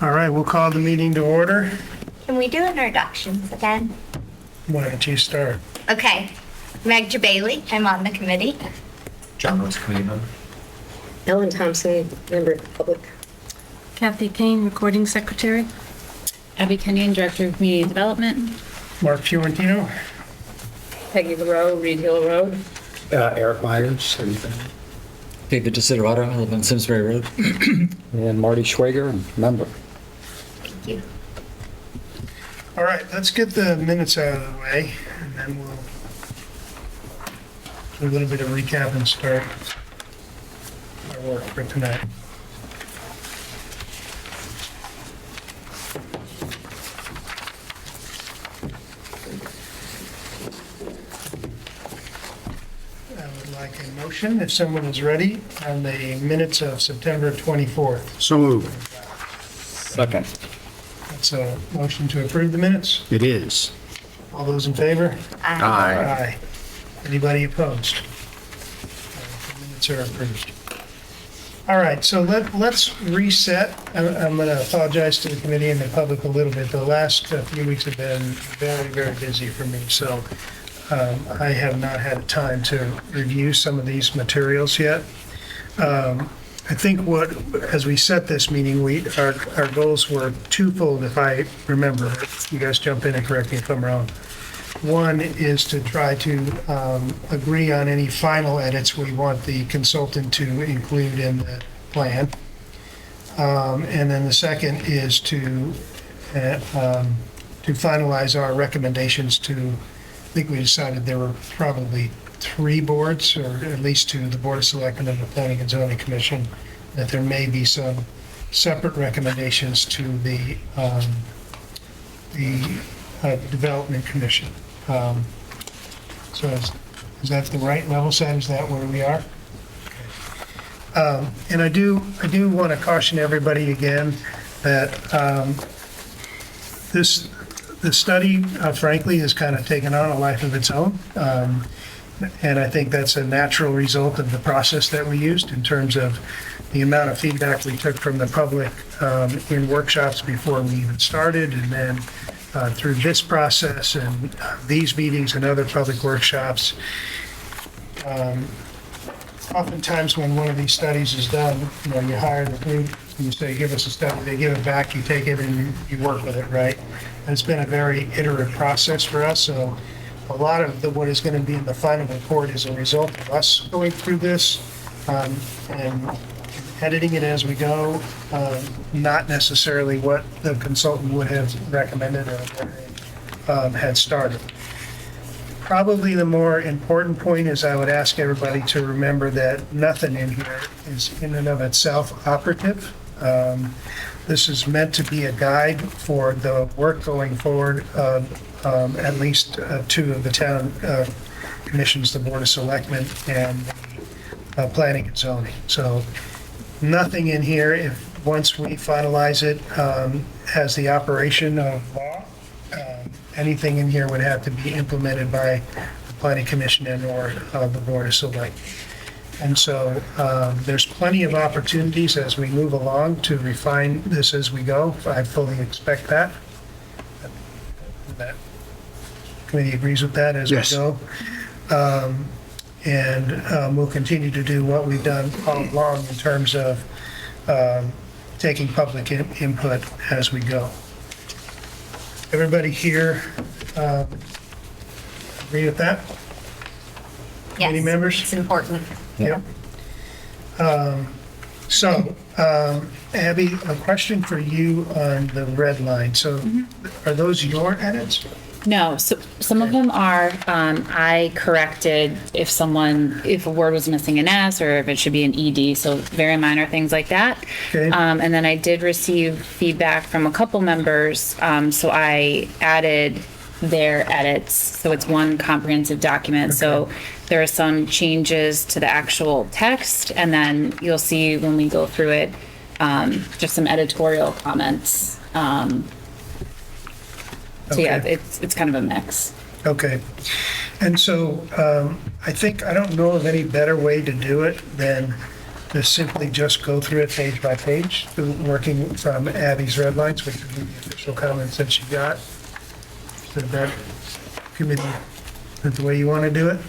All right, we'll call the meeting to order. Can we do introductions again? Why don't you start? Okay. Meg Bailey, I'm on the committee. John Rose, committee member. Ellen Thompson, member of the public. Kathy Kane, recording secretary. Abby Kenyon, Director of Community Development. Mark Fiorentino. Peggy LaRoe, Reed Hill Road. Eric Myers, David Desiderato, I live on Simsbury Road. and Marty Schwager, member. Thank you. All right, let's get the minutes out of the way, and then we'll do a little bit of recap and start our work for tonight. I would like a motion, if someone is ready, on the minutes of September 24th. So moved. Second. That's a motion to approve the minutes. It is. All those in favor? Aye. Aye. Anybody opposed? The minutes are approved. All right, so let's reset. I'm going to apologize to the committee and the public a little bit. The last few weeks have been very, very busy for me, so I have not had time to review some of these materials yet. I think as we set this meeting, our goals were twofold, if I remember. You guys jump in and correct me if I'm wrong. One is to try to agree on any final edits we want the consultant to include in the plan. And then the second is to finalize our recommendations to, I think we decided there were probably 3 boards, or at least to the Board of Selectmen and the Planning and Zoning Commission, that there may be some separate recommendations to the Development Commission. So is that the right level set? Is that where we are? And I do want to caution everybody again that the study, frankly, has kind of taken on a life of its own. And I think that's a natural result of the process that we used in terms of the amount of feedback we took from the public in workshops before we even started, and then through this process and these meetings and other public workshops. Oftentimes when one of these studies is done, you hire the group and you say, give us a study, they give it back, you take it and you work with it, right? And it's been a very iterative process for us, so a lot of what is going to be in the final report is a result of us going through this and editing it as we go, not necessarily what the consultant would have recommended or had started. Probably the more important point is I would ask everybody to remember that nothing in here is in and of itself operative. This is meant to be a guide for the work going forward of at least 2 of the town commissions, the Board of Selectmen and the Planning and Zoning. So nothing in here, if once we finalize it, has the operation of law. Anything in here would have to be implemented by the Planning Commission and or the Board of Selectmen. And so there's plenty of opportunities as we move along to refine this as we go. I fully expect that. That committee agrees with that as we go. And we'll continue to do what we've done all along in terms of taking public input as we go. Everybody here agree with that? Yes. Any members? It's important. Yeah. So, Abby, a question for you on the red line. So are those your edits? No, so some of them are, I corrected if a word was missing an S or if it should be an ED, so very minor things like that. Okay. And then I did receive feedback from a couple members, so I added their edits, so it's one comprehensive document. Okay. So there are some changes to the actual text, and then you'll see when we go through it, just some editorial comments. So yeah, Okay. it's kind of a mix. Okay. And so I think, I don't know of any better way to do it than to simply just go through it page by page, working from Abby's red lines, which is the official comments that she got. So that committee, is that the way you want to do it?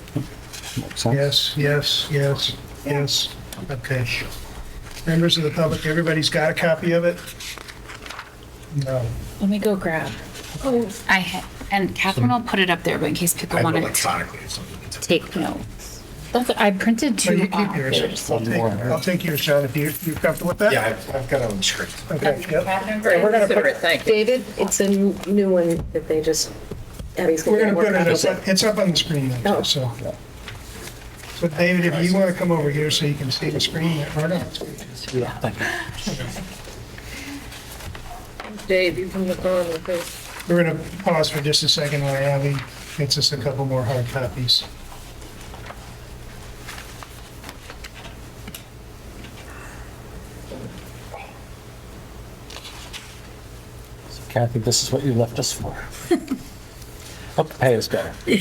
Makes sense. Yes. Okay. Members of the public, everybody's got a copy of it? No. Let me go grab. Oh, and Catherine will put it up there, but in case people want to take notes. I printed So you two keep off. yours. I'll take yours, Sean, if you're comfortable with that? Yeah, I've got it on the screen. Okay, yep. Catherine, very considerate, thank you. David, it's a new one that they just, Abby's We're going gonna to put work it, on. it's up on the screen now, Oh. so. So David, if you want to come over here so you can see the screen, or not. Yeah, thank you. Dave, you can look on with this. We're gonna pause for just a second while Abby gets us a couple more hard copies. So Kathy, this is what you left us for. Hope the pay is better. You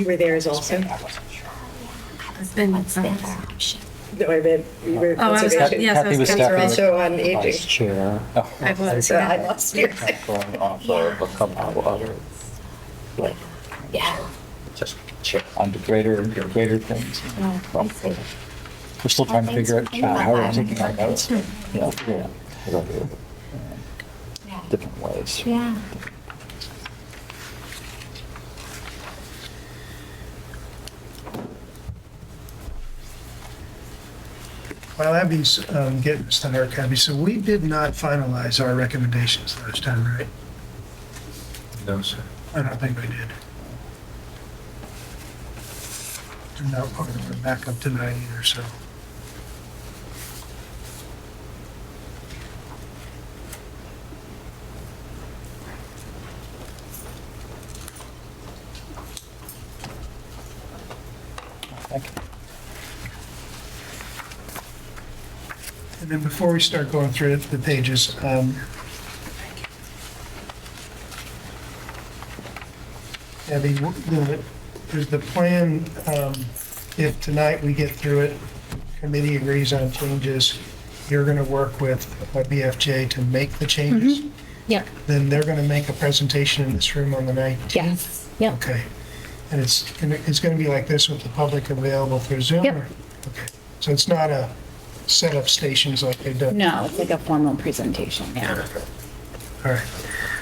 were there as also? It's been, What's the other option? No, I meant you were Oh, I was- conservation. yes, I Kathy was was You're stepping also on vice aging. chair. I was, So I yeah. lost you. Going off of a couple other, like, Yeah. just on the greater things. Oh, I see. We're still trying to figure out how we're taking our notes. Yeah. Different ways. Yeah. While Abby's getting us to hard copies, so we did not finalize our recommendations last time, right? No, sir. I don't think we did. And not part of our backup tonight either, so. Thank you. And then before we start going through the pages, Abby, is the plan, if tonight we get through it, committee agrees on changes, you're going to work with BFJ to make the changes? Yep. Then they're going to make a presentation in this room on the 19th? Yes. Yep. Okay. And it's going to be like this with the public available through Zoom? Yep. or- Okay. So it's not a set of stations like they've done? No, it's like a formal presentation. Yeah. All right.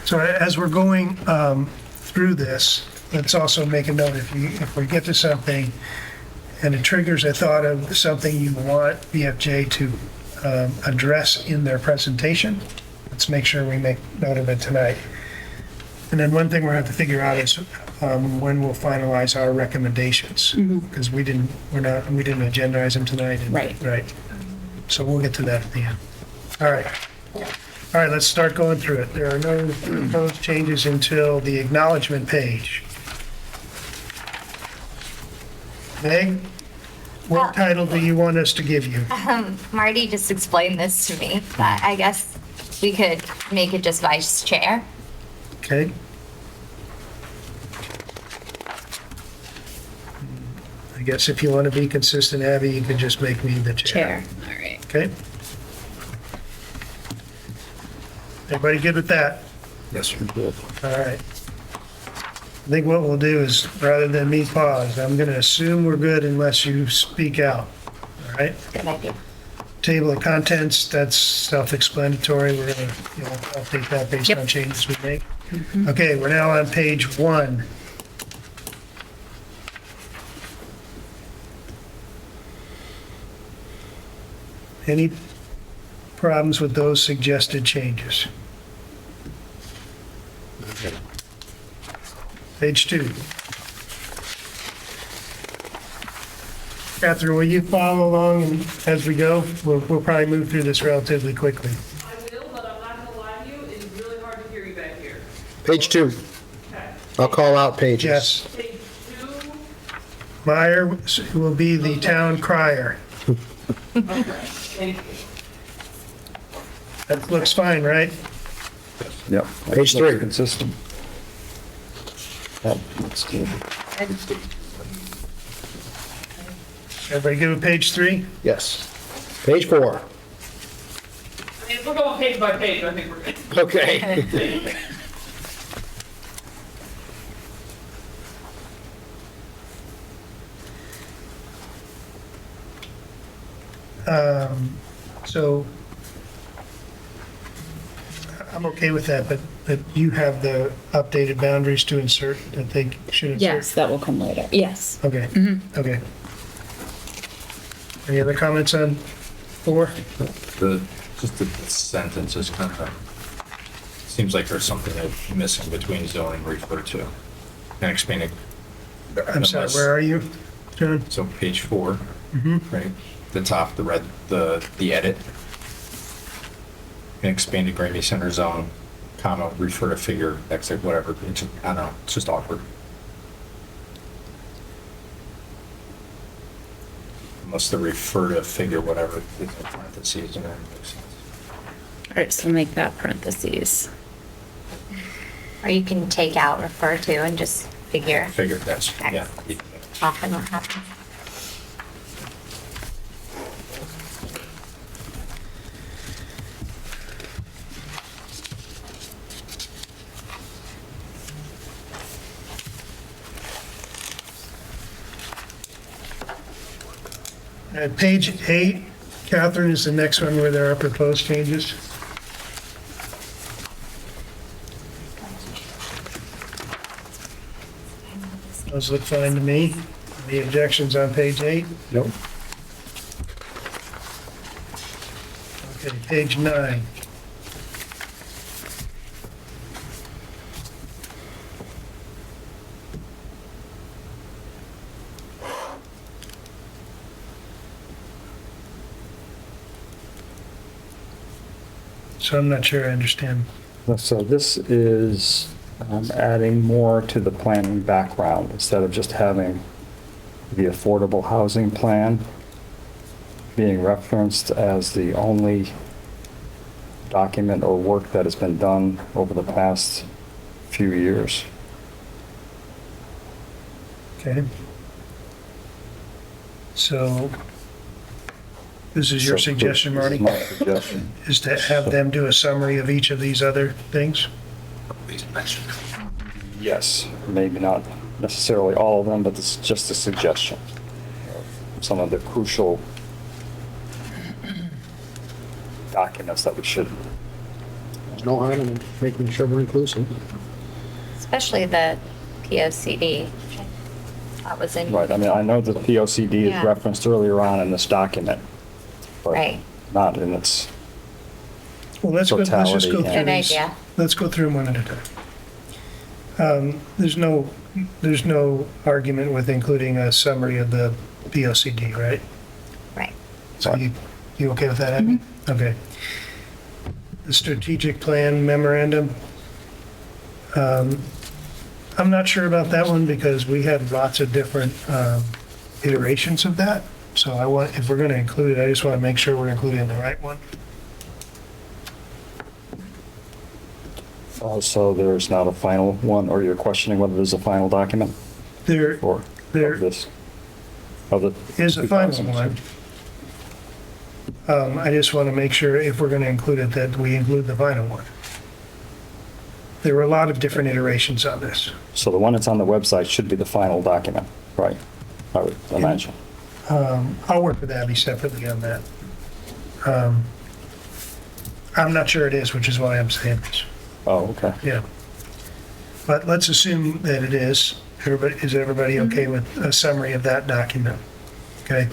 So as we're going through this, let's also make a note, if we get to something and it triggers a thought of something you want BFJ to address in their presentation, let's make sure we make note of it tonight. And then one thing we're going to have to figure out is when we'll finalize our recommendations. Because we didn't agendize them tonight. Right. Right. So we'll get to that at the end. All right. All right, let's start going through it. There are no proposed changes until the acknowledgement page. Meg, what title do you want us to give you? Marty just explained this to me, but I guess we could make it just vice chair. Okay? I guess if you want to be consistent, Abby, you can just make me the chair. Chair. All right. Okay? Everybody good with that? Yes, sir. Good. All right. I think what we'll do is, rather than me pause, I'm going to assume we're good unless you speak out. All right? Good idea. Table of contents, that's self-explanatory. We're going to, update that based Yep. on changes we make. Okay, we're now on page 1. Any problems with those suggested changes? Page 2. Catherine, will you follow along and as we go? We'll probably move through this relatively quickly. I will, but I'm not gonna lie to you, it's really hard to hear you back here. Page 2. Okay. I'll call out pages. Yes, Page 2, Meyer will be the town crier. Thank you. That looks fine, right? Yep. Page 3. Consistent. That looks good. Everybody good with page 3? Yes. Page 4. I mean, if we're going page by page, I think we're good. Okay. So I'm okay with that, but you have the updated boundaries to insert that they should insert? Yes, that will come later. Yes. Okay, okay. Any other comments on 4? Just the sentence is kind of, seems like there's something that's missing between zoning refer to and expanding. I'm sorry, where are you, John? So page 4, right, the top, the red, the edit. An expanded Granby Center zone, comma, refer to figure, exit, whatever, it's, I don't know, it's just awkward. Unless the refer to figure, whatever, is in parentheses, and then it makes sense. All right, so make that parentheses. Or you can take out refer to and just figure Figure, that's, yeah. often what happens. Page 8, Catherine, is the next one where there are proposed changes. Those look fine to me. Any objections on page 8? Nope. Okay, page 9. So I'm not sure I understand. So this is adding more to the planning background instead of just having the affordable housing plan being referenced as the only document or work that has been done over the past few years. Okay. So this is your So suggestion, this is Marty? my suggestion. Is to have them do a summary of each of these other things? Yes, maybe not necessarily all of them, but it's just a suggestion. Some of the crucial documents that we should. There's no harm in making sure we're inclusive. Especially the POCD. That was in. Right, I mean, I know the POCD Yeah. is referenced earlier on in this document, but Right. not in its, Well, let's just go Totality, through yeah. Good these. idea. Let's go through them one at a time. There's no argument with including a summary of the POCD, right? Right. So you okay with that, Abby? Okay. The strategic plan memorandum. I'm not sure about that one because we had lots of different iterations of that. So if we're going to include it, I just want to make sure we're including the right one. also there's not a final one, or you're questioning whether there's a final document There or There- of this? Of the is a final 2000s? one. I just want to make sure if we're going to include it, that we include the final one. There were a lot of different iterations on this. So the one that's on the website should be the final document, right? I would imagine. I'll work with Abby separately on that. I'm not sure it is, which is why I'm saying this. Oh, okay. Yeah. But let's assume that it is. Is everybody okay with a summary of that document? Okay.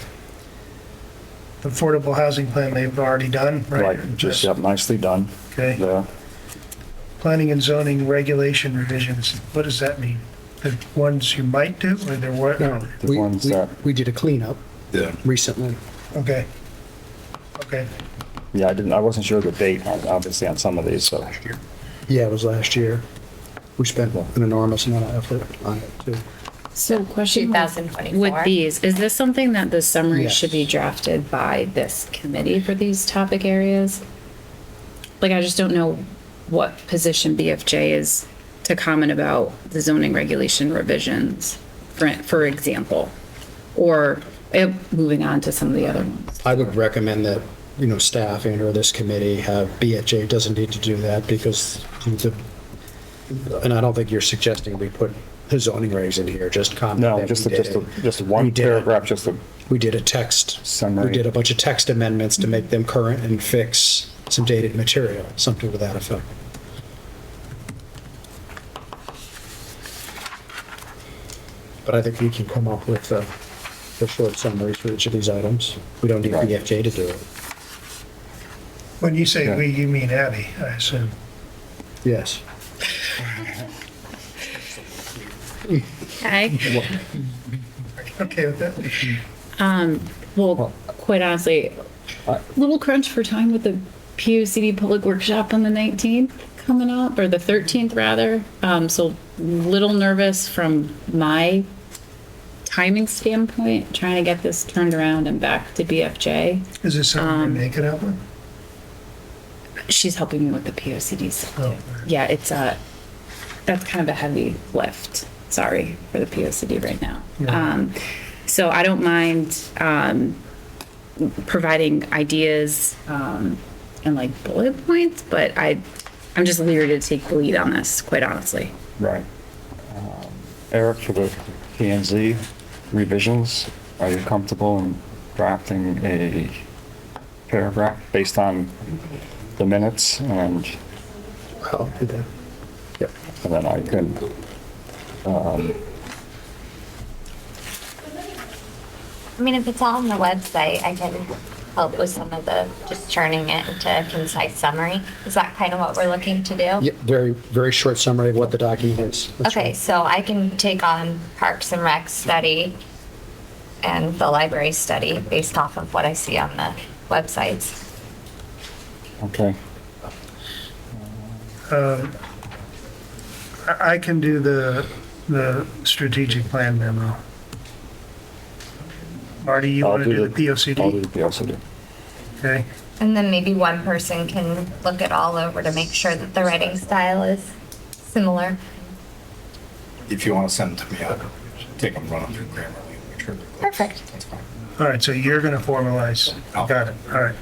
The affordable housing plan they've already done, right? Right, just, yep, nicely done. Okay. Yeah. Planning and zoning regulation revisions, what does that mean? The ones you might do, or there were? No, The ones that- we did a cleanup Yeah. recently. Okay. Okay. Yeah, I wasn't sure of the date, obviously, on some of these, so. Yeah, it was last year. We spent an enormous amount of effort on it, too. So question with 2024. these, is this something that the summary Yes. should be drafted by this committee for these topic areas? Like, I just don't know what position BFJ is to comment about the zoning regulation revisions, for example, or moving on to some of the other ones. I would recommend that, staff and or this committee have BFJ doesn't need to do that because and I don't think you're suggesting we put the zoning regs in here, just comment. No, that just we did it. just one we did it. paragraph, just a We did a text. Summary. We did a bunch of text amendments to make them current and fix some dated material, something to that effect. But I think we can come up with the short summaries for each of these items. We don't need Right. BFJ to do it. When you say Yeah. we, you mean Abby, I assume. Yes. Okay. Okay with that? Well, quite honestly, little crunch for time with the POCD public workshop on the 19th coming up, or the 13th rather. So little nervous from my timing standpoint, trying to get this turned around and back to BFJ. Is this something they can help with? She's helping me with the POCD stuff. Oh. Yeah, it's that's kind of a heavy lift. Sorry for the POCD right now. Yeah. So I don't mind providing ideas and like bullet points, but I'm just leery to take the lead on this, quite honestly. right. Eric, for the P and Z revisions, are you comfortable in drafting a paragraph based on the minutes and I'll do that. Yep. then I can, I mean, if it's all on the website, I can help with some of the, just turning it into a concise summary. Is that kind of what we're looking to do? Yeah, very, very short summary of what the document is. That's Okay, right. so I can take on Parks and Rec study and the library study based off of what I see on the websites. okay. I can do the strategic plan memo. Marty, you I'll want to do the I'll do POCD? the POCD. Okay. And then maybe one person can look it all over to make sure that the writing style is similar. If you want to send them to me, I'll take them, run them through Grammarly and make sure they're close. Perfect. That's fine. All right, so you're going to formalize. Oh. Got it. All right.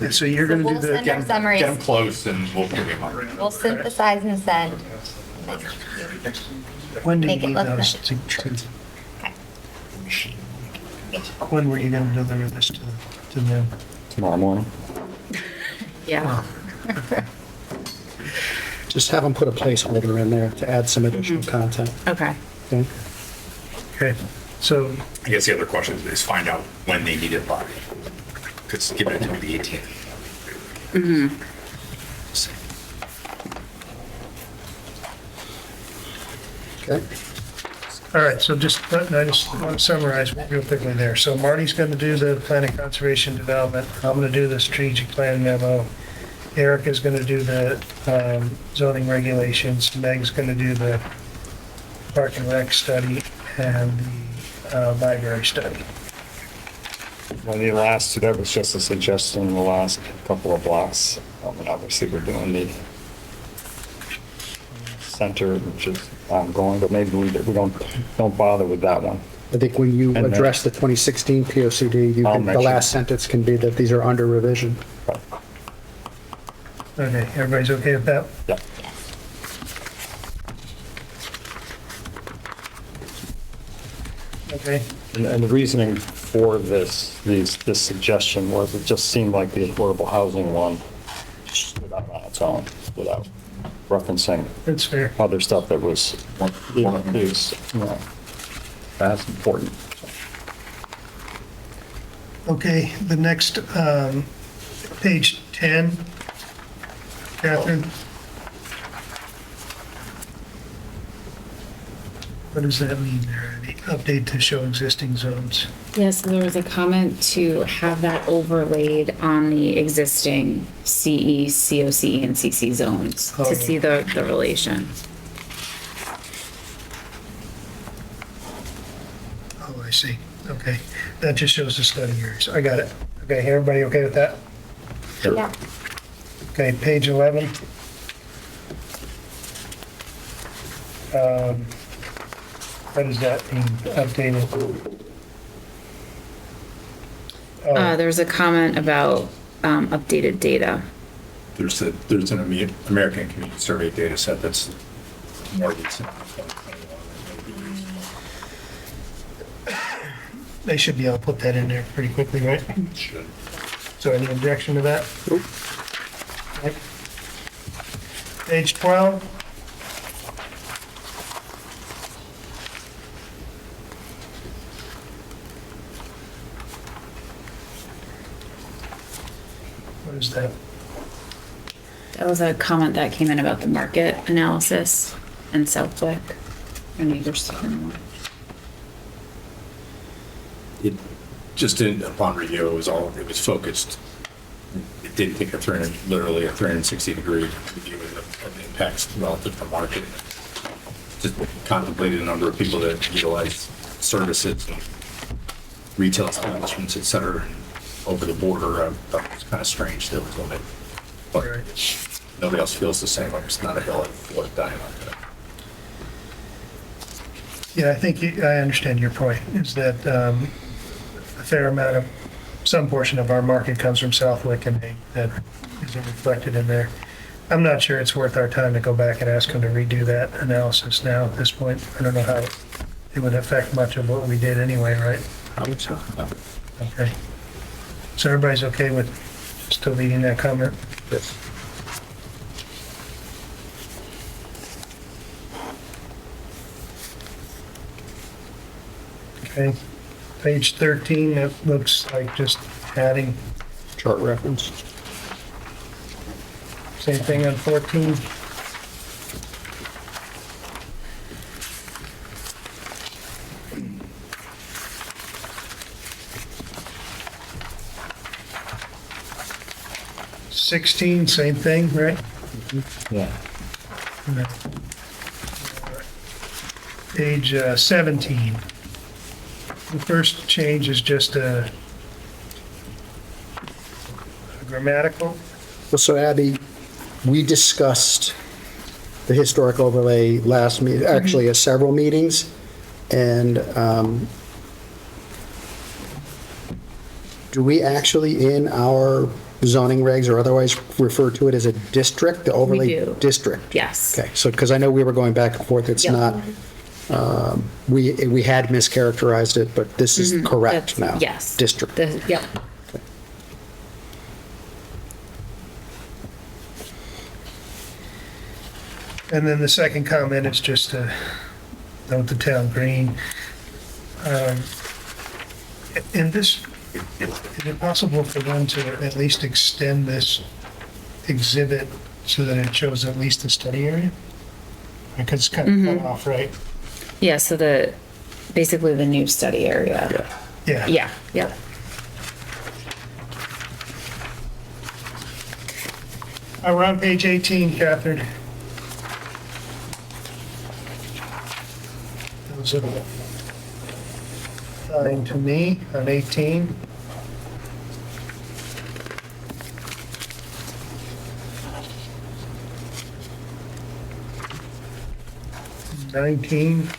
And so you're going to do We'll the, send our summaries. Get them close and we'll give you one. We'll synthesize and send. when do you Make it need look those nice. to, Okay. when were you going to deliver this to them? Tomorrow morning. Yeah. Just have them put a placeholder in there to add some additional content. Okay. Okay? Okay, so I guess the other question is find out when they need it by. Because give it to me the 18th. Okay. all right, so I just want to summarize real quickly there. So Marty's going to do the planning conservation development. I'm going to do the strategic plan memo. Eric is going to do the zoning regulations. Meg's going to do the park and rec study and the library study. Well, the last two, that was just a suggestion in the last couple of blocks. And obviously, we're doing the center, which is ongoing, but maybe we don't bother with that one. I think when you And then- address the 2016 POCD, I'll the mention last it. sentence can be that these are under revision. Okay, everybody's okay with that? Yeah. Okay, And the reasoning for this suggestion was it just seemed like the affordable housing one stood out on its own without referencing that's fair. other stuff that was, is, that's important. Okay, the next, page 10, Catherine. What does that mean there? The update to show existing zones. Yes, there was a comment to have that overlaid on the existing CE, COCE, and CC zones Oh. to see the relation. see. Okay. That just shows the study areas. I got it. Okay, everybody okay with that? Yeah. Okay, page 11. What is that being updated? There's a comment about updated data. There's an American Community Survey data set that's more recent. They should be able to put that in there pretty quickly, right? Should. So any objection to that? Nope. Page 12. What is that? That was a comment that came in about the market analysis in Southwick. Our neighbors. It just upon review, it was focused. It did take literally a 360-degree review of the impacts relative to market. Just contemplated a number of people that utilize services and retail establishments, et cetera, and over the border. I thought it was kind of strange that it was limited. But nobody else feels the same. It's not a hill worth dying on. Yeah, I think I understand your point, is that a fair amount of, some portion of our market comes from Southwick, and that isn't reflected in there. I'm not sure it's worth our time to go back and ask them to redo that analysis now at this point. I don't know how it would affect much of what we did anyway, right? I would say. Okay. So everybody's okay with just deleting that comment? Yes. Okay. Page 13, it looks like just adding, Chart reference. same thing on 14. Sixteen, same thing, right? Yeah. Page 17. The first change is just a grammatical. Well, so Abby, we discussed the historic overlay last meeting, actually, several meetings, and do we actually in our zoning regs or otherwise refer to it as a district, the overlay do. district? Yes. Okay, so, because I know we were going back and forth, it's Yep. not, we had mischaracterized it, but this is correct That's- now. Yes. District. Yep. And then the second comment is just to note the town green. In this, is it possible for them to at least extend this exhibit so that it shows at least the study area? Because it's kind of cut off, right? Yeah, so basically the new study area. Yeah. Yeah, yep. We're on page 18, Catherine. Those are fine to me on 18. $19.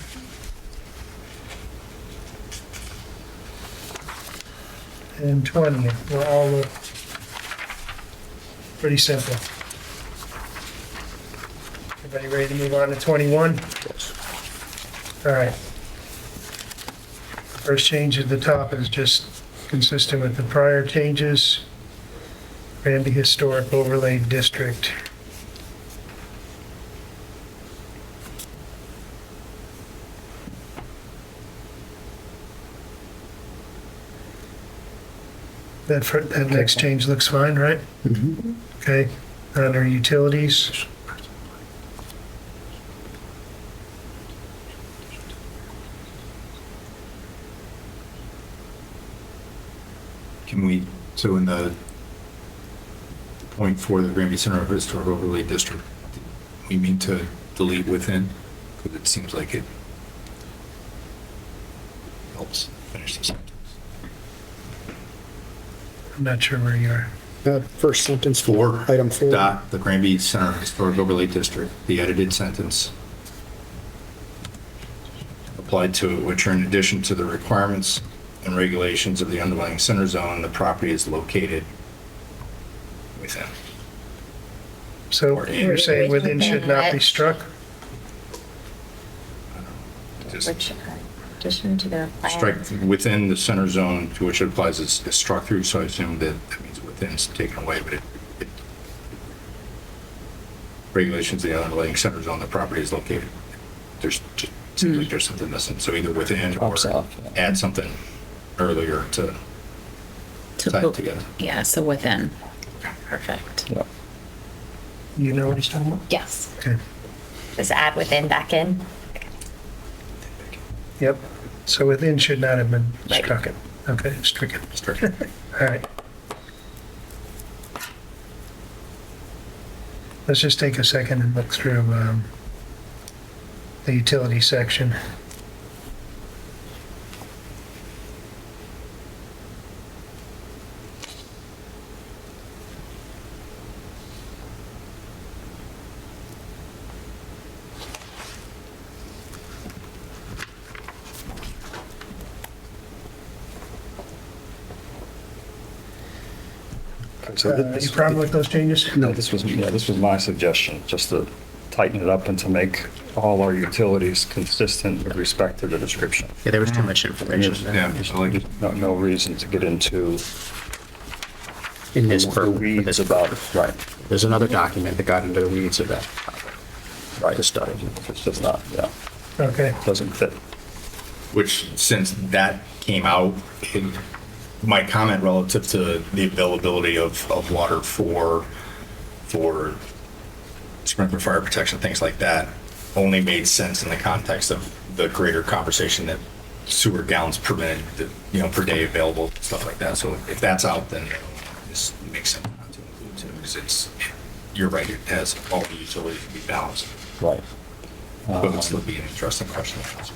And 20, will all look pretty simple. Everybody ready to move on to 21? Yes. All right. First change at the top is just consistent with the prior changes. Granby Historic Overlay District. That next change looks fine, right? Okay, under utilities. Can we, so in the point for the Granby Center Historic Overlay District, we mean to delete within? Because it seems like it helps. finish the sentence. I'm not sure where you are. First sentence, Four. item 4. Dot, the Granby Center Historic Overlay District, the edited sentence applied to it, which are in addition to the requirements and regulations of the underlying center zone, the property is located within. So you're saying within should not be struck? Just Which, addition to the plan. strike within the center zone to which it applies is struck through, so I assume that means within is taken away, but it regulations of the underlying center zone, the property is located. There's just, seems like there's something missing, so either within or Drops off, yeah. add something earlier to tie it together. Yeah, so within. Perfect. Yeah. You know what he's talking about? Yes. Okay. Just add within back in. Yep. So within should not have been Right. struck it. Okay, stricken. Stricken. All right. Let's just take a second and look through the utility section. So You problem with those changes? No, this was my suggestion, just to tighten it up and to make all our utilities consistent with respect to the description. Yeah, there was too much information Yeah, I like it. No reason to get into in this the for weeds this about it. Right, There's another document that got into the weeds of that. right. The study. It's just not, yeah, Okay. doesn't fit. Which, since that came out, my comment relative to the availability of water for sprinkler fire protection, things like that, only made sense in the context of the greater conversation that sewer gallons per minute, per day available, stuff like that. So if that's out, then this makes sense not to include too, because you're right, it has all the utilities to be balanced. Right. But it would still be an interesting question to answer.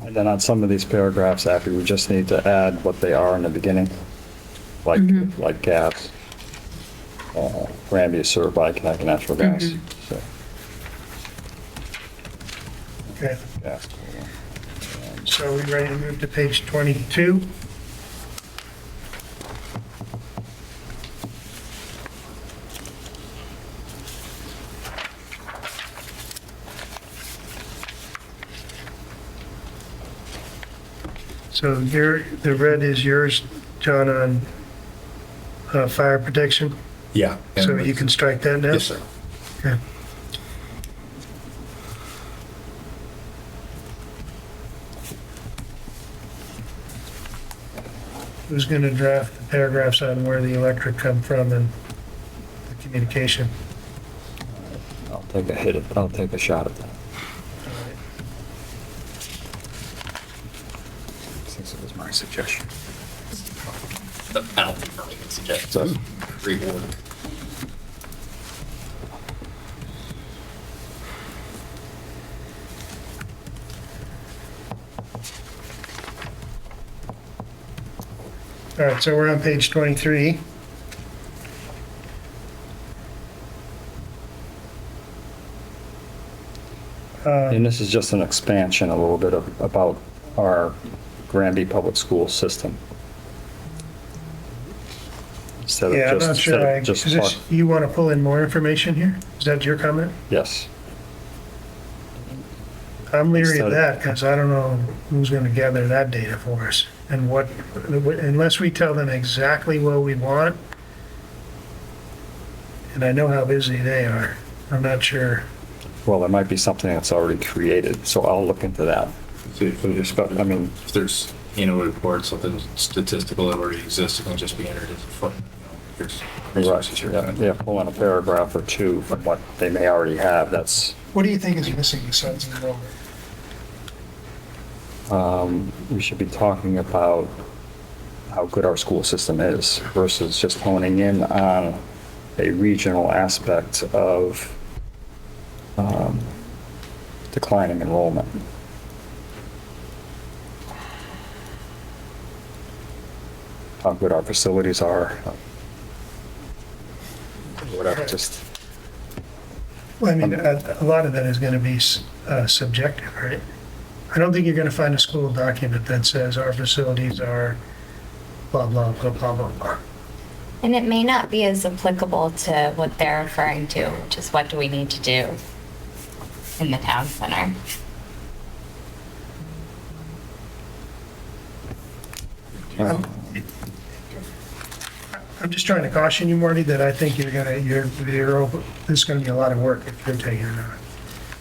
And then on some of these paragraphs, Abby, we just need to add what they are in the beginning, like gas. Granby is served by Connecticut Natural Gas. So, Okay. gas. So are we ready to move to page 22? So the red is yours, John, on fire protection? Yeah. So you can strike that now? Yes, sir. Okay. Who's going to draft the paragraphs on where the electric come from and the communication? I'll take a shot at that. Since it was my suggestion. I don't think Bernie can suggest So, reward. All right, so we're on page 23. and this is just an expansion a little bit about our Granby Public School system. Instead Yeah, I'm of not just, sure. instead of just Is this, talk, you want to pull in more information here? Is that your comment? yes. I'm leery Instead of of- that because I don't know who's going to gather that data for us. And what, unless we tell them exactly what we want, and I know how busy they are, I'm not sure. Well, there might be something that's already created, so I'll look into that. I mean, If there's annual report, something statistical that already exists, it can just be entered as a footnote. Here's resources here. yeah, pull in a paragraph or two from what they may already have, that's, What do you think is missing besides the number? we should be talking about how good our school system is versus just honing in on a regional aspect of declining enrollment. how good our facilities are. Whatever, just, Well, I mean, a lot of that is going to be subjective, right? I don't think you're going to find a school document that says our facilities are blah, blah, blah, blah, blah, blah. And it may not be as applicable to what they're referring to, which is what do we need to do in the town center? I'm just trying to caution you, Marty, that I think there's going to be a lot of work if you're taking it on.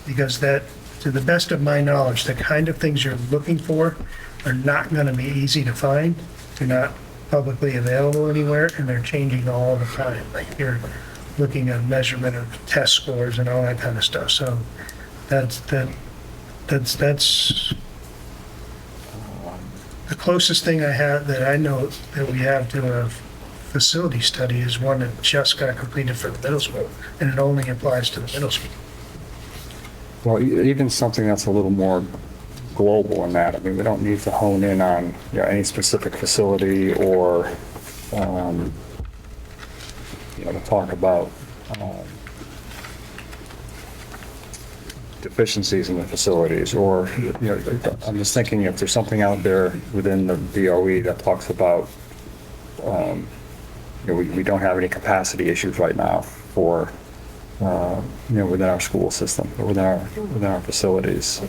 Because that, to the best of my knowledge, the kind of things you're looking for are not going to be easy to find. They're not publicly available anywhere, and they're changing all the time. Like you're looking at measurement of test scores and all that kind of stuff. So that's the closest thing I have that I know that we have to a facility study is one that just got completed for the middle school, and it only applies to the middle school. well, even something that's a little more global in that. I mean, we don't need to hone in on, you know, any specific facility or, you know, to talk about deficiencies in the facilities, or, you know, I'm just thinking if there's something out there within the DOE that talks about, you know, we don't have any capacity issues right now for, you know, within our school system, or within our facilities.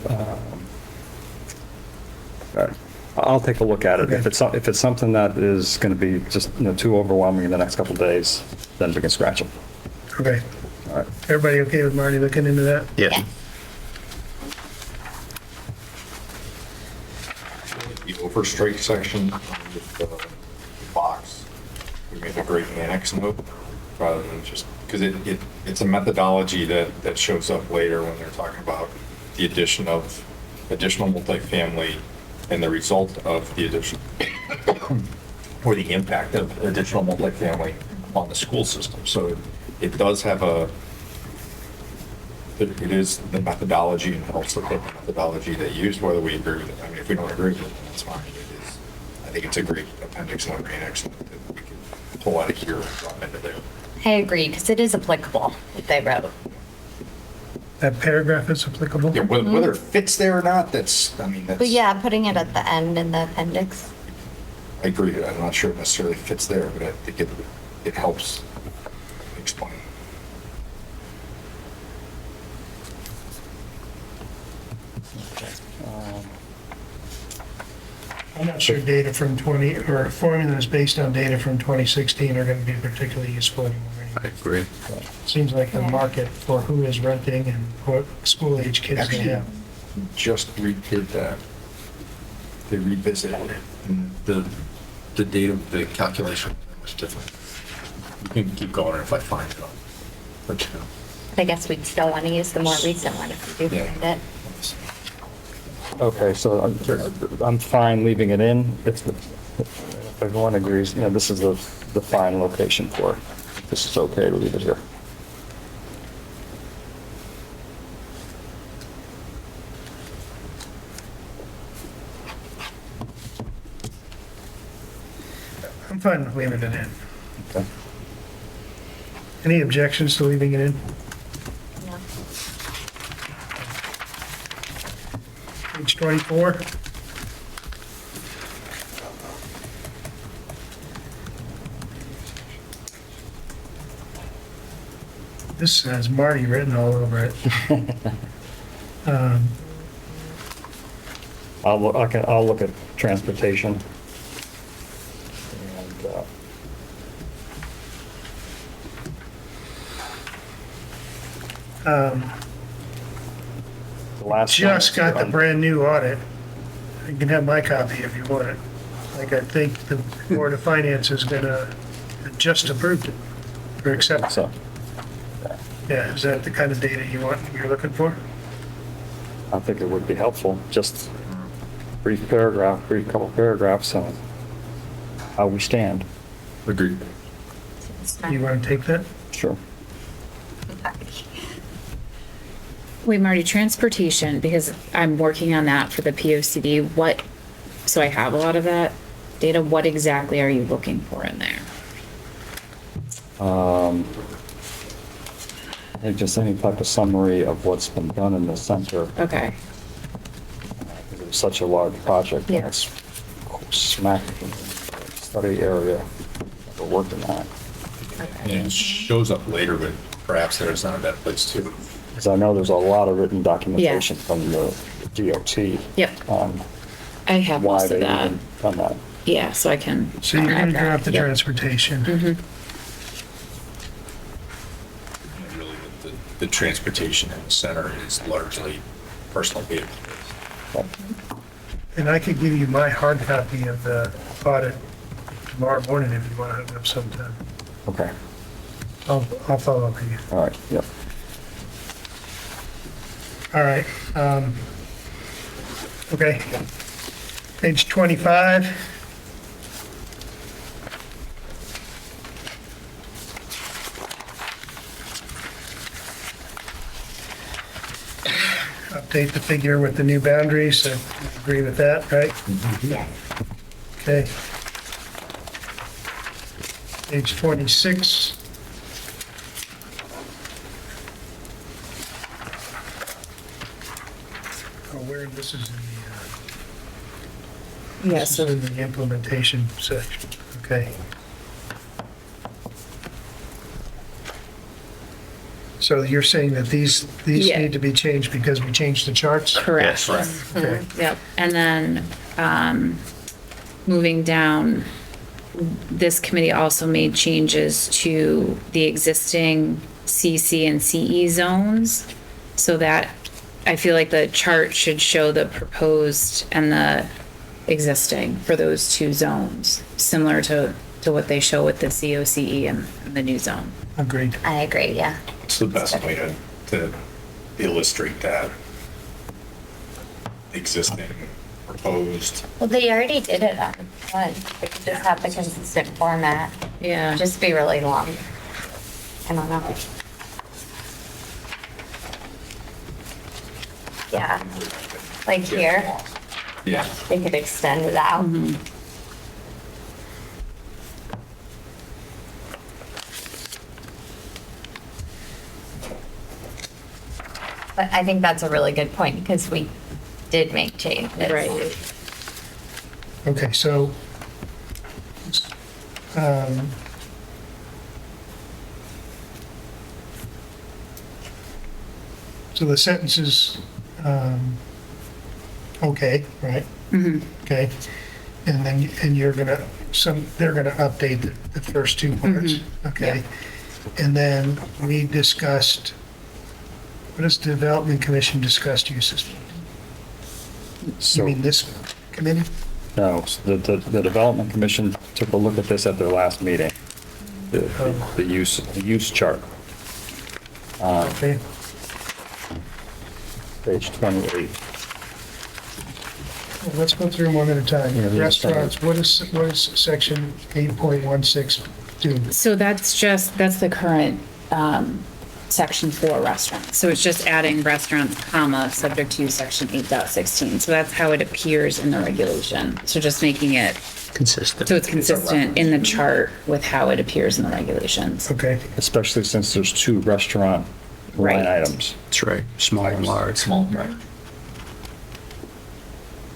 I'll take a look at it. If it's something that is going to be just, you know, too overwhelming in the next couple of days, then we can scratch them. Okay. All right. Everybody okay with Marty looking into that? Yeah. The overstrike section with the box, we made a great annex note rather than just, because it's a methodology that shows up later when they're talking about the addition of additional multifamily and the result of the addition or the impact of additional multifamily on the school system. So it does have it is the methodology and helps look at the methodology they used, whether we agree with it. I mean, if we don't agree with it, then that's fine. I think it's a great appendix and annex that we can pull out of here and drop into there. I agree, because it is applicable, what they wrote. That paragraph is applicable? Yeah, whether it fits there or not, that's. But yeah, putting it at the end in the appendix. I agree. I'm not sure it necessarily fits there, but I think it helps explain. I'm not sure data from or formulas based on data from 2016 are going to be particularly useful anymore. I agree. Seems like the market for who is renting and what school-age kids they have. Just redid that. They revisited it, and the data, the calculation was different. You can keep going if I find it. But you know. But I guess we'd still want to use the more recent one if we do Yeah. find it. Okay, so I'm fine leaving it in. If everyone agrees, you know, this is the fine location for it. This is okay to leave it here. I'm fine with leaving it in. Okay. Any objections to leaving it in? No. Page 24. This has Marty written all over it. I'll look at transportation. And, the last Just one- got the brand new audit. You can have my copy if you want it. Like, I think the Board of Finance is gonna, just approved it, or accept it. So, Yeah, is that the kind of data you're looking for? I think it would be helpful, just brief couple paragraphs on how we stand. Agreed. You want to take that? Sure. Wait, Marty, transportation, because I'm working on that for the POCD. So I have a lot of that. data, what exactly are you looking for in there? I think just any type of summary of what's been done in the center. Okay. It's such a large project. Yeah. It's smack in the study area that we're working on. And it shows up later, but perhaps there's not that place too. Because I know there's a lot of written documentation from the DOT. Yep. On I have why most they of that. even done that. Yeah, so I can. So you're gonna add that. drop the Yep. transportation. Really, the transportation in the center is largely personal vehicles. But And I could give you my hard copy of the audit tomorrow morning if you want to hook up sometime. Okay, I'll follow up with you. all right, yep. All right. Okay. Page 25. Update the figure with the new boundaries. So you agree with that, right? Yes. Okay. Page 26. Oh, where this is in the, Yeah, this so is in the implementation section. Okay. So you're saying that these Yeah. need to be changed because we changed the charts? correct. Yes, right. Okay. Yep. And then, moving down, this committee also made changes to the existing CC and CE zones so that I feel like the chart should show the proposed and the existing for those two zones, similar to what they show with the COCE and the new zone. Agreed. I agree, yeah. It's the best way to illustrate that existing, proposed. Well, they already did it on one. They could just have the consistent format. Yeah. Just be really long. I don't know. Yeah, like here, Yeah. they could extend it out. But I think that's a really good point because we did make changes. Right. Okay, so, um, so the sentences, okay, right? Okay, and then, and you're gonna, they're gonna update the first two parts, okay? And then we discussed, what does the Development Commission discussed uses? You So, mean this committee? no, so the Development Commission took a look at this at their last meeting. The use chart, Okay, page 28. well, let's go through them one at a time. Yeah, yeah, Restaurants, what is section 8.16 do? So that's the current, section 4 restaurants. So it's just adding restaurants, comma, subject to section 8.16. So that's how it appears in the regulation. So just making it, Consistent. so it's consistent in the chart with how it appears in the regulations. Okay, Especially since there's two restaurant line Right. items. That's right, small and large. Small, right.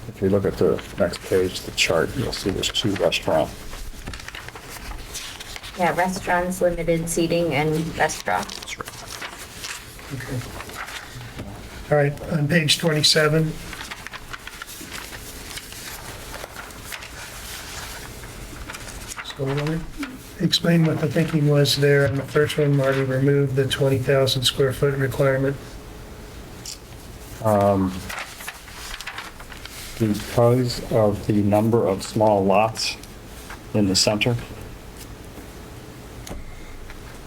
If you look at the next page, the chart, you'll see there's two restaurant. Yeah, restaurants, limited seating, and restaurants. okay. All right, on page 27. So let me explain what the thinking was there. On the first one, Marty removed the 20,000 square foot requirement. Because of the number of small lots in the center,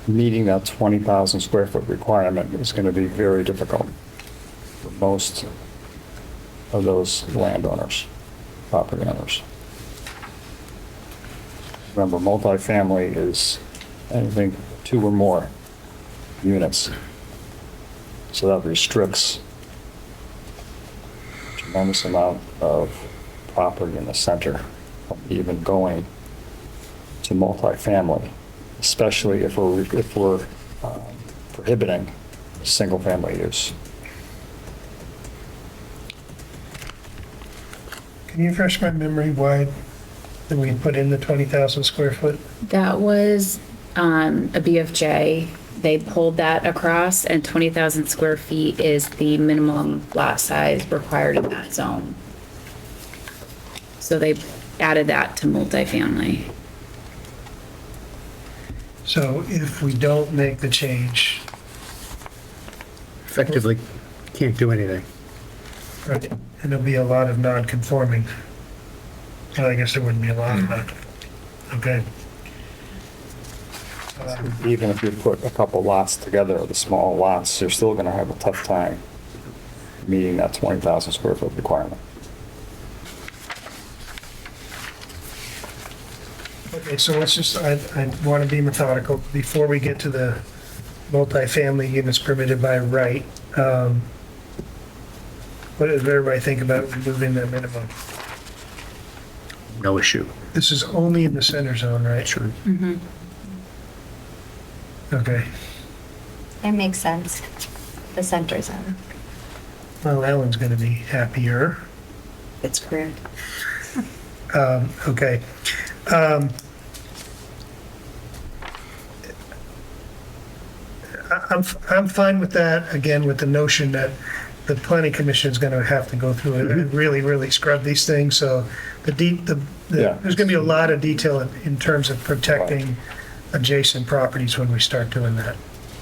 meeting that 20,000 square foot requirement is going to be very difficult for most of those landowners, property owners. Remember, multifamily is anything 2 or more units. So that restricts a tremendous amount of property in the center. from even going to multifamily, especially if we're prohibiting single-family use. Can you refresh my memory why did we put in the 20,000 square foot? That was a BFJ. They pulled that across, and 20,000 square feet is the minimum lot size required in that zone. So they added that to multifamily. So if we don't make the change, Effectively, can't do anything. right, and there'll be a lot of non-conforming. Well, I guess there wouldn't be a lot of that. Okay. Even if you put a couple lots together, the small lots, you're still gonna have a tough time meeting that 20,000 square foot requirement. Okay, so let's just, I want to be methodical. Before we get to the multifamily units permitted by right, what does everybody think about removing the minimum? No issue. This is only in the center zone, right? Sure. Okay. It makes sense. The center zone. Well, Alan's going to be happier. That's correct. Okay. I'm fine with that, again, with the notion that the planning commission is going to have to go through it and really, really scrub these things. So Yeah. there's going to be a lot of detail in terms of protecting adjacent properties when we start doing that.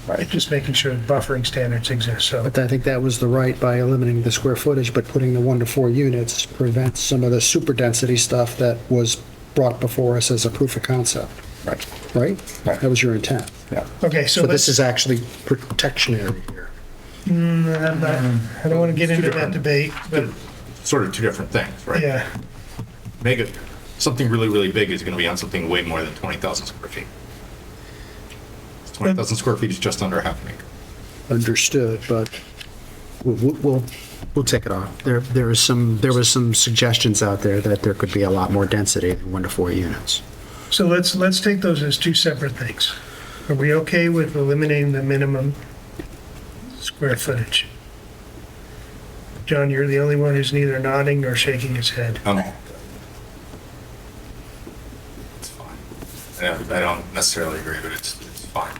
Right. Just making sure buffering standards exist, so. But I think that was the right by eliminating the square footage, but putting the 1 to 4 units prevents some of the super density stuff that was brought before us as a proof of concept, Right. right? Right. That was your intent. Yeah. Okay, so So this let's, is actually protectionary here. I don't want to get into that debate, but Sort of two different things, right? yeah. Something really, really big is going to be on something way more than 20,000 square feet. 20,000 square feet is just under half an acre. Understood, but we'll take it off. There was some suggestions out there that there could be a lot more density than 1 to 4 units. So let's take those as two separate things. Are we okay with eliminating the minimum square footage? John, you're the only one who's neither nodding nor shaking his head. It's fine. I don't necessarily agree, but it's fine.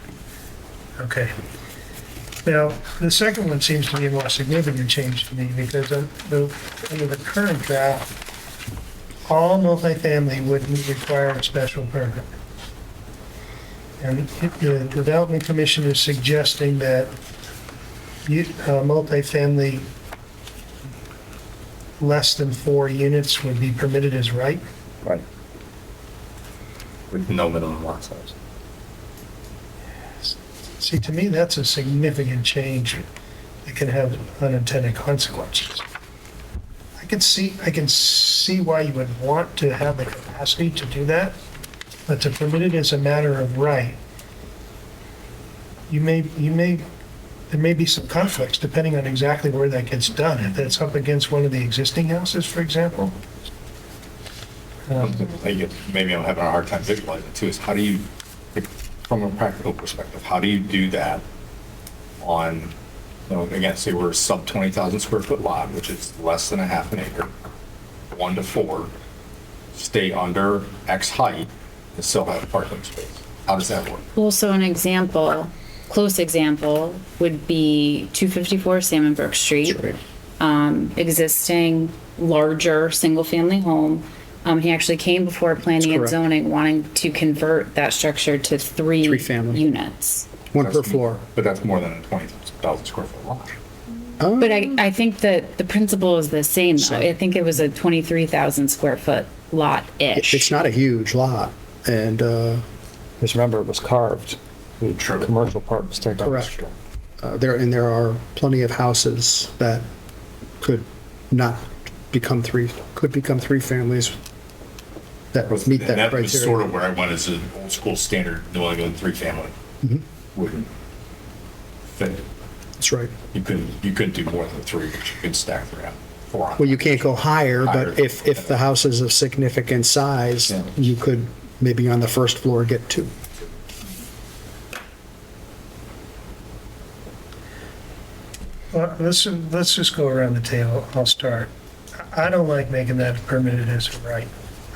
Okay. Now, the second one seems to be a more significant change to me because under the current draft, all multifamily would require a special permit. And the Development Commission is suggesting that multifamily less than 4 units would be permitted as right. Right. With no minimum lot size. See, to me, that's a significant change that can have unintended consequences. I can see why you would want to have the capacity to do that, but to permit it as a matter of right, there may be some conflicts depending on exactly where that gets done. If it's up against one of the existing houses, for example. Maybe I'm having a hard time visualizing it too, is how do you, from a practical perspective, how do you do that on, again, say we're a sub 20,000 square foot lot, which is less than a half an acre, 1 to 4, stay under X height and still have parking space? How does that work? Well, so an example, close example, would be 254 Salmonbrook Street. Existing larger single-family home. He actually came before planning and correct. zoning wanting to convert that structure to 3 Three-family. units. 1 per floor. But that's more than a 20,000 square foot lot. But I think that the principle is the same though. I think it was a 23,000 square foot lot-ish. It's not a huge lot, and Just remember, it was carved. The True. commercial part was taken out. Correct. there are plenty of houses that could become 3 families that meet that And that was sort criteria. of where I went as an old school standard New England 3-family. Wouldn't fit. That's right. You couldn't do more than 3, but you could stack 3 out. 4 on. Well, you can't go higher, Higher. but if the house is of significant size, Yeah. you could maybe on the first floor get 2. Well, let's just go around the table. I'll start. I don't like making that permitted as a right.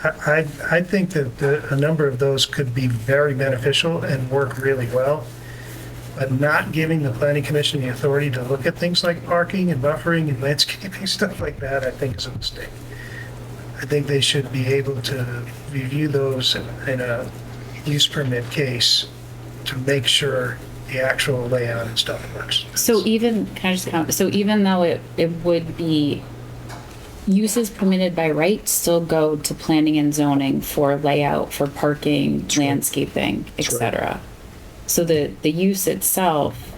I think that a number of those could be very beneficial and work really well, but not giving the planning commission the authority to look at things like parking and buffering and landscaping, stuff like that, I think is a mistake. I think they should be able to review those in a use permit case to make sure the actual layout and stuff works. So even, can I just comment, so even though it would be uses permitted by right still go to planning and zoning for layout, for parking, landscaping, etc. So the use itself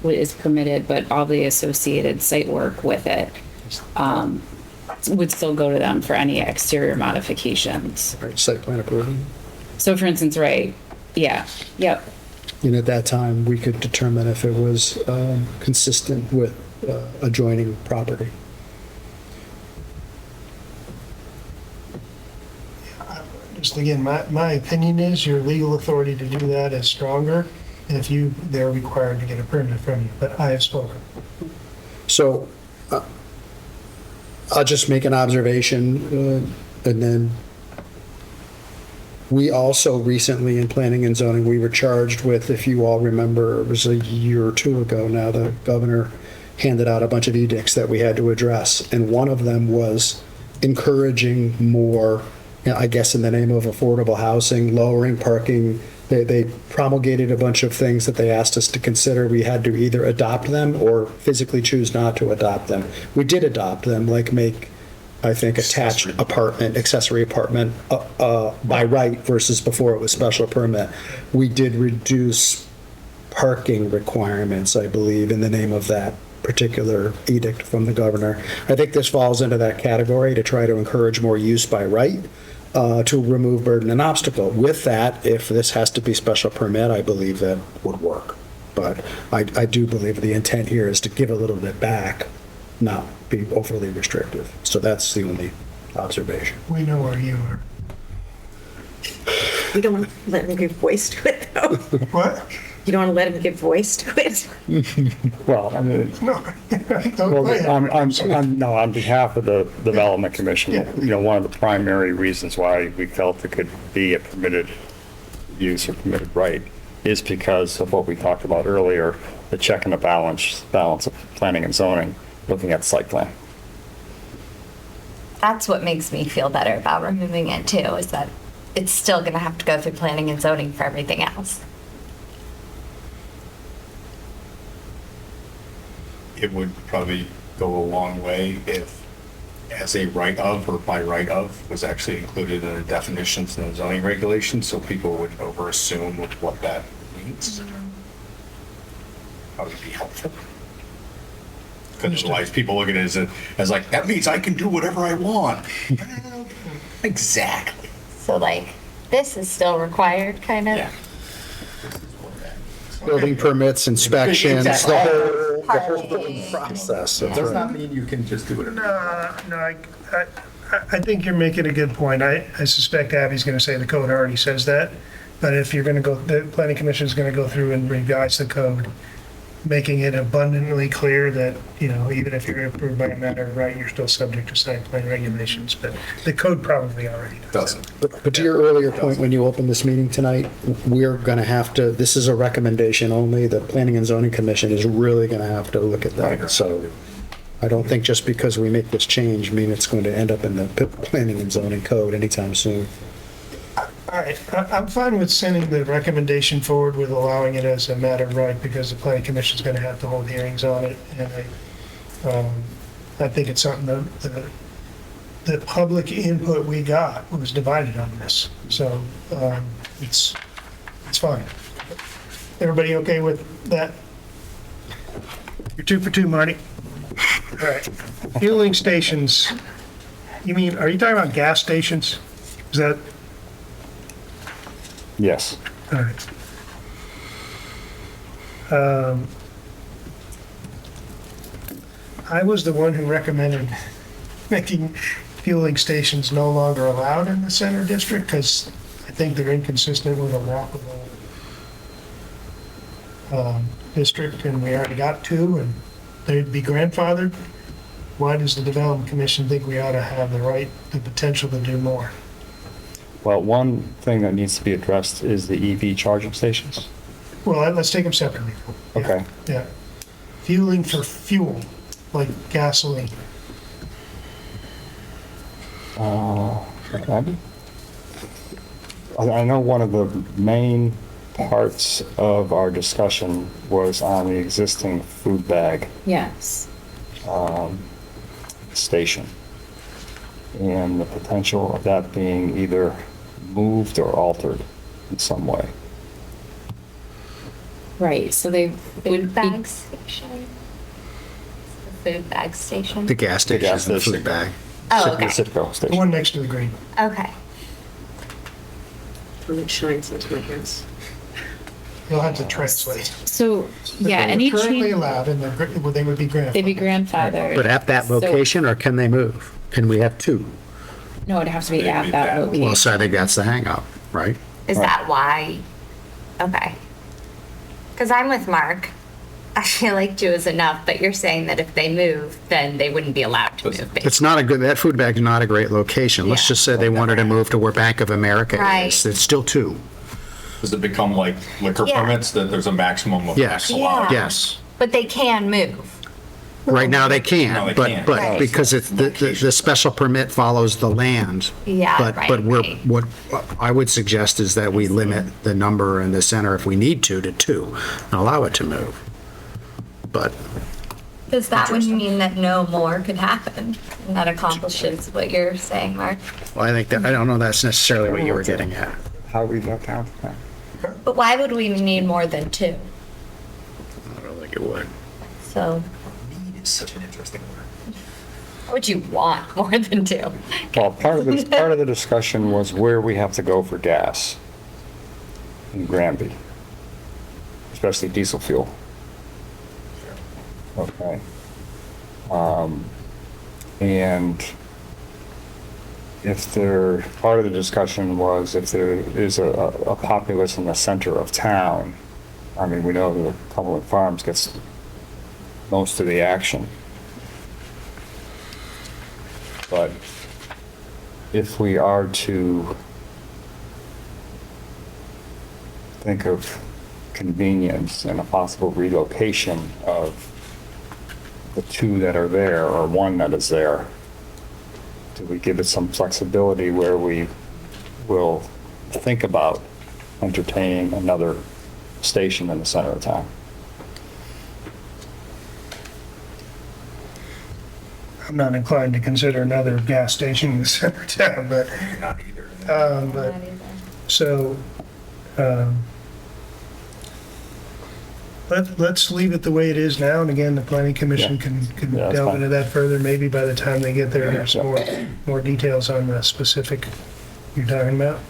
is permitted, but all the associated site work with it would still go to them for any exterior modifications. Right, site plan approval. So for instance, right, yeah, yep. And at that time, we could determine if it was consistent with adjoining property. Just again, my opinion is your legal authority to do that is stronger if they're required to get a permit from you, but I have spoken. So I'll just make an observation, and then we also recently in planning and zoning, we were charged with, if you all remember, it was a year or 2 ago now, the governor handed out a bunch of edicts that we had to address. And one of them was encouraging more, I guess in the name of affordable housing, lowering parking. They promulgated a bunch of things that they asked us to consider. We had to either adopt them or physically choose not to adopt them. We did adopt them, like make, I think, attached apartment, accessory apartment by right versus before it was special permit. We did reduce parking requirements, I believe, in the name of that particular edict from the governor. I think this falls into that category to try to encourage more use by right, to remove burden and obstacle. With that, if this has to be special permit, I believe that would work. But I do believe the intent here is to give a little bit back, not be overly restrictive. So that's the only observation. We know where you are. You don't want to let him give voice to it, though. What? You don't want to let him give voice to it. Well, I mean, No. Don't well, play it. no, on behalf of the Development Commission, Yeah. you know, one of the primary reasons why we felt it could be a permitted use or permitted right is because of what we talked about earlier, the check and the balance of planning and zoning, looking at site plan. That's what makes me feel better about removing it too, is that it's still gonna have to go through planning and zoning for everything else. It would probably go a long way if, as a right of or by right of, was actually included in the definitions and the zoning regulations, so people wouldn't over assume what that means. Probably be helpful. Because otherwise, people look at it as like, that means I can do whatever I want. Exactly. So like, this is still required, kind of? Yeah. Building permits, inspections, Exactly. the whole Parking. process. That's Does right. not mean you can just do it. No, I think you're making a good point. I suspect Abby's going to say the code already says that. But if you're going to go, the planning commission is going to go through and revise the code, making it abundantly clear that, you know, even if you're approved by a matter of right, you're still subject to site plan regulations. But the code probably already does. Doesn't. But to your earlier point, when you opened this meeting tonight, we're going to have to, this is a recommendation only. The Planning and Zoning Commission is really going to have to look at that. So I don't think just because we make this change, mean it's going to end up in the Planning and Zoning Code anytime soon. All right, I'm fine with sending the recommendation forward with allowing it as a matter of right, because the planning commission's going to have to hold hearings on it, and I think it's something that the public input we got was divided on this, so it's fine. Everybody okay with that? You're 2 for 2, Marty. All right, fueling stations. You mean, are you talking about gas stations? Is that? Yes. All right. I was the one who recommended making fueling stations no longer allowed in the center district? Because I think they're inconsistent with a walkable district, and we already got two, and they'd be grandfathered. Why does the Development Commission think we ought to have the potential to do more? Well, one thing that needs to be addressed is the EV charging stations. Well, let's take them separately. Yeah, Okay. Yeah. Fueling for fuel, like gasoline. Okay. I know one of the main parts of our discussion was on the existing food bag Yes. station and the potential of that being either moved or altered in some way. Right, so they would Food be, bag station? The food bag station? The gas station, gas the station. food bag. Oh, The okay. Citgo The station. one next to the green. Okay. When it shines into my hands. You'll have to translate. so, yeah, They're any currently change, allowed, and they would be grandfathered. they'd be grandfathered. But at that So- location, or can they move? Can we have two? No, it'd have to be It'd at be that that. Well, location. so I think that's the hang up, right? Is that why? Okay. Because I'm with Mark. I feel like two is enough, but you're saying that if they move, then they wouldn't be allowed to move. basically. It's not a good, that food bag's not a great location. Let's Yeah. just say they wanted to move to where Bank of America Right. is. It's still two. Does it become like liquor Yeah. permits, that there's a maximum of Yes. X allowed? Yeah. Yes. But they can move. Right now, they No, can, they but, can't. but Right. because it's, the special permit follows the land. Yeah, But right, we're, right. what I would suggest is that we limit the number in the center, if we need to two, and allow it to move. But Does that would mean that no more could happen? And that accomplishes what you're saying, Mark? well, I think that, I don't know that's necessarily what you were getting at. How we got down to that? But why would we need more than two? I don't think it would. So It's such an interesting word. why would you want more than two? Well, part of the discussion was where we have to go for gas in Granby, especially diesel fuel. Okay. And part of the discussion was if there is a populace in the center of town, I mean, we know that Cumberland Farms gets most of the action. But if we are to think of convenience and a possible relocation of the two that are there or one that is there, do we give it some flexibility where we will think about entertaining another station in the center of town? I'm not inclined to consider another gas station in the center of town, but, Not either. but, so, let's leave it the way it is now, and again, the planning commission Yeah. can Yeah, that's delve fine. into that further. Maybe by the time they get there, there's Yeah. more details on the specific you're talking about.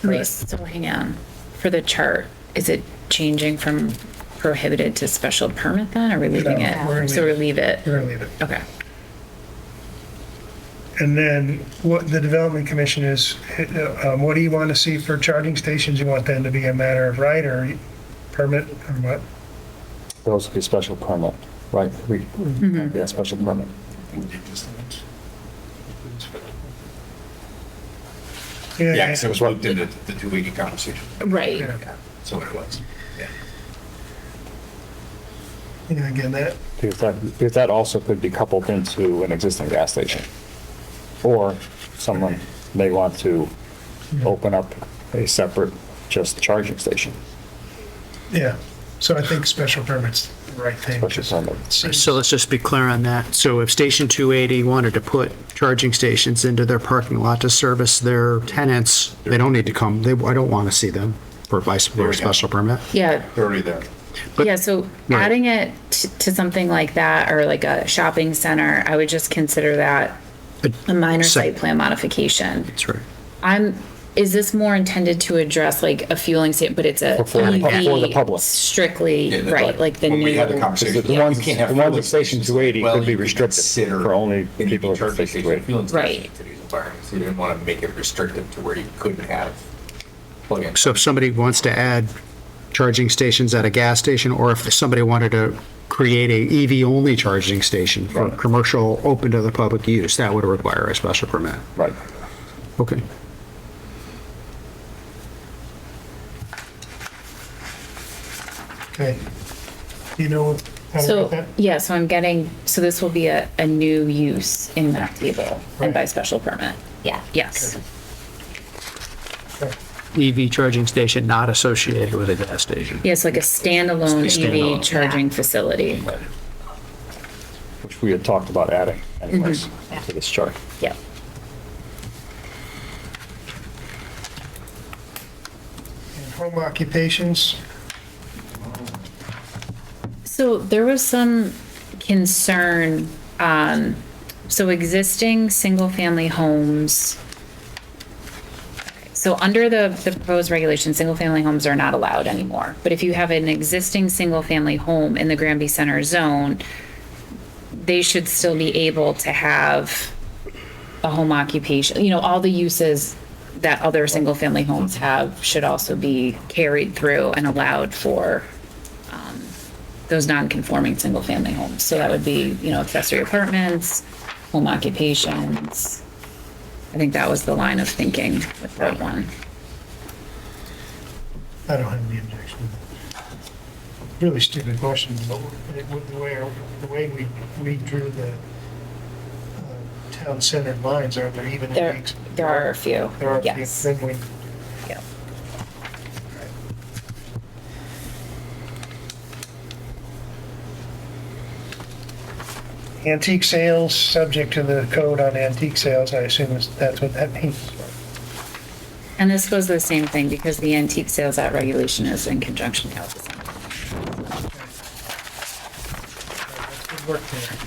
Wait, so hang on. For the chart, is it changing from prohibited to special permit then? Or are we leaving No, we're gonna it? So we leave it? We're gonna leave it. Okay. And then what the Development Commission is, what do you want to see for charging stations? You want them to be a matter of right or permit or what? Those would be special permit, right? Yeah, special permit. Yeah, because it was looped into the 280 conversation. Right. Yeah. So it was. Yeah. Yeah, again, that, Because that also could be coupled into an existing gas station. Or someone may want to open up a separate just charging station, yeah. So I think special permit's the right thing. special permit. So let's just be clear on that. So if Station 280 wanted to put charging stations into their parking lot to service their tenants, they don't need to come, I don't want to see them for a special permit. Yeah. They're already there. But- Yeah, so Right. adding it to something like that or like a shopping center, I would just consider that a minor Sec- site plan modification. That's right. I'm is this more intended to address like a fueling station, but it's a For the EV public. strictly, Yeah, right, like the when we had the new, conversation, The yeah, ones, you can't have the ones fueling at Station stations. 280 Well, could be you could restricted consider for only an people EV at charging Station station, 280. fueling station Right. to these environments. You didn't want to make it restrictive to where you couldn't have plug-in. So if somebody wants to add charging stations at a gas station, or if somebody wanted to create a EV-only charging station for Right. commercial, open to the public use, that would require a special permit. Right. Okay. Okay. Do you know how to so, get that? yeah, so I'm getting, so this will be a new use in that table and by Right. special permit. Yeah. Yes. Okay. EV charging station not associated with a gas station. Yes, like a standalone Standalone. EV charging facility. Which we had talked about adding anyways to this chart. Yep. And home occupations, So there was some concern, so existing single-family homes. So under the proposed regulation, single-family homes are not allowed anymore. But if you have an existing single-family home in the Granby Center zone, they should still be able to have a home occupation. You know, all the uses that other single-family homes have should also be carried through and allowed for those non-conforming single-family homes. So that would be, you know, accessory apartments, home occupations. I think that was the line of thinking with that one. I don't have any objection. Really stupid question, but the way we drew the town-centered lines, are there even There, any? there are a few, There are a few. yes. Then we, Yeah. antique sales, subject to the code on antique sales, I assume that's what that means. And this was the same thing because the antique sales act regulation is in conjunction with the Good work there.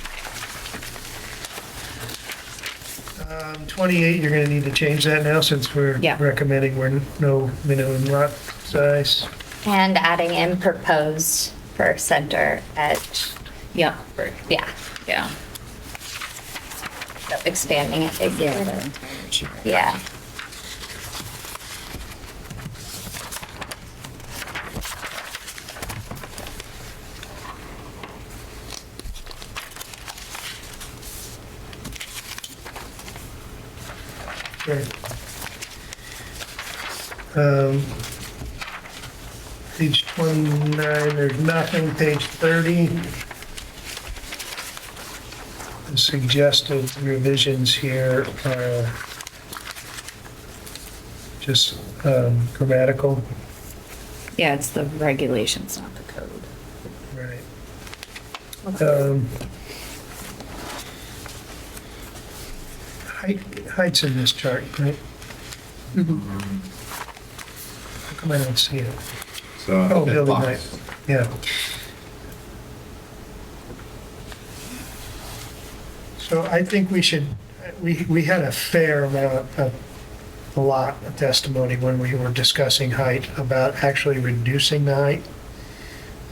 28, you're gonna need to change that now since we're Yeah. recommending we're no minimum lot size. And adding in proposed for center edge. Yeah, Yeah. yeah. So expanding it basically. Yeah. Sure. Page 29, there's nothing. Page 30. The suggested revisions here are just grammatical. Yeah, it's the regulations, not the code. Right. Height's in this chart, right? How come I don't see it? So, Oh, that building box. height, yeah. So I think we should, we had a fair amount of, a lot of testimony when we were discussing height about actually reducing the height,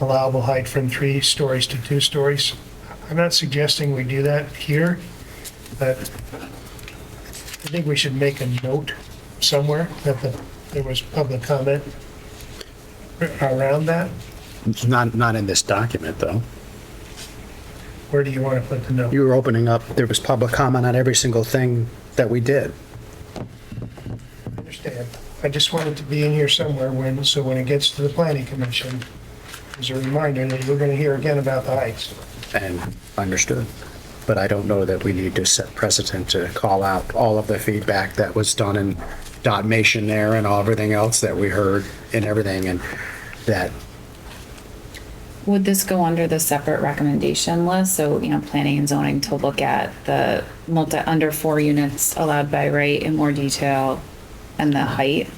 allowable height from 3 stories to 2 stories. I'm not suggesting we do that here, but I think we should make a note somewhere that there was public comment around that. It's not in this document, though. Where do you want to put the note? You were opening up, there was public comment on every single thing that we did. I understand. I just want it to be in here somewhere so when it gets to the planning commission, as a reminder that you're going to hear again about the heights. And understood. But I don't know that we need to set precedent to call out all of the feedback that was done in Dotmation there and everything else that we heard and everything, and that, Would this go under the separate recommendation list? So, you know, planning and zoning to look at the under 4 units allowed by right in more detail and the height?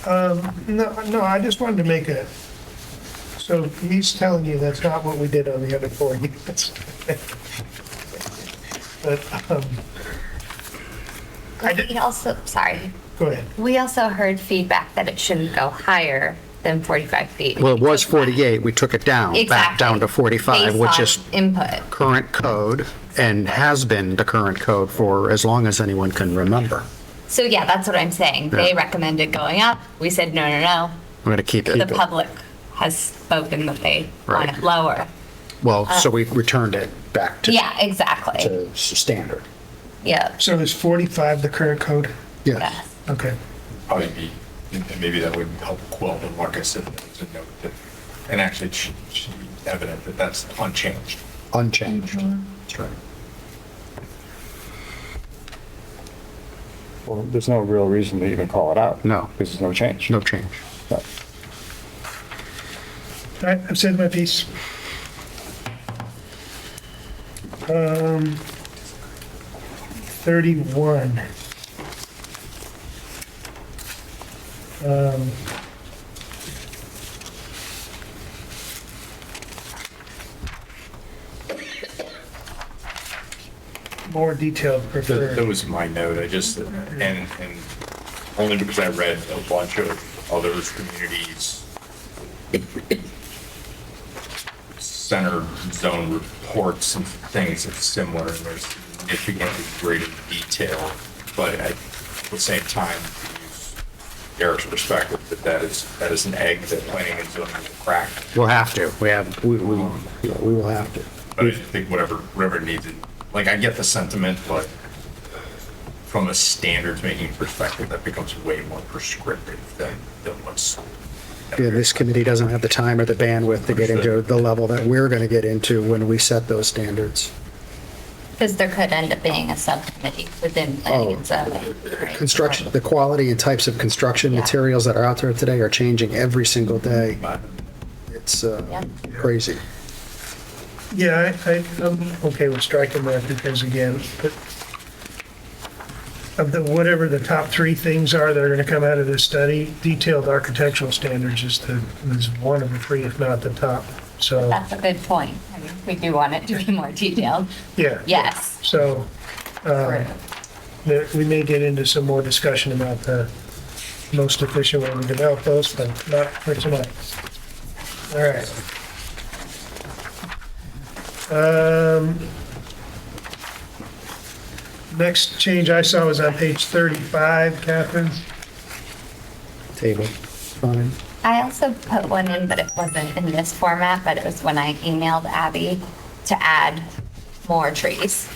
No, I just wanted to make a, so he's telling you that's not what we did on the other 4 units. But We also, sorry, Go ahead. we also heard feedback that it shouldn't go higher than 45 feet. Well, it was 48, we took it down, back down to 45, which is Based on input. current code and has been the current code for as long as anyone can remember. So yeah, that's what I'm saying. They Yeah. recommended going up. We said, no, no, no. We're going to keep The it. public has spoken that they want Right. it lower. Well, so we returned it back to Yeah, exactly. to standard. Yeah. So is 45 the current code? Yes. Yes. Okay. Probably be, and maybe that would help quell the Marcus if there's a note that, and actually it should be evident that that's unchanged. Unchanged. That's right. Well, there's no real reason to even call it out. No. Because there's no change. No change. No. All right, I've said my piece. 31. More detailed That preferred. was my note, I just, and only because I read a bunch of other communities' center zone reports and things that's similar, and there's significantly greater detail, but at the same time, to use Eric's perspective, that is an egg that planning and zoning will crack. We'll have to. We will have to. But I just think whatever needs it, like, I get the sentiment, but from a standards making perspective, that becomes way more prescriptive than what's. Yeah, this committee doesn't have the time or the bandwidth to get into the level that we're going to get into when we set those standards. Because there could end up being a subcommittee within planning and zoning. right? Construction, the quality and types of construction Yeah. materials that are out there today are changing every single day. But It's Yeah. crazy. Yeah, I'm okay with striking that because again, of the, whatever the top three things are that are going to come out of this study, detailed architectural standards is one of the three, if not the top. So, That's a good point. I mean, we do want it to be more detailed. yeah. Yes. So, True. we may get into some more discussion about the most efficient way to develop those, but not for tonight. All right. Next change I saw was on page 35, Catherine. Table, fine. I also put one in, but it wasn't in this format, but it was when I emailed Abby to add more trees.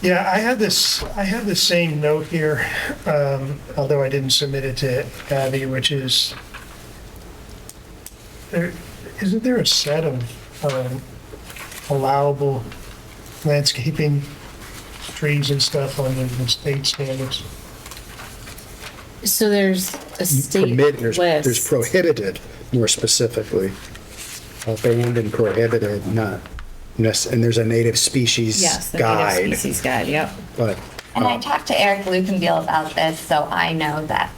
Yeah, I had the same note here, although I didn't submit it to Abby, which is, isn't there a set of allowable landscaping trees and stuff on the state standards? So there's a state There's list. prohibited, more specifically. Banned and prohibited, not, and there's a native species Yes, the guide. native species guide, yep. But And I talked to Eric Lukenbiel about this, so I know that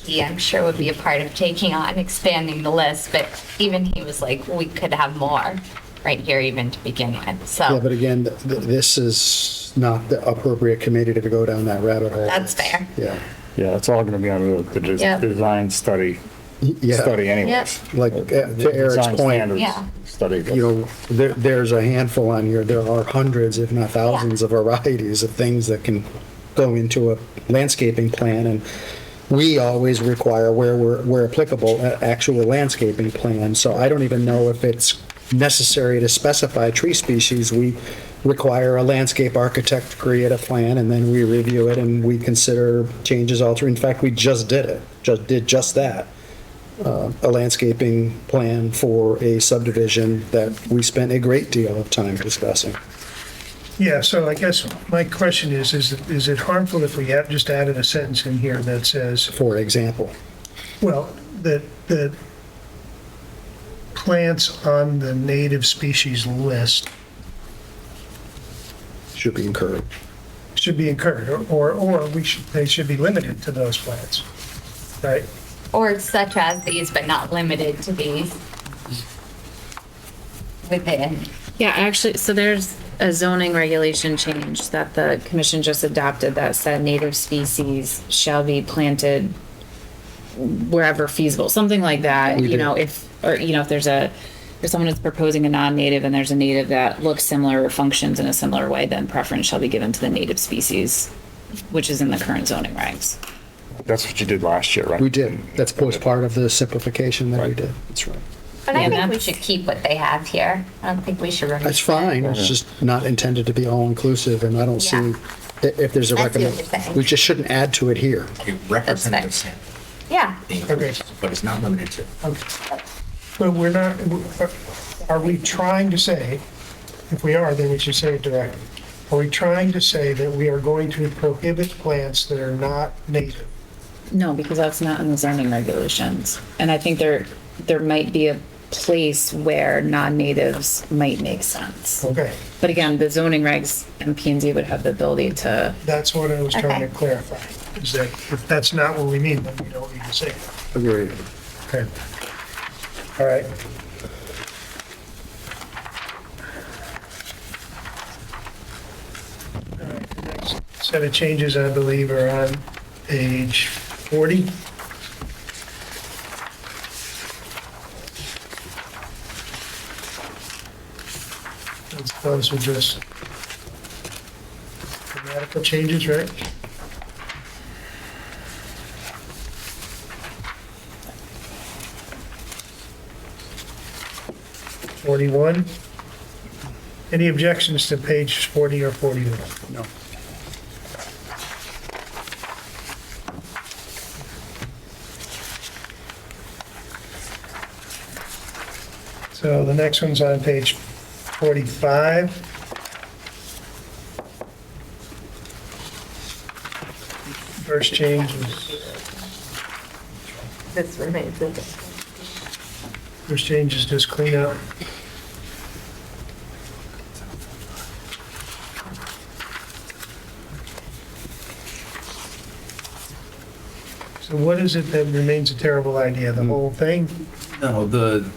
he, I'm sure, would be a part of taking on expanding the list, but even he was like, we could have more right here even to begin with, yeah, so but again, this is not the appropriate committee to go down that rabbit hole. that's fair. Yeah. Yeah, it's all going to be under the Yep. design study Yeah, anyways. like to Eric's Design point, standards Yeah. Study. you know, there's a handful on here. There are hundreds, if not thousands, of varieties of things that can go into a landscaping plan, and we always require, where applicable, an actual landscaping plan. So I don't even know if it's necessary to specify tree species. We require a landscape architect to create a plan, and then we review it and we consider changes, alter. In fact, we just did that. A landscaping plan for a subdivision that we spent a great deal of time discussing. Yeah, so I guess my question is it harmful if we have just added a sentence in here that says, For example, well, that plants on the native species list should be encouraged. should be encouraged, or they should be limited to those plants, right? Or such as these, but not limited to these within. Yeah, actually, so there's a zoning regulation change that the commission just adopted that said native species shall be planted wherever feasible, something like that, you know, if, or, you know, if someone is proposing a non-native and there's a native that looks similar or functions in a similar way, then preference shall be given to the native species, which is in the current zoning regs. That's what you did last year, right? We did. That's part of the simplification that we Right. did. That's right. But I Yeah, think we that's- should keep what they have here. I don't think we should remove. That's fine. It's just not intended to be all-inclusive, and I don't see, if there's a I see what recommend, you're saying. we just shouldn't add to it here. A representative sample Yeah. increase, but it's not limited to. But we're not, are we trying to say, if we are, then we should say it directly. Are we trying to say that we are going to prohibit plants that are not native? No, because that's not in the zoning regulations. And I think there might be a place where non-natives might make sense. Okay, But again, the zoning regs and P and Z would have the ability to, that's what I was trying to Okay. clarify, is that if that's not what we mean, then we don't need to say it. Agreed. Okay. All right. All right, the next set of changes, I believe, are on page 40. Those are just grammatical changes, right? Forty-one. Any objections to page 40 or 41? No. So the next one's on page 45. First change is, This remains. first change is just clean up. So what is it that remains a terrible idea? The whole thing? No, the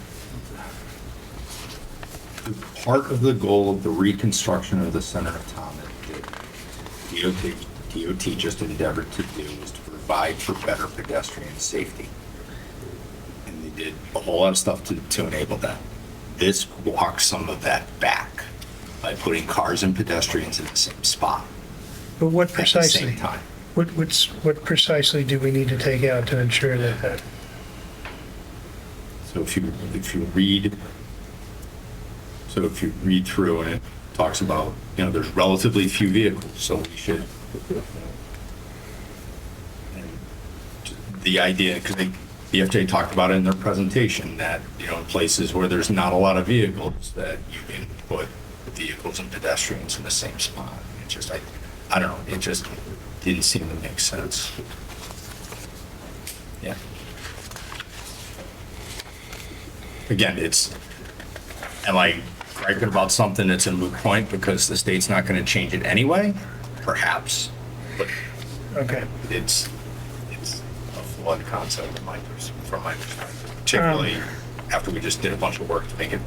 part of the goal of the reconstruction of the center of town that DOT just endeavored to do was to provide for better pedestrian safety. And they did a whole lot of stuff to enable that. This walks some of that back by putting cars and pedestrians in the same spot But what at the precisely? same time. What precisely do we need to take out to ensure that? So if you read through and it talks about, there's relatively few vehicles, so we should. And the idea, because the FJ talked about it in their presentation, that, in places where there's not a lot of vehicles, that you can put vehicles and pedestrians in the same spot. It just, I don't know, it just didn't seem to make sense. Yeah. Again, am I griping about something that's a moot point because the state's not going to change it anyway? Perhaps, but Okay. it's a flawed concept from my perspective, particularly after we just did a bunch of work to make it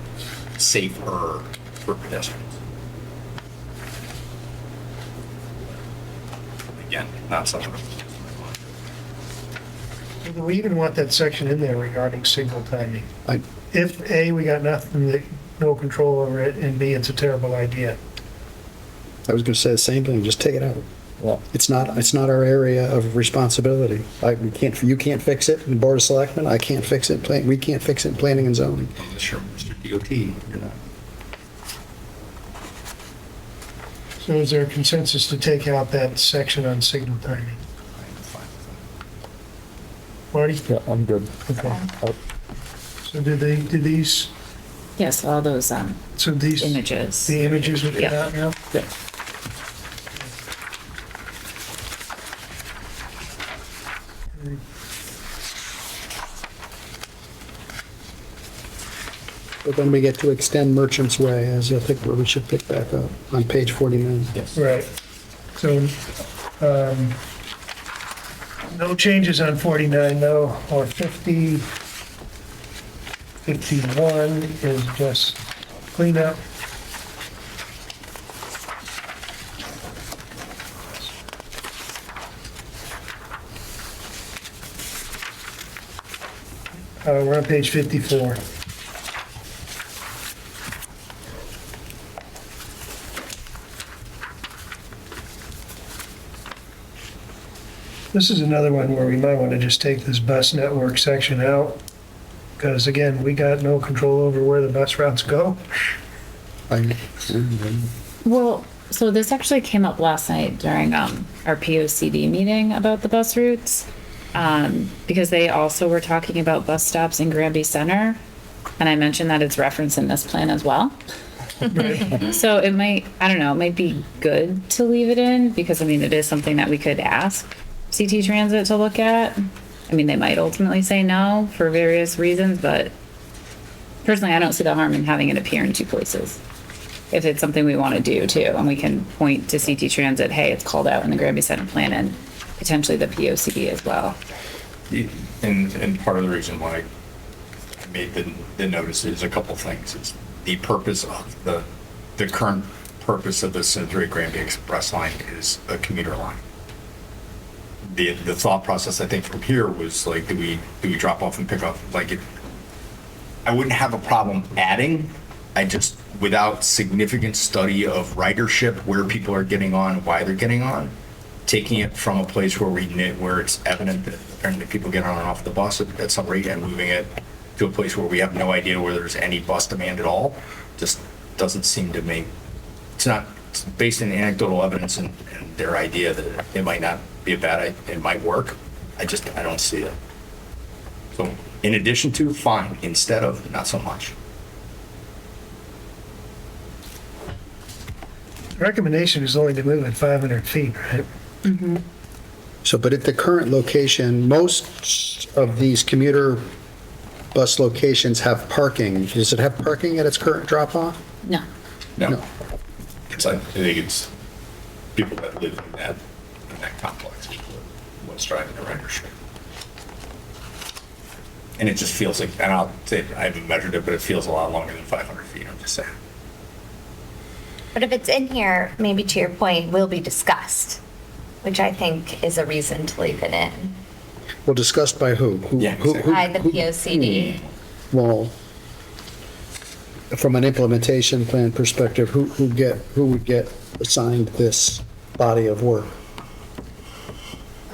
safer for pedestrians. Again, not something. Do we even want that section in there regarding signal timing? I, If A, we got nothing, no control over it, and B, it's a terrible idea. I was going to say the same thing, just take it out. Well, It's not our area of responsibility. You can't fix it in Board of Selectmen, I can't fix it, we can't fix it in planning and zoning. Unless you're Mr. DOT, you're not. So is there a consensus to take out that section on signal timing? Fine. Marty? yeah, I'm good. So do these, yes, all those so these, images. the images would get Yeah. out now? Yeah. But then we get to extend Merchant's Way, as I think where we should pick back up, on page 49. Yes. Right. So, no changes on 49, though, or 50. 51 is just cleanup. We're on page 54. This is another one where we might want to just take this bus network section out, because again, we got no control over where the bus routes go. Well, so this actually came up last night during our POCD meeting about the bus routes, because they also were talking about bus stops in Granby Center, and I mentioned that it's referenced in this plan as well. So it might, I don't know, it might be good to leave it in, because I mean, it is something that we could ask CT Transit to look at. I mean, they might ultimately say no for various reasons, but personally, I don't see the harm in having it appear in two places. If it's something we want to do too, and we can point to CT Transit, hey, it's called out in the Granby Center plan and potentially the POCD as well. And part of the reason why I made the notice is a couple things. It's the purpose of the current purpose of the Simsbury Granby Express line is a commuter line. The thought process, I think, from here was like, do we drop off and pick up? Like, I wouldn't have a problem adding. I just, without significant study of ridership, where people are getting on, why they're getting on, taking it from a place where it's evident that apparently people get on and off the bus at some rate, and moving it to a place where we have no idea where there's any bus demand at all, just doesn't seem to make. It's not based in anecdotal evidence and their idea that it might not be a bad, it might work. I don't see it. So in addition to, fine. Instead of, not so much. The recommendation is only to move at 500 feet, right? So, but at the current location, most of these commuter bus locations have parking. Does it have parking at its current drop-off? No. No. I think it's people that live in that complex, what's driving the ridership. And it just feels like, and I'll say, I haven't measured it, but it feels a lot longer than 500 feet, I'm just saying. But if it's in here, maybe to your point, will be discussed, which I think is a reason to leave it in. Well, discussed by who? Yeah, exactly. By the POCD. Well, from an implementation plan perspective, who would get assigned this body of work?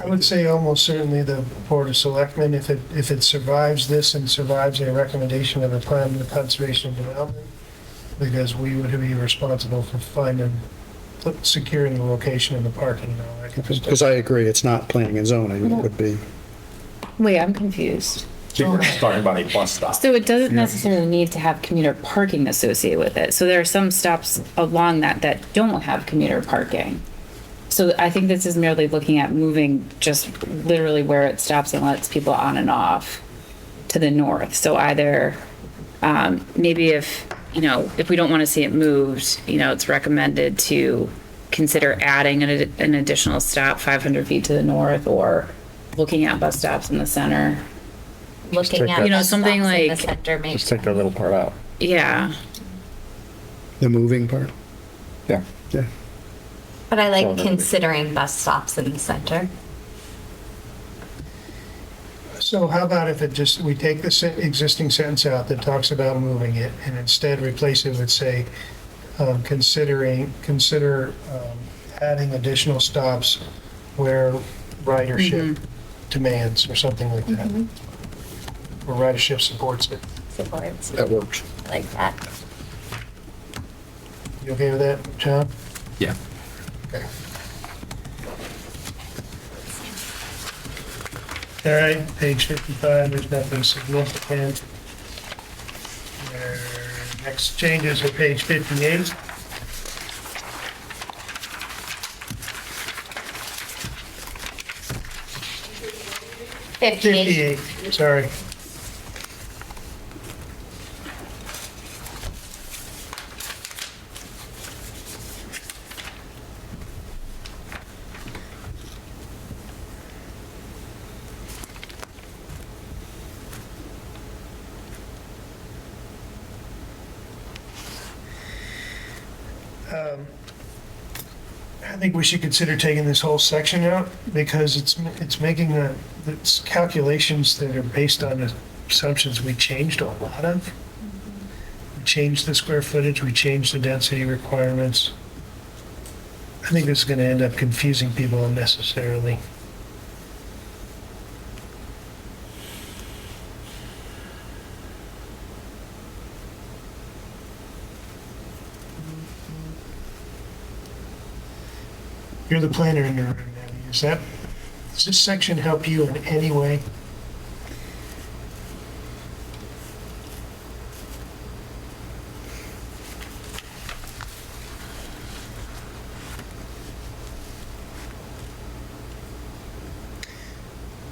I would say almost certainly the Board of Selectmen, if it survives this and survives a recommendation of the plan of conservation and development, because we would be responsible for securing the location and the parking and all that kind of stuff. Because I agree, it's not planning and zoning, it would be. Wait, I'm confused. I think we're just talking about a bus stop. So it doesn't necessarily need to have commuter parking associated with it. So there are some stops along that don't have commuter parking. So I think this is merely looking at moving just literally where it stops and lets people on and off to the north. So either maybe if we don't want to see it moved, it's recommended to consider adding an additional stop 500 feet to the north, or looking at bus stops in the center. Looking take at that- bus something stops in the like- center, maybe. Just take that little part out. Yeah. The moving part? Yeah. Yeah. But I Oh, like that would be- considering bus stops in the center. So how about if we take the existing sentence out that talks about moving it, and instead replace it with, say, consider adding additional stops where ridership demands, or something like that. Or ridership supports it. Supports. That works. I like that. You okay with that, John? Yeah. Okay. All right, page 55, there's nothing significant. Next changes are page 58. 58. 58, sorry. I think we should consider taking this whole section out, because it's making its calculations that are based on assumptions we changed a lot of. We changed the square footage, we changed the density requirements. I think this is going to end up confusing people unnecessarily. You're the planner in the room, Abby. Does this section help you in any way?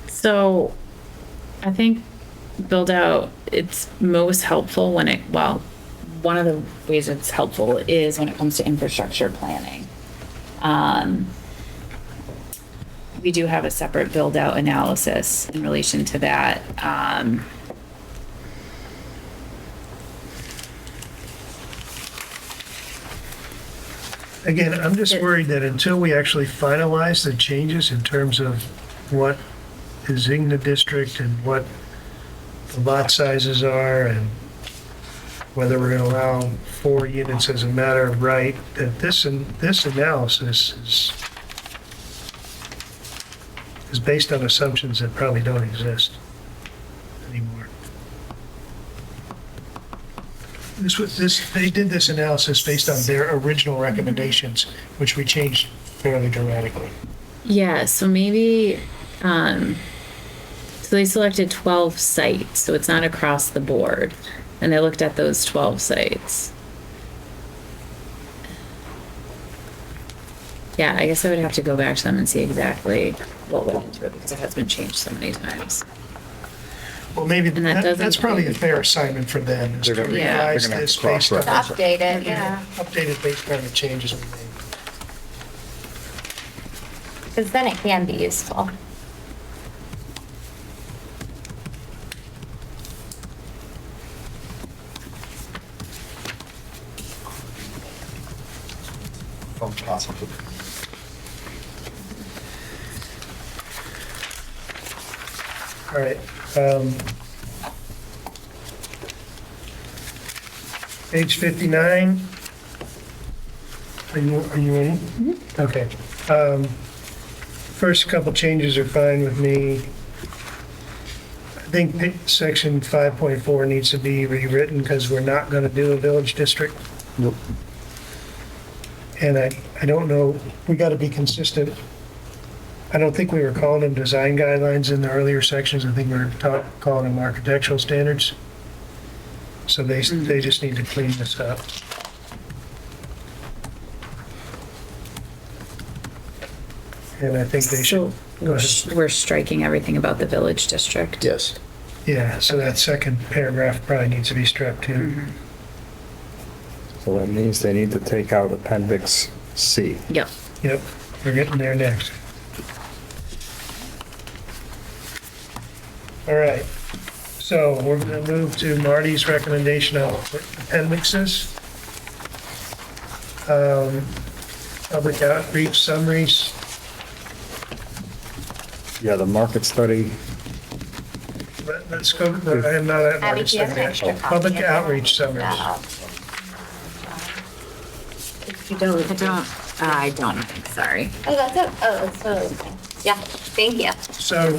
So I think build out, it's most helpful when one of the ways it's helpful is when it comes to infrastructure planning. We do have a separate build out analysis in relation to that. Again, I'm just worried that until we actually finalize the changes in terms of what is in the district and what the lot sizes are and whether we're going to allow 4 units as a matter of right, that this analysis is based on assumptions that probably don't exist anymore. They did this analysis based on their original recommendations, which we changed fairly dramatically. Yeah, so maybe, so they selected 12 sites, so it's not across the board. And they looked at those 12 sites. Yeah, I guess I would have to go back to them and see exactly what went into it because it has been changed so many times. Well, maybe And that doesn't that's probably a include- fair assignment for them, is to They're gonna- Yeah. revise they're gonna have this to based on. cross-reference Update it, yeah. Update it based on the changes we made. Because then it can be useful. All right. Page 59. Are you in? Okay. First couple changes are fine with me. I think section 5.4 needs to be rewritten because we're not going to do a village district. Nope. And I don't know, we got to be consistent. I don't think we were calling them design guidelines in the earlier sections. I think we were calling them architectural standards. So they just need to clean this up. And I think they should, go ahead. We're striking everything about the village district. Yes. Yeah, so that second paragraph probably needs to be struck too. So that means they need to take out Appendix C. Yep. Yep, we're getting there next. All right, so we're going to move to Marty's recommendation on appendixes. Public outreach summaries. Yeah, the market study, Let's go, I am not at Abby, Marty's do you have an extra yet. copy Public of that? outreach summaries. No. If you don't, I don't think, sorry. Oh, that's it. Oh, that's totally fine. Yeah, thank you. So,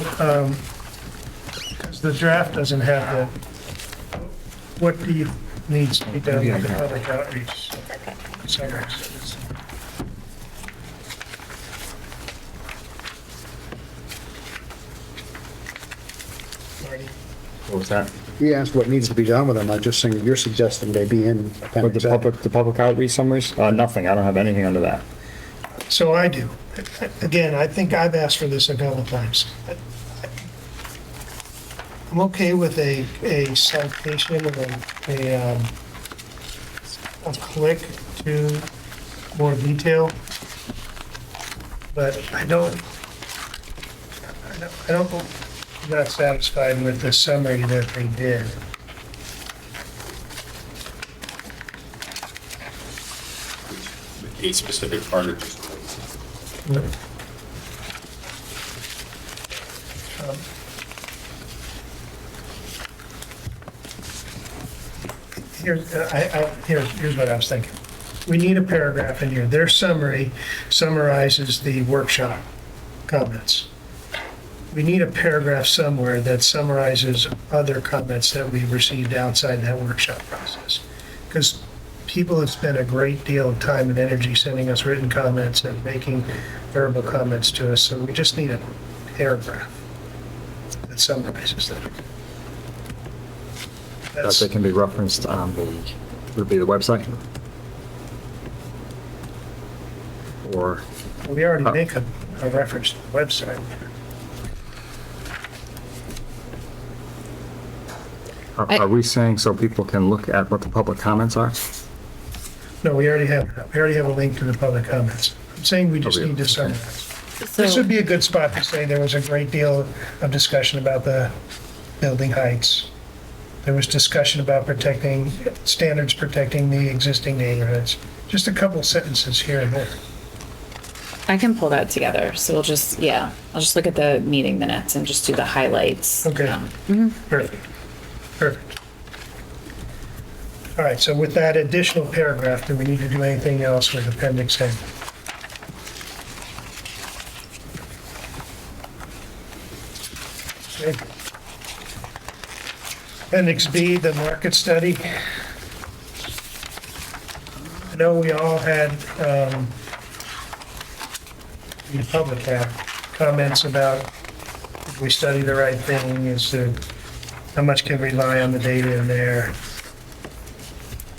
because the draft doesn't have the, what needs to be done with the public outreach Okay. summaries? Marty? what was that? We asked what needs to be done with them. I'm just saying, you're suggesting they be in With appendix the A. public outreach summaries? Nothing, I don't have anything under that. So I do. Again, I think I've asked for this a couple of times. I'm okay with a citation or a click to more detail, but I'm not satisfied with the summary that they did. A specific part of this. Here's what I was thinking. We need a paragraph in here. Their summary summarizes the workshop comments. We need a paragraph somewhere that summarizes other comments that we received outside that workshop process. Because people have spent a great deal of time and energy sending us written comments and making verbal comments to us, so we just need a paragraph that summarizes that. That they can be referenced on would it be the website? Or, We already make a reference to the website. are we saying so people can look at what the public comments are? No, we already have a link to the public comments. I'm saying we just need to summarize. This would be a good spot to say there was a great deal of discussion about the building heights. There was discussion about standards protecting the existing neighborhoods. Just a couple sentences here and there. I can pull that together. So I'll just look at the meeting minutes and just do the highlights. Okay. Perfect. Perfect. All right, so with that additional paragraph, do we need to do anything else with Appendix A? Okay. Appendix B, the market study. I know we all had, the public had comments about if we study the right thing, is to how much can we rely on the data in there.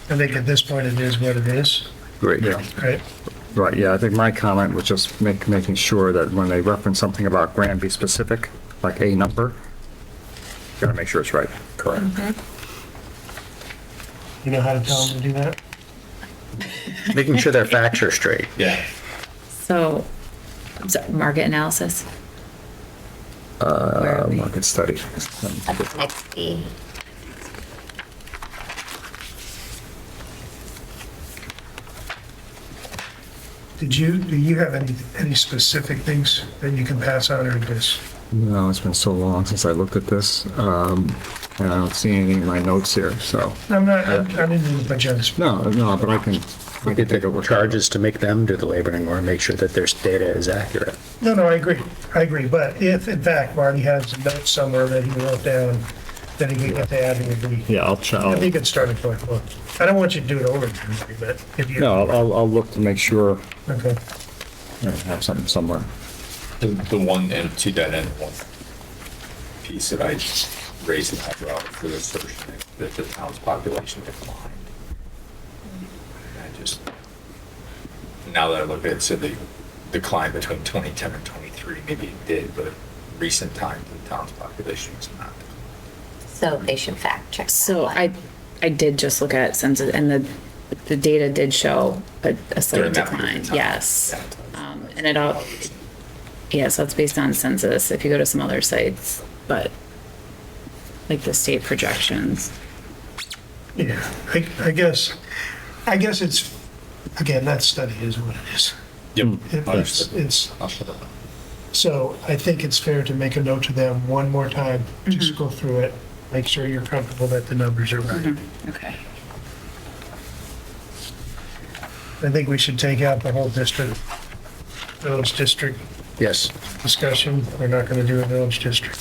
I think at this point it is what it is, Great. Yeah. right? Right, yeah, I think my comment was just making sure that when they reference something about Granby specific, like a number, gotta make sure it's right. Correct. You know how to tell them to do that? Making sure their facts are straight. Yeah. So, market analysis. Where are we? Market study. Appendix B. Do you have any specific things that you can pass on or just? No, it's been so long since I looked at this, and I don't see anything in my notes here, so. I'm not, I didn't mean to put you on the spot. No, but I can take a look. Charges to make them do the laboring or make sure that their data is accurate. No, I agree, but if in fact Marty has a note somewhere that he wrote down, then he can get to add and agree. Yeah, I'll That'd be a good starting point. Well, I don't want you to do it over again, but if you. No, I'll look to make sure Okay. I have something somewhere. The one, and to that end, one piece that I raised in eyebrow for the assertion that the town's population declined. And I just, now that I look at it, so the decline between 2010 and 23, maybe it did, but recent times, the town's population is not. So they should fact check that So one. I did just look at census, and the data did show a slight During that period decline. of time. Yes. Yeah. And it all, yeah, so it's based on census if you go to some other sites, but like the state projections. Yeah, I guess it's, again, that study is what it is. Yep. Understood. It's, I'll shut up. so I think it's fair to make a note to them one more time, just go through it, make sure you're comfortable that the numbers are right. Okay. I think we should take out the whole village district Yes. discussion. We're not going to do a village district.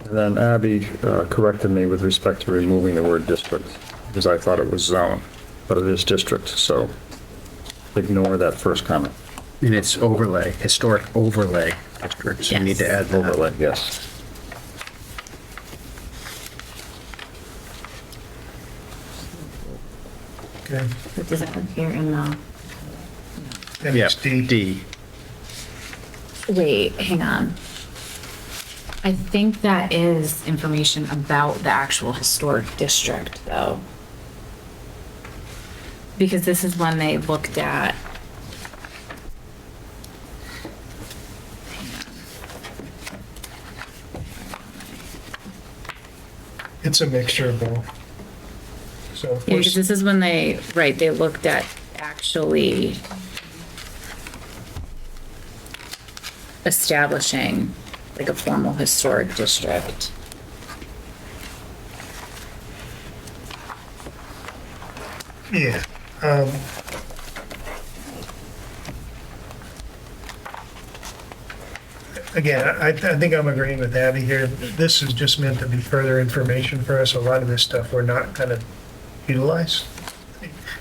And then Abby corrected me with respect to removing the word district, because I thought it was zone, but it is district, so ignore that first comment. And it's overlay, historic overlay district. So you need to add that. Overlay, yes. Okay. But does it appear in the, And Yeah, it's D. D. wait, hang on. I think that is information about the actual historic district, though. Because this is when they looked at. It's a mixture of both. So of Yeah, because course, this is when they looked at actually establishing like a formal historic district. Yeah. Again, I think I'm agreeing with Abby here. This is just meant to be further information for us. A lot of this stuff we're not going to utilize.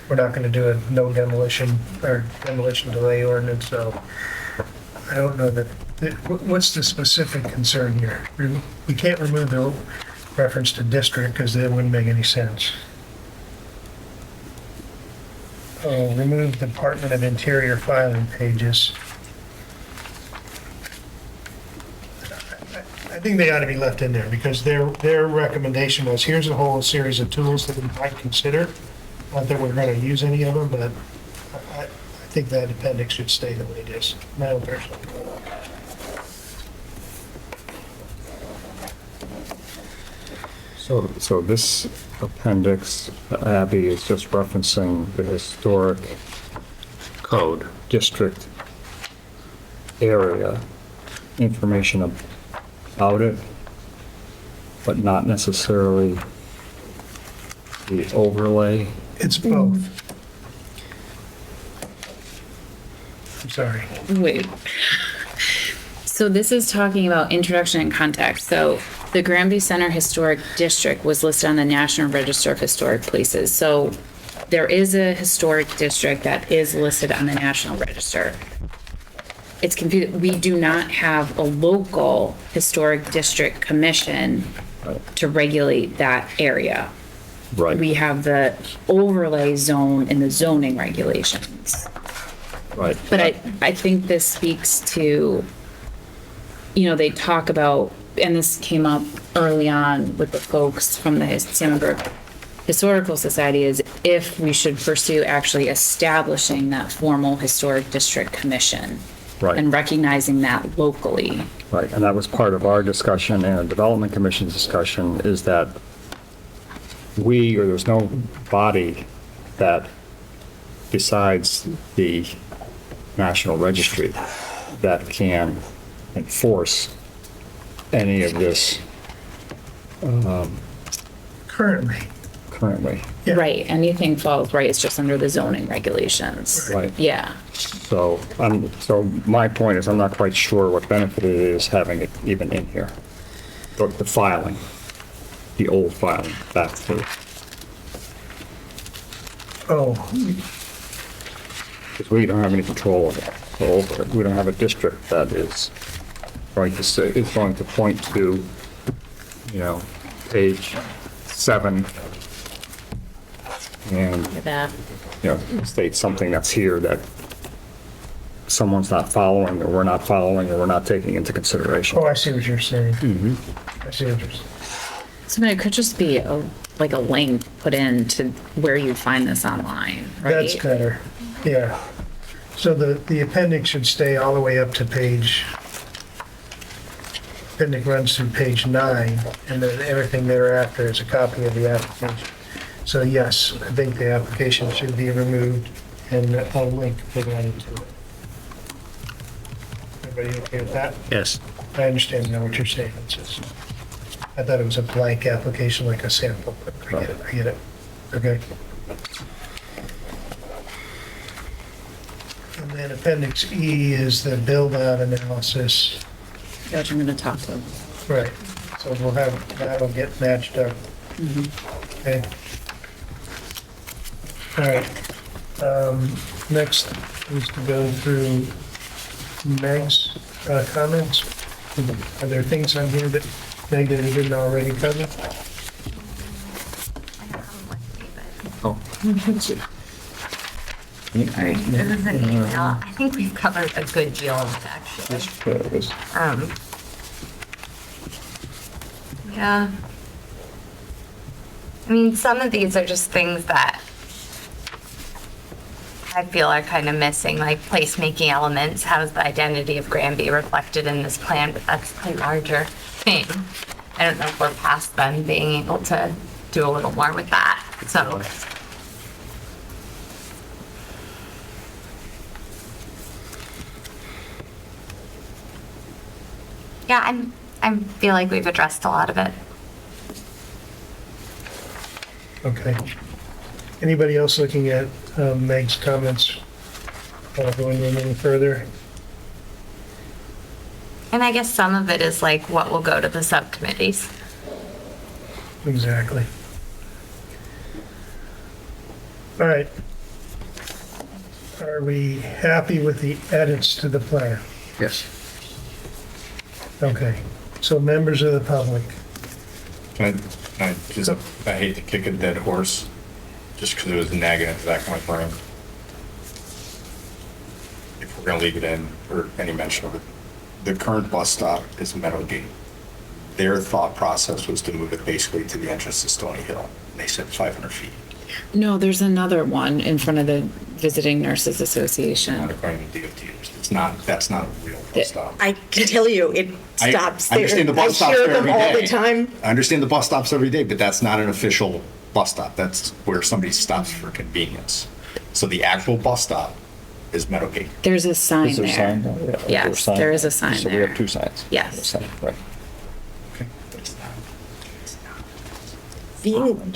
We're not going to do a no demolition or demolition delay ordinance, so I don't know that, what's the specific concern here? We can't remove the reference to district because that wouldn't make any sense. Oh, remove Department of Interior filing pages. I think they ought to be left in there because their recommendation was, here's a whole series of tools that we might consider. Not that we're going to use any of them, but I think that appendix should stay the way it is. My own personal. So this appendix, Abby, is just referencing the historic code district area information about it, but not necessarily the overlay. It's both. I'm sorry. Wait. So this is talking about introduction and context. So the Granby Center Historic District was listed on the National Register of Historic Places. So there is a historic district that is listed on the National Register. It's confusing. We do not have a local historic district commission to regulate that area. Right. We have the overlay zone in the zoning regulations. Right. But I think this speaks to, you know, they talk about, and this came up early on with the folks from the Salmon Brook Historical Society, is if we should pursue actually establishing that formal historic district commission. Right. And recognizing that locally. Right, and that was part of our discussion and Development Commission's discussion, is that there's no body that, besides the National Registry, that can enforce any of this Currently. Yeah. Right, anything falls, right, it's just under the zoning regulations. Right. Yeah. So, so my point is, I'm not quite sure what benefit it is having it even in here. The filing, the old filing, back to, Oh, because we don't have any control of it. Over it. We don't have a district that is going to say, is going to point to, you know, page 7 and, That. you know, state something that's here that someone's not following, or we're not following, or we're not taking into consideration. I see what you're saying. I see what you're saying. So it could just be like a link put in to where you find this online, right? That's better, yeah. So the appendix should stay all the way up to appendix runs through page 9, and then everything thereafter is a copy of the application. So yes, I think the application should be removed and a link provided to it. Everybody okay with that? Yes. I understand now what you're saying. It's just, I thought it was a blank application like a sample, but I get it. Okay. And then appendix E is the build-out analysis. Which I'm gonna talk to. Right. So we'll have, that'll get matched up. Okay. All right. Next is to go through Meg's comments. Are there things on here that Meg that you didn't already cover? All right, this is an email. I think we've covered a good deal of it, actually. Yeah. I mean, some of these are just things that I feel are kind of missing, like placemaking elements. How's the identity of Granby reflected in this plan? But that's a larger thing. I don't know if we're past them being able to do a little more with that. So. Yeah, I feel like we've addressed a lot of it. Okay. Anybody else looking at Meg's comments? Going in any further? And I guess some of it is like what will go to the subcommittees. Exactly. All right. Are we happy with the edits to the plan? Yes. Okay. So members of the public, I hate to kick a dead horse, just because it was nagging at the back of my brain. If we're gonna leave it in, or any mention of it, the current bus stop is Meadowgate. Their thought process was to move it basically to the entrance to Stony Hill. They said 500 feet. No, there's another one in front of the Visiting Nurses Not Association. according to DOT. That's not a real bus stop. I can tell you, it stops I there. understand the bus stops hear there them every all the day. time. I understand the bus stops every day, but that's not an official bus stop. That's where somebody stops for convenience. So the actual bus stop is Meadowgate. There's a sign Is there a there. sign? Yeah, there's a Yes, sign. there is a sign So we there. have two signs. Yes. A sign, right. Okay. But it's not. Being,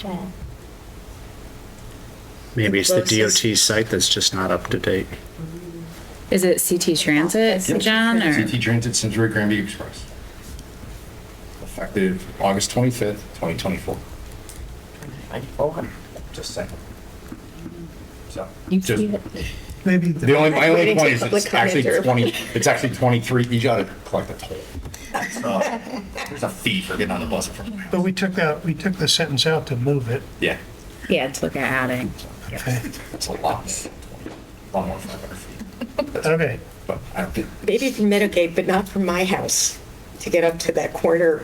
Maybe it's the Closest. DOT site that's just not up to date. Is it CT Transit, John, or? CT Transit Simsbury Granby Express. Effective August 25th, 2024. Just saying. So, You just, see it? maybe, my only Waiting point to is public it's actually comment 20, it's actually 23, you gotta collect a toll. There's a fee for getting on the bus from my house. but we took the sentence out to move it. Yeah, Yeah, to look at adding. Okay. it's a lot. Long more 500 feet. Okay. But I don't think, maybe from Meadowgate, but not from my house, to get up to that corner.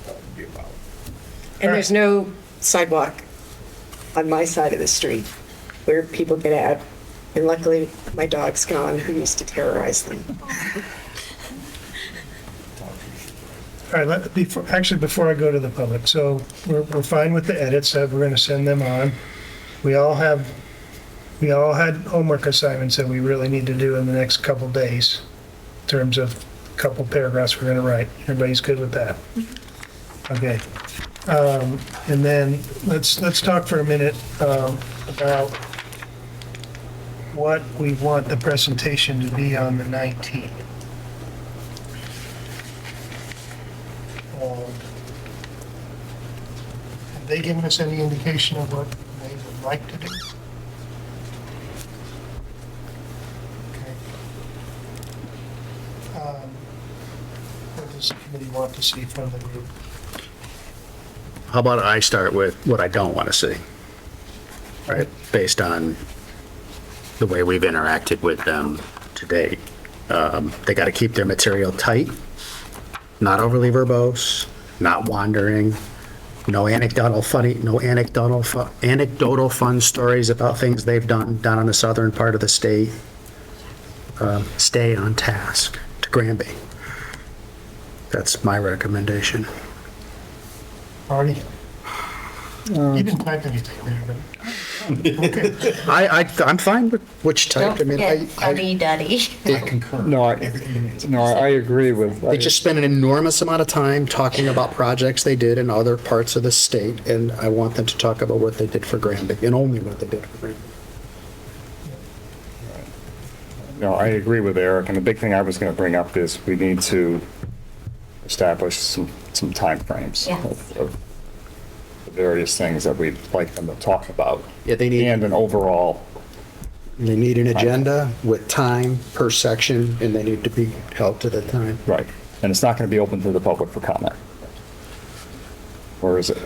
it'd be about. And there's no sidewalk on my side of the street where people get out. And luckily, my dog's gone, who used to terrorize them. All right, before I go to the public, so we're fine with the edits, that we're gonna send them on. We all had homework assignments that we really need to do in the next couple days, in terms of a couple paragraphs we're gonna write. Everybody's good with that? Okay. And then, let's talk for a minute, about what we want the presentation to be on the 19th. Have they given us any indication of what they would like to do? Okay. What does the committee want to see from the group? How about I start with what I don't want to see? Right, based on the way we've interacted with them to date. They got to keep their material tight, not overly verbose, not wandering, no anecdotal fun stories about things they've done down in the southern part of the state. Stay on task to Granby. That's my recommendation. Artie? You didn't type anything there, but. Okay. I'm fine with which type. I Don't mean, get fuddy-duddy. No, I agree with. They just spent an enormous amount of time talking about projects they did in other parts of the state, and I want them to talk about what they did for Granby, and only what they did for Granby. No, I agree with Eric, and the big thing I was going to bring up is we need to establish some timeframes Yes. of the various things that we'd like them to talk about. Yeah, they need- And an overall, They need an agenda with time per section, and they need to be held to the time. right, and it's not going to be open to the public for comment. Or is it?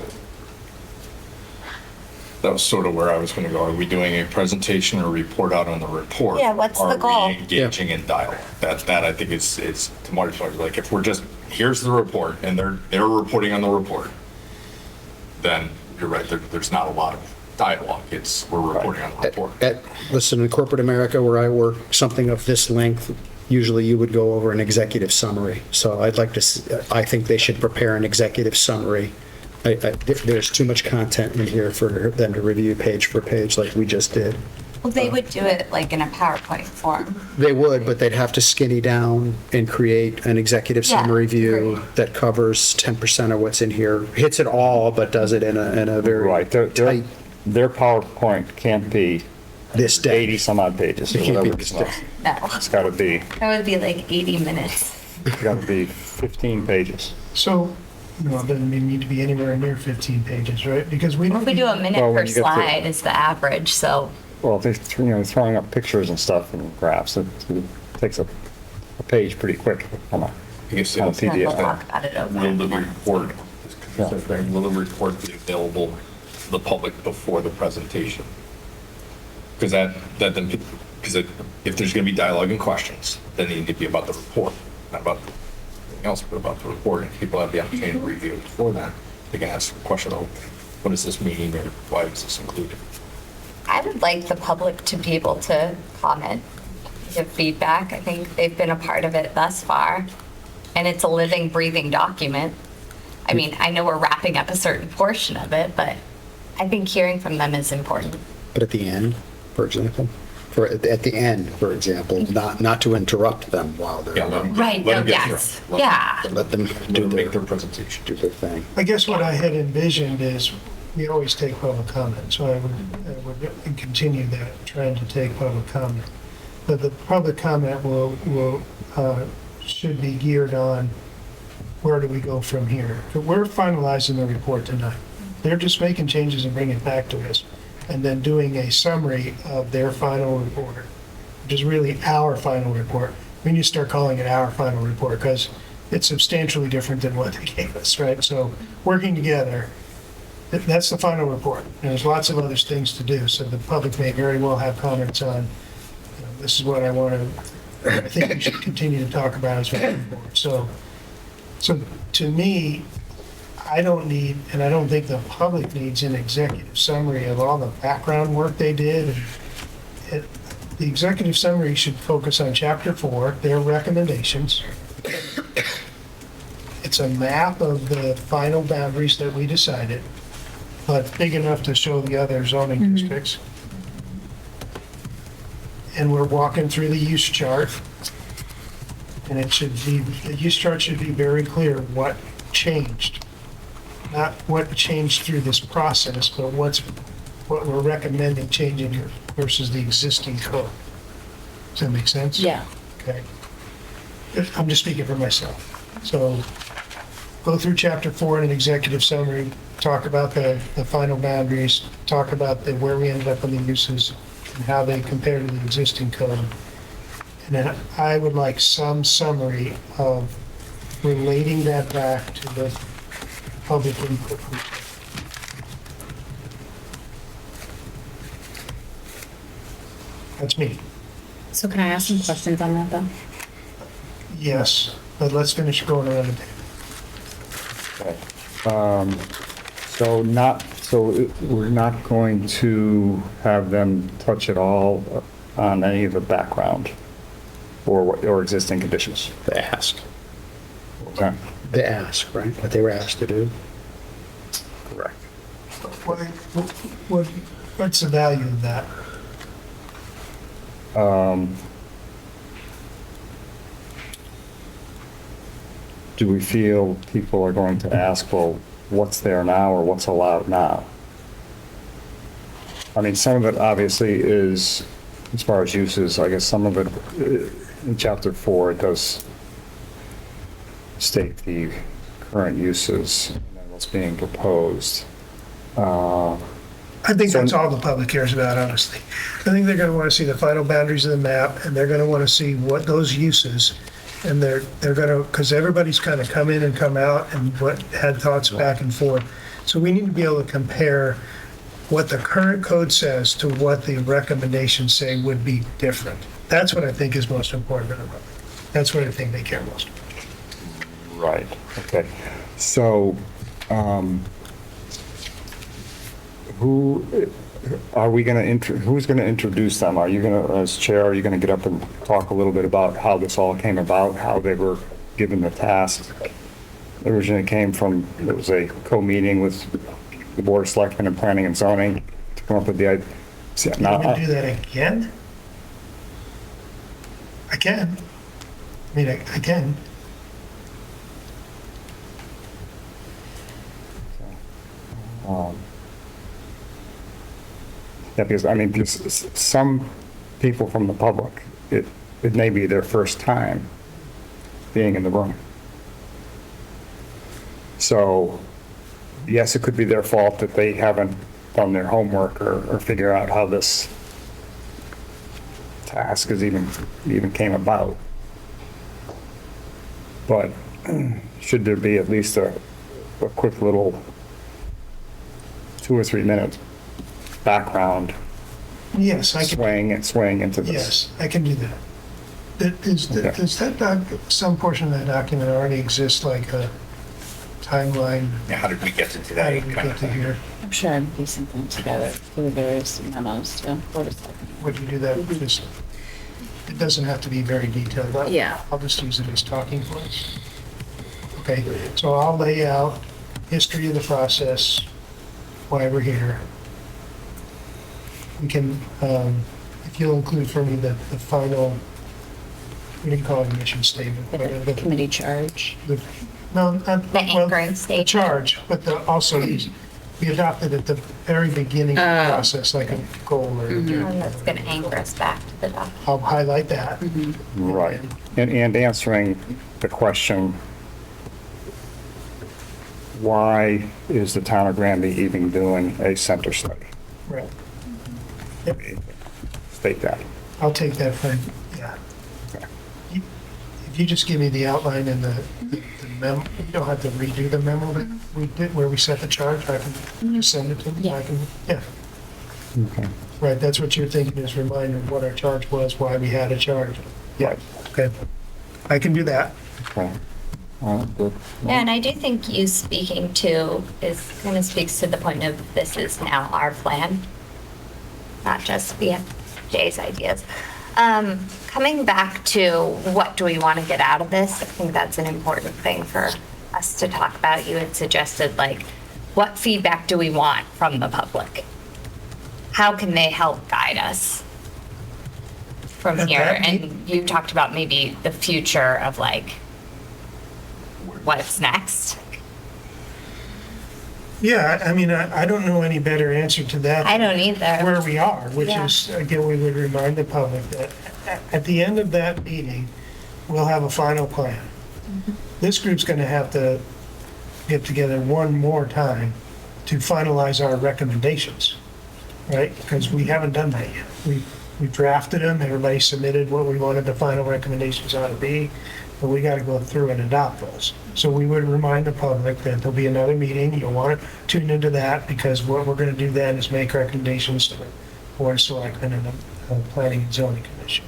That was sort of where I was going to go. Are we doing a presentation or report out on the report? Yeah, what's the goal? Are we engaging in dialogue? That I think is to Marty's point, like if we're just, here's the report and they're reporting on the report, then you're right, there's not a lot of dialogue. We're reporting on the report. Listen, in corporate America, where I work, something of this length, usually you would go over an executive summary. So I think they should prepare an executive summary. There's too much content in here for them to review page for page like we just did. Well, they would do it like in a PowerPoint form. They would, but they'd have to skinny down and create an executive Yeah, summary view agreed. that covers 10% of what's in here, hits it all, but does it in a very Right, they're- tight. their PowerPoint can't be This day. 80 some odd pages or It can't be whatever this it's not. day. No, It's gotta be, that would be like 80 minutes. it's gotta be 15 pages. So, no, it doesn't need to be anywhere near 15 pages, right? Because we If don't. we do a minute Well, when per you get to- slide is the average, so Well, if they, throwing up pictures and stuff and graphs, it takes a page pretty quick on a I guess on a then we'll PDF. talk about it over. Will the report, will the report be available to the public before the presentation? Because then, because if there's going to be dialogue and questions, then they need to be about the report, not about anything else, but about the report. And people have the opportunity to review it before that. They can ask a question, oh, what does this mean, or why is this included? I would like the public to be able to comment, give feedback. I think they've been a part of it thus far, and it's a living, breathing document. I mean, I know we're wrapping up a certain portion of it, but I think hearing from them is important. But at the end, for example, at the end, for example, not to interrupt them while they're. Yeah, Right, let no, them get yes, through. yeah. Let them Let do them make their, their presentation. do their thing. I guess what I had envisioned is we always take public comment, so I would continue that, trying to take public comment. But the public comment should be geared on where do we go from here? We're finalizing the report tonight. They're just making changes and bringing it back to us, and then doing a summary of their final report, which is really our final report. We need to start calling it our final report because it's substantially different than what they gave us, right? So working together, that's the final report. And there's lots of other things to do, so the public may very well have comments on, this is what I want to, I think we should continue to talk about as we move forward. So to me, I don't need, and I don't think the public needs an executive summary of all the background work they did. The executive summary should focus on Chapter 4, their recommendations. It's a map of the final boundaries that we decided, but big enough to show the other zoning districts. And we're walking through the use chart. And it should be, the use chart should be very clear what changed. Not what changed through this process, but what we're recommending changing versus the existing code. Does that make sense? Yeah. Okay. I'm just speaking for myself. So go through Chapter 4 in an executive summary, talk about the final boundaries, talk about where we ended up on the uses and how they compare to the existing code. And then I would like some summary of relating that back to the public input. That's me. So can I ask some questions on that though? Yes, but let's finish going around the table. Okay. So we're not going to have them touch at all on any of the background or existing conditions. They ask. Okay. They ask, right? What they were asked to do. Correct. What's the value of that? Do we feel people are going to ask, well, what's there now or what's allowed now? I mean, some of it obviously is, as far as uses, I guess some of it, in Chapter 4, it does state the current uses and then what's being proposed. I think So- that's all the public cares about, honestly. I think they're going to want to see the final boundaries of the map, and they're going to want to see what those uses, and they're going to, because everybody's kind of come in and come out and had thoughts back and forth. So we need to be able to compare what the current code says to what the recommendations say would be different. That's what I think is most important to the public. That's what I think they care most about. Right, okay. So, who, are we going to, who's going to introduce them? Are you going to, as chair, are you going to get up and talk a little bit about how this all came about, how they were given the task? It originally came from, it was a co-meeting with the Board of Selectmen and Planning and Zoning to come up with the idea. You want me to do that again? I can. I mean, I can. Yeah, because, I mean, because some people from the public, it may be their first time being in the room. So, yes, it could be their fault that they haven't done their homework or figure out how this task even came about. But should there be at least a quick little 2 or 3 minute background Yes, I can, swaying into this? yes, I can do that. Does some portion of that document already exist, like a timeline? Yeah, how did we get to How today? did we kind get of to thing. here? I'm sure I'm piecing them together through the various memos too. Would you do that? Just, it doesn't have to be very detailed. Yeah. I'll just use it as talking points. Okay, so I'll lay out history of the process, why we're here. We can, if you'll include for me the final, what do you call it, mission statement? The committee charge. No, not, The well, anchoring the statement. charge, but also we adopted at the very beginning of the process, like a goal or. And that's going to anchor us back to the document. I'll highlight that. Right. And answering the question, why is the town of Granby even doing a center study? Right. Yep, State that. I'll take that from, yeah. If you just give me the outline and the memo, you don't have to redo the memo that we did, where we set the charge, I can just send it to you. I can, yeah. Okay. Right, that's what you're thinking, is remind them what our charge was, why we had a charge. Yeah, okay. I can do that. Okay. All right, good. Yeah, and I do think you speaking to is kind of speaks to the point of this is now our plan, not just BFJ's ideas. Coming back to what do we want to get out of this, I think that's an important thing for us to talk about. You had suggested, like, what feedback do we want from the public? How can they help guide us from At here? that And you talked about maybe the future of, like, what's next. Yeah, I mean, I don't know any better answer to that. I don't either. Where we are, which Yeah. is, again, we would remind the public that at the end of that meeting, we'll have a final plan. This group's going to have to get together one more time to finalize our recommendations, right? Because we haven't done that yet. We drafted them, everybody submitted what we wanted the final recommendations ought to be, but we got to go through and adopt those. So we would remind the public that there'll be another meeting. You'll want to tune into that, because what we're going to do then is make recommendations to the Board of Selectmen and the Planning and Zoning Commission.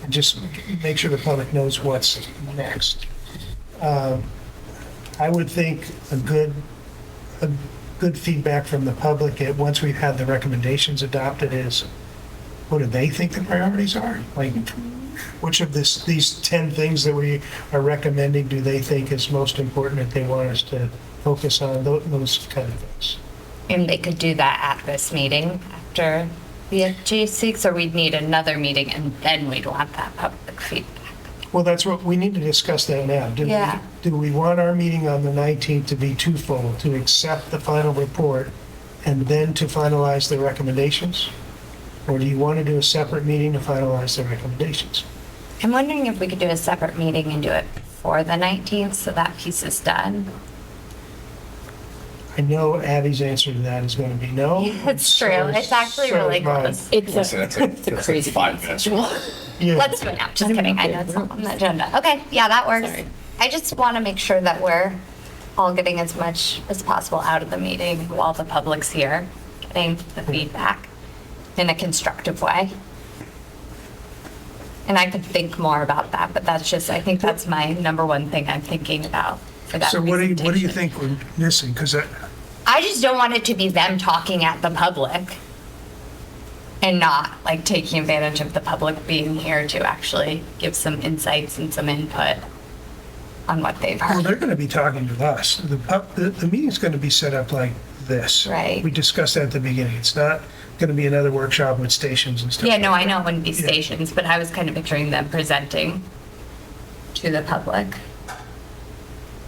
And just make sure the public knows what's next. I would think a good feedback from the public once we've had the recommendations adopted is, what do they think the priorities are? Like, which of these 10 things that we are recommending do they think is most important that they want us to focus on, those kind of things? And they could do that at this meeting after the FG6, or we'd need another meeting and then we'd want that public feedback. Well, that's what, we need to discuss that now. Yeah. Do we want our meeting on the 19th to be twofold, to accept the final report and then to finalize the recommendations? Or do you want to do a separate meeting to finalize the recommendations? I'm wondering if we could do a separate meeting and do it before the 19th, so that piece is done. I know Abby's answer to that is going to be no. It's true. So is- It's actually so is really mine. close. It's So that's like- it's a that's like crazy 5 minutes. schedule. Yeah. Let's do it now. Just kidding. I know it's not on the agenda. Okay, yeah, that works. Sorry. I just want to make sure that we're all getting as much as possible out of the meeting while the public's here, getting the feedback in a constructive way. And I could think more about that, but that's just, I think that's my number one thing I'm thinking about for that So what do you presentation. think we're missing? Because I just don't want it to be them talking at the public and not like taking advantage of the public being here to actually give some insights and some input on what they've well, they're heard. going to be talking to us. The meeting's going to be set up like this. Right. We discussed that at the beginning. It's not going to be another workshop with stations and stuff. Yeah, no, like I know it wouldn't be Yeah. stations, but I was kind of picturing them presenting to the public.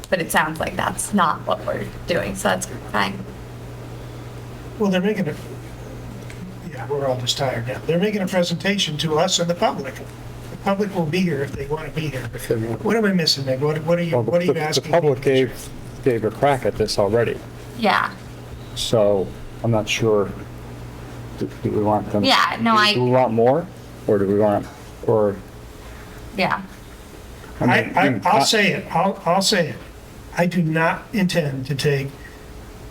But it sounds like that's not what we're doing, so that's fine. Well, they're making it, yeah. we're all just tired now. They're making a presentation to us and the public. The public will be here if they want to be here. What am I missing, Meg? What are you, Well, what are you the asking? public people? gave a crack at this already, Yeah. so I'm not sure, do we want them? Yeah, no, Do we want more, or do we want, or? Yeah. I'll say it, I'll say it. I do not intend to take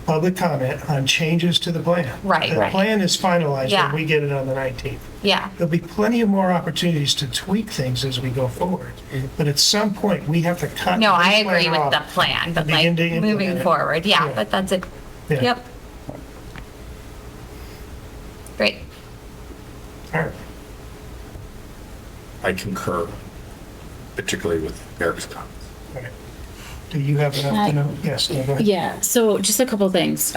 public comment on changes to the plan. Right, The right. plan is finalized Yeah. when we get it on the 19th. Yeah. There'll be plenty of more opportunities to tweak things as we go forward. But at some point, we have to cut. No, this I plan agree with off the plan, but and like begin to implement moving it. forward, yeah, Yeah. but that's it. Yeah. Yep. Great. All right. I concur, particularly with Eric's comments. All right. Do you have enough to know? Yes, no, go ahead. Yeah, so just a couple things.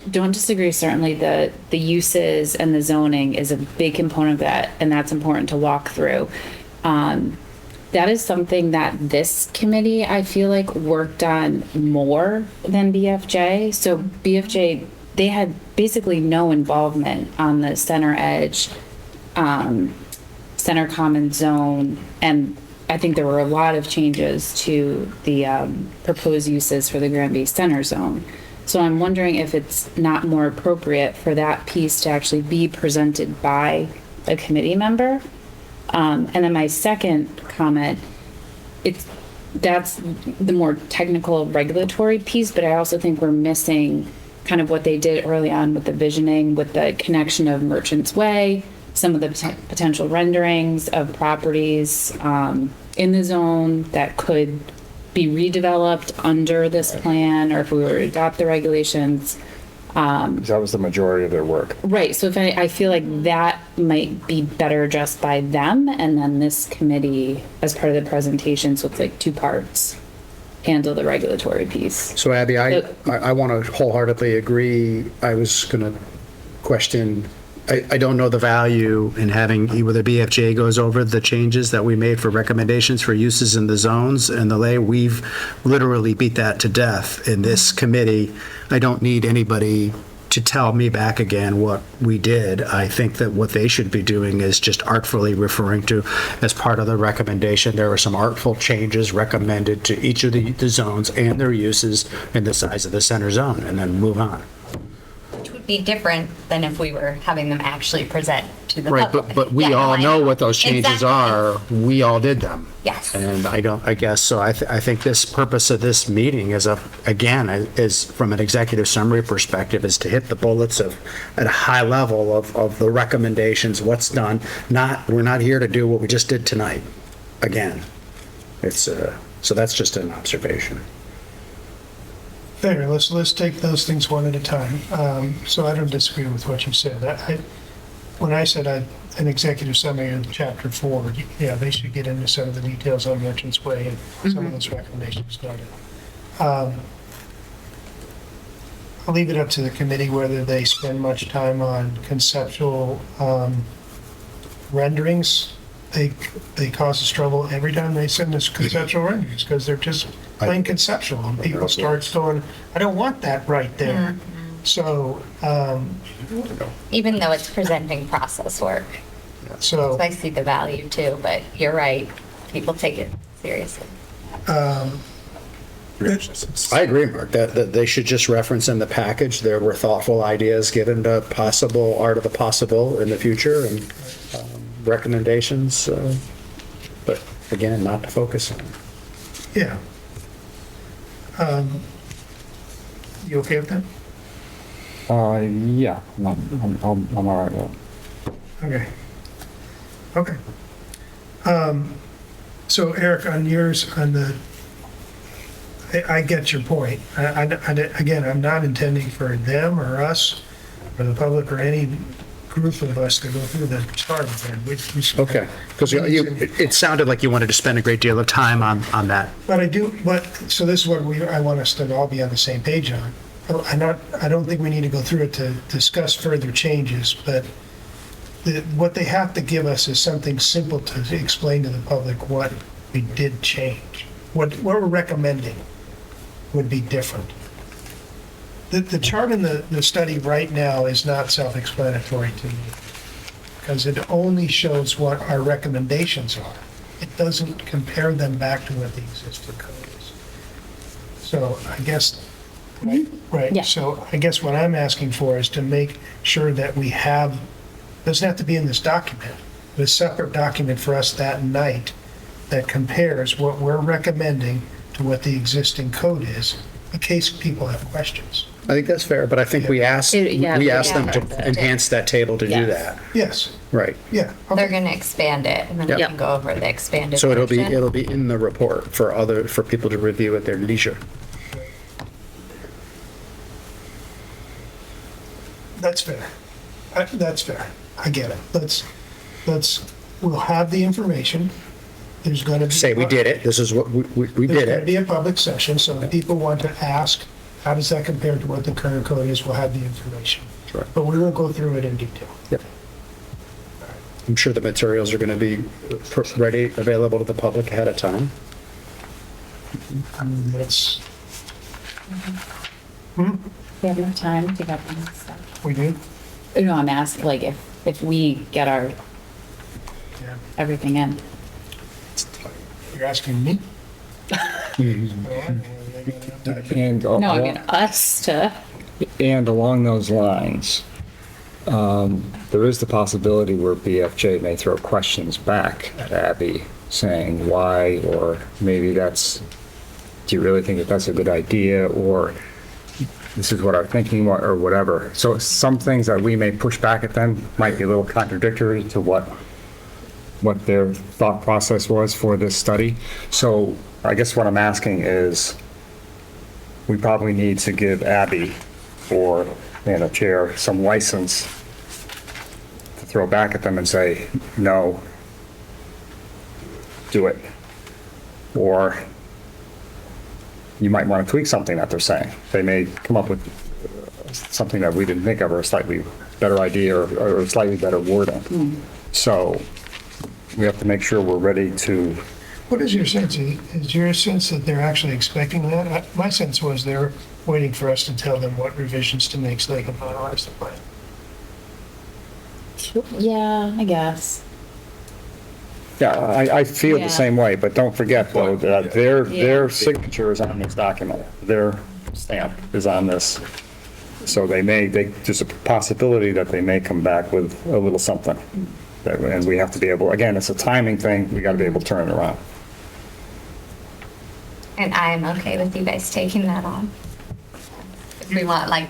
Don't disagree, certainly the uses and the zoning is a big component of that, and that's important to walk through. That is something that this committee, I feel like, worked on more than BFJ. So BFJ, they had basically no involvement on the center edge, center common zone, and I think there were a lot of changes to the proposed uses for the Granby Center Zone. So I'm wondering if it's not more appropriate for that piece to actually be presented by a committee member. And then my second comment, that's the more technical regulatory piece, but I also think we're missing kind of what they did early on with the visioning, with the connection of Merchants Way, some of the potential renderings of properties in the zone that could be redeveloped under this plan, or if we were to adopt the regulations. That was the majority of their work. Right, so if I feel like that might be better addressed by them, and then this committee, as part of the presentation, so it's like two parts, handle the regulatory piece. So Abby, I want to wholeheartedly agree. I was going to question, I don't know the value in having, whether BFJ goes over the changes that we made for recommendations for uses in the zones and the lay. We've literally beat that to death in this committee. I don't need anybody to tell me back again what we did. I think that what they should be doing is just artfully referring to, as part of the recommendation, there were some artful changes recommended to each of the zones and their uses and the size of the center zone, and then move on. Which would be different than if we were having them actually present to the Right, public. but we Yeah, no, all I know what those changes Exactly. are. We all did them. Yes. And I guess, so I think this purpose of this meeting is, is from an executive summary perspective, is to hit the bullets at a high level of the recommendations, what's done. We're not here to do what we just did tonight, again. So that's just an observation. Fair, let's take those things one at a time. So I don't disagree with what you said. When I said an executive summary of chapter 4, yeah, they should get into some of the details on Merchants Way and some of those recommendations noted. I'll leave it up to the committee whether they spend much time on conceptual renderings. They cause us trouble every time they send us conceptual renderings because they're just plain conceptual, and people start going, I don't want that right there. So, Even though it's presenting process work. so. So I see the value too, but you're right, people take it seriously. I agree, Mark, that they should just reference in the package, there were thoughtful ideas given to possible, art of the possible in the future, and recommendations, but again, not to focus on. Yeah. You okay with that? Yeah, I'm all right with it. Okay. So Eric, on yours, I get your point. Again, I'm not intending for them or us or the public or any group of us to go through the chart again. Okay, because it sounded like you wanted to spend a great deal of time on that. But so this is what I want us to all be on the same page on. I don't think we need to go through it to discuss further changes, but what they have to give us is something simple to explain to the public what we did change. What we're recommending would be different. The chart in the study right now is not self-explanatory to me, because it only shows what our recommendations are. It doesn't compare them back to what the existing code is. So I guess, right, Yeah. so I guess what I'm asking for is to make sure that we have, doesn't have to be in this document, but a separate document for us that night that compares what we're recommending to what the existing code is, in case people have questions. I think that's fair, but I think we asked them to enhance that table to do Yes. that. Yes, Right. yeah. They're Okay. gonna expand it, and then we Yep. can go over the expanded So it'll version. be in the report for people to review at their leisure. That's fair. That's fair. I get it. We'll have the information. There's going to be. Say, we did it, this is what, we There's did going to it. be a public session, so if people want to ask, how does that compare to what the current code is, we'll have the information. Sure. But we will go through it in detail. Yep. I'm sure the materials are going to be ready, available to the public ahead of time. That's, We have enough time to get them stuff. we do? No, I'm asking, like, if we get our, Yeah. everything in. You're asking me? And, No, I mean, us to, and along those lines, there is the possibility where BFJ may throw questions back at Abby saying why, or maybe that's, do you really think that that's a good idea, or this is what I'm thinking, or whatever. So some things that we may push back at them might be a little contradictory to what their thought process was for this study. So I guess what I'm asking is, we probably need to give Abby or, and the chair, some license to throw back at them and say, no, do it. Or you might want to tweak something that they're saying. They may come up with something that we didn't think of, or a slightly better idea, or a slightly better wording. So we have to make sure we're ready to. What is your sense? Is your sense that they're actually expecting that? My sense was they're waiting for us to tell them what revisions to make so they can finalize the plan. yeah, I guess. Yeah, I feel Yeah. the same way, but don't forget though, that Yeah. their signature is on this document. Their stamp is on this. So there's a possibility that they may come back with a little something. And we have to be able, again, it's a timing thing, we gotta be able to turn it around. And I'm okay with you guys taking that on. If we want, like,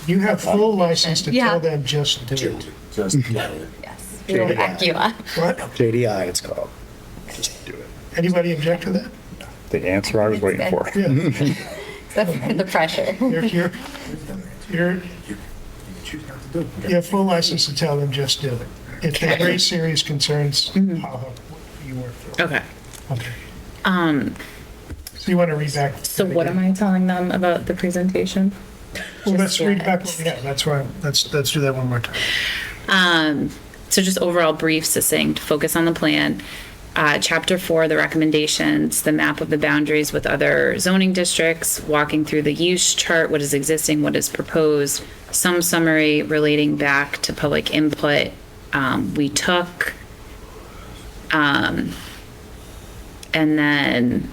You have full license to Yeah. tell them just do it. Just, yes, we will back you up. What? JDI, it's called. Just do it. Anybody object to that? The answer I was waiting for. Yeah. Except for the pressure. You're, you have full license to tell them just do it. If they raise serious concerns, I'll help you work through it. Okay. Okay. So you want to read back? So what am I telling them about the presentation? Well, let's Just read do back it. what we have. That's why, let's do that one more time. So just overall brief, succinct, focus on the plan. Chapter 4, the recommendations, the map of the boundaries with other zoning districts, walking through the use chart, what is existing, what is proposed, some summary relating back to public input. We took, and then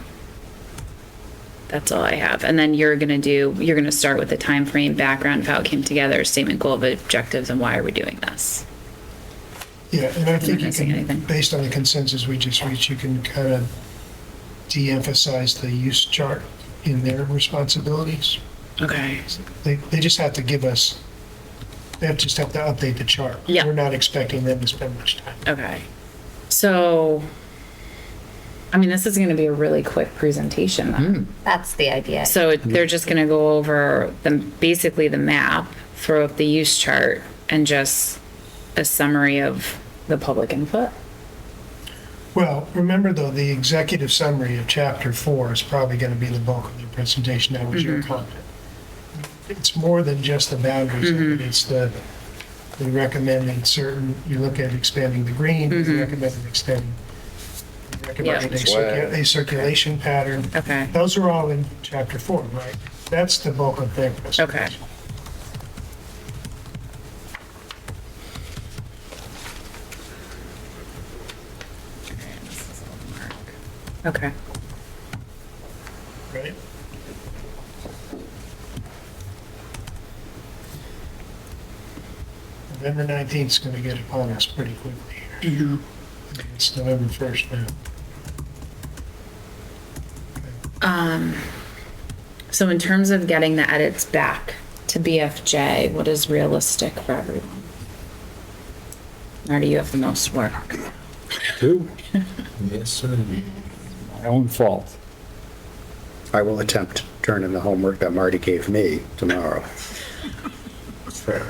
that's all I have. And then you're gonna start with the time frame, background of how it came together, statement, goal of objectives, and why are we doing this? Yeah, and I think I you missing can, anything? based on the consensus we just reached, you can kind of de-emphasize the use chart in their responsibilities. Okay. They just have to give us, they just have to update the chart. Yeah. We're not expecting them to spend much time. Okay. So, I mean, this is going to be a really quick presentation then. That's the idea. So they're just going to go over basically the map, throw up the use chart, and just a summary of the public input. Well, remember though, the executive summary of chapter 4 is probably going to be the bulk of your presentation. That was your content. It's more than just the boundaries of it. It's the recommended certain, you look at expanding the green, you recommended extending, you recommended a circulation pattern. Okay. Those are all in chapter 4, right? That's the bulk of their business. Okay. Okay. Right? November 19th is going to get upon us pretty quickly here. It's November 1st now. So in terms of getting the edits back to BFJ, what is realistic for everyone? Marty, you have the most work. Two, Yes, sir. my own fault. I will attempt to turn in the homework that Marty gave me tomorrow. That's fair.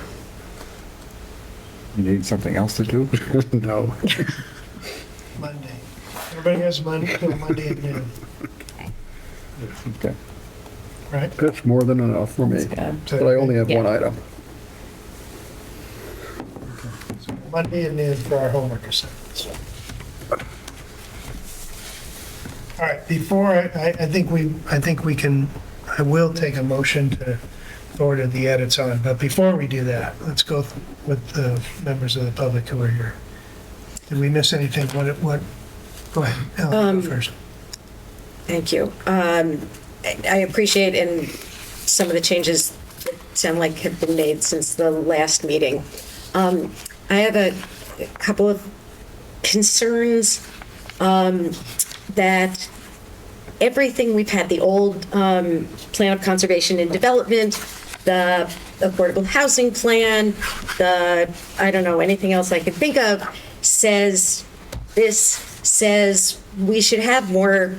You need something else to do? No. Monday. Everybody has Monday, till Monday at noon, Okay. right? That's more than enough for me, Good. but I only have one Yeah. item. Monday at noon for our homework assignments. All right, before, I think we can, I will take a motion to order the edits on, but before we do that, let's go with the members of the public who are here. Did we miss anything? What, go ahead, Ellen, go first. Thank you. I appreciate and some of the changes that sound like have been made since the last meeting. I have a couple of concerns that everything we've had, the old plan of conservation and development, the affordable housing plan, I don't know, anything else I could think of, says we should have more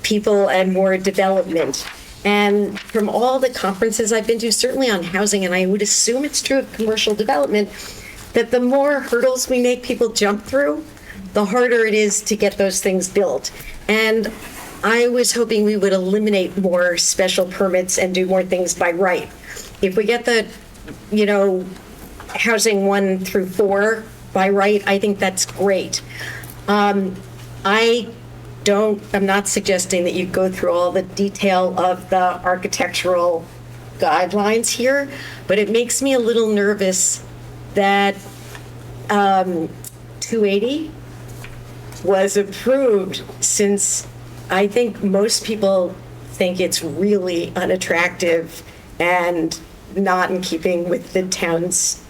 people and more development. And from all the conferences I've been to, certainly on housing, and I would assume it's true of commercial development, that the more hurdles we make people jump through, the harder it is to get those things built. And I was hoping we would eliminate more special permits and do more things by right. If we get the, housing 1 through 4 by right, I think that's great. I'm not suggesting that you go through all the detail of the architectural guidelines here, but it makes me a little nervous that 280 was approved, since I think most people think it's really unattractive and not in keeping with the town's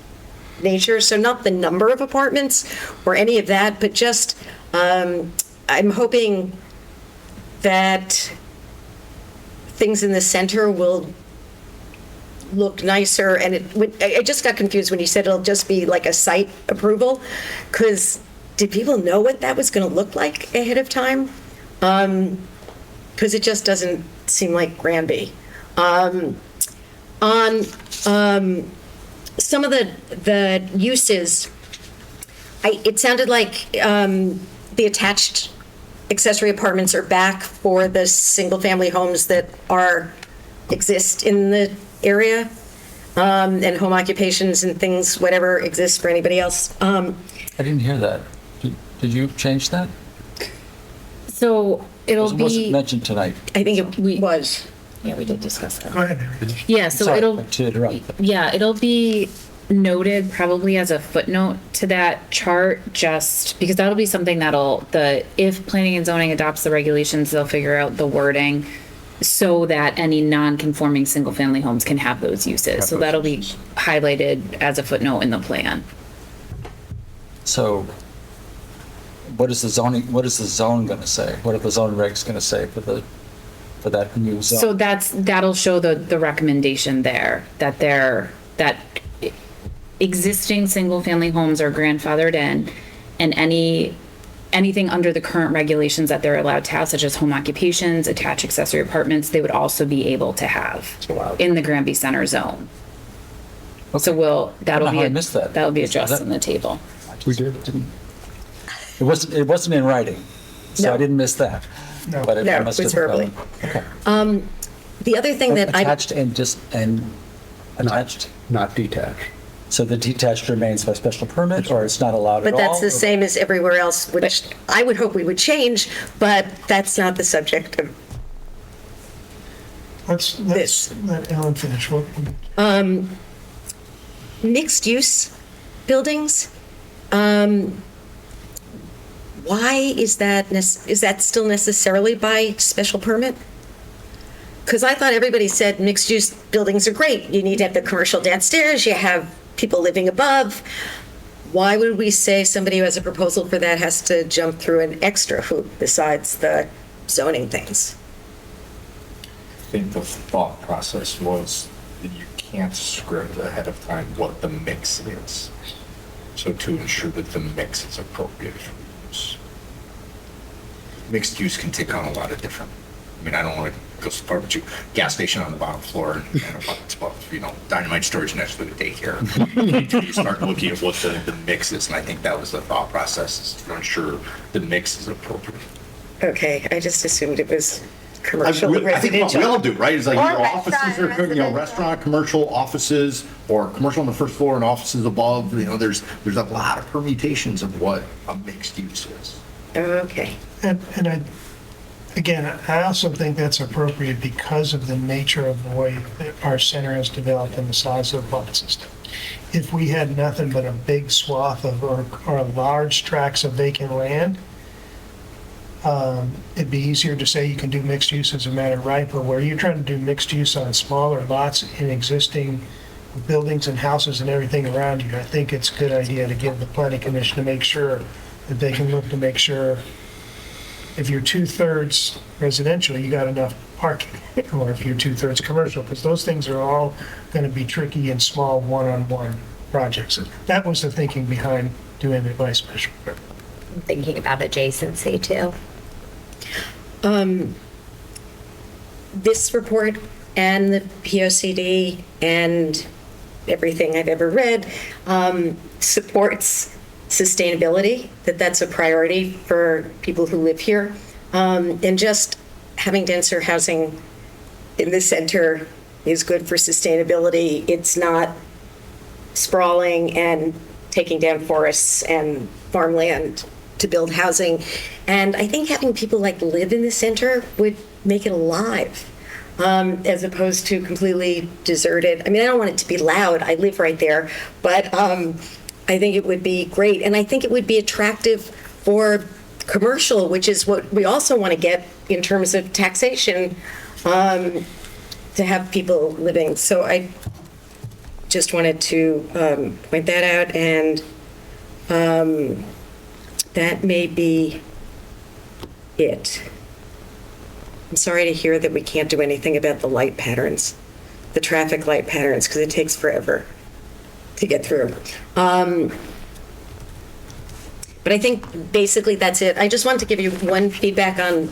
nature. So not the number of apartments or any of that, but just I'm hoping that things in the center will look nicer. And I just got confused when you said it'll just be like a site approval, because did people know what that was going to look like ahead of time? Because it just doesn't seem like Granby. On some of the uses, it sounded like the attached accessory apartments are back for the single-family homes that exist in the area, and home occupations and things, whatever exists for anybody else. I didn't hear that. Did you change that? So it'll It wasn't be, mentioned tonight. I think it was. yeah, we did discuss that. Go ahead, Mary. Yeah, so Sorry it'll, to interrupt. yeah, it'll be noted probably as a footnote to that chart, just because that'll be something if planning and zoning adopts the regulations, they'll figure out the wording so that any non-conforming single-family homes can have those uses. So that'll be highlighted as a footnote in the plan. So what is the zone going to say? What are the zone regs going to say for that new zone? So that'll show the recommendation there, that existing single-family homes are grandfathered in, and anything under the current regulations that they're allowed to have, such as home occupations, attached accessory apartments, they would also be able to have in the Granby Center zone. So I missed that. that'll be addressed in the table. We did. It wasn't in writing, so I No. didn't miss that. No. But No, I it must was have, verbally. Okay. The other thing that Attached and attached? Not detached. So the detached remains by special permit, or it's not allowed at But all? that's the same as everywhere else, which I would hope we would change, but that's not the subject of Let's let Ellen finish. What, Mixed-use buildings, why is that still necessarily by special permit? Because I thought everybody said mixed-use buildings are great. You need to have the commercial downstairs, you have people living above. Why would we say somebody who has a proposal for that has to jump through an extra hoop besides the zoning things? I think the thought process was that you can't script ahead of time what the mix is. So to ensure that the mix is appropriate for use. Mixed use can take on a lot of different, I mean, I don't want to go so far, but gas station on the bottom floor and dynamite storage next to the daycare. You start looking at what the mix is, and I think that was the thought process, is to ensure the mix is appropriate. Okay, I just assumed it was commercial, I think what we all residential. do, right? Is like Or your restaurant, offices are, residential. restaurant, commercial, offices, or commercial on the first floor and offices above. There's a lot of permutations of what a mixed use is. Okay. and I also think that's appropriate because of the nature of the way that our center has developed and the size of the lot system. If we had nothing but a big swath of, or large tracts of vacant land, it'd be easier to say you can do mixed use as a matter of right, but where you're trying to do mixed use on smaller lots in existing buildings and houses and everything around you, I think it's a good idea to give the planning commission to make sure that they can look to make sure if you're 2/3 residential, you got enough parking, or if you're 2/3 commercial, because those things are all going to be tricky in small one-on-one projects. That was the thinking behind doing it by special permit. I'm thinking about adjacency too. This report and the POCD and everything I've ever read supports sustainability, that's a priority for people who live here. And just having denser housing in the center is good for sustainability. It's not sprawling and taking down forests and farmland to build housing. And I think having people live in the center would make it alive, as opposed to completely deserted. I mean, I don't want it to be loud. I live right there, but I think it would be great. And I think it would be attractive for commercial, which is what we also want to get in terms of taxation, to have people living. So I just wanted to point that out, and that may be it. I'm sorry to hear that we can't do anything about the light patterns, the traffic light patterns, because it takes forever to get through. But I think basically that's it. I just wanted to give you one feedback on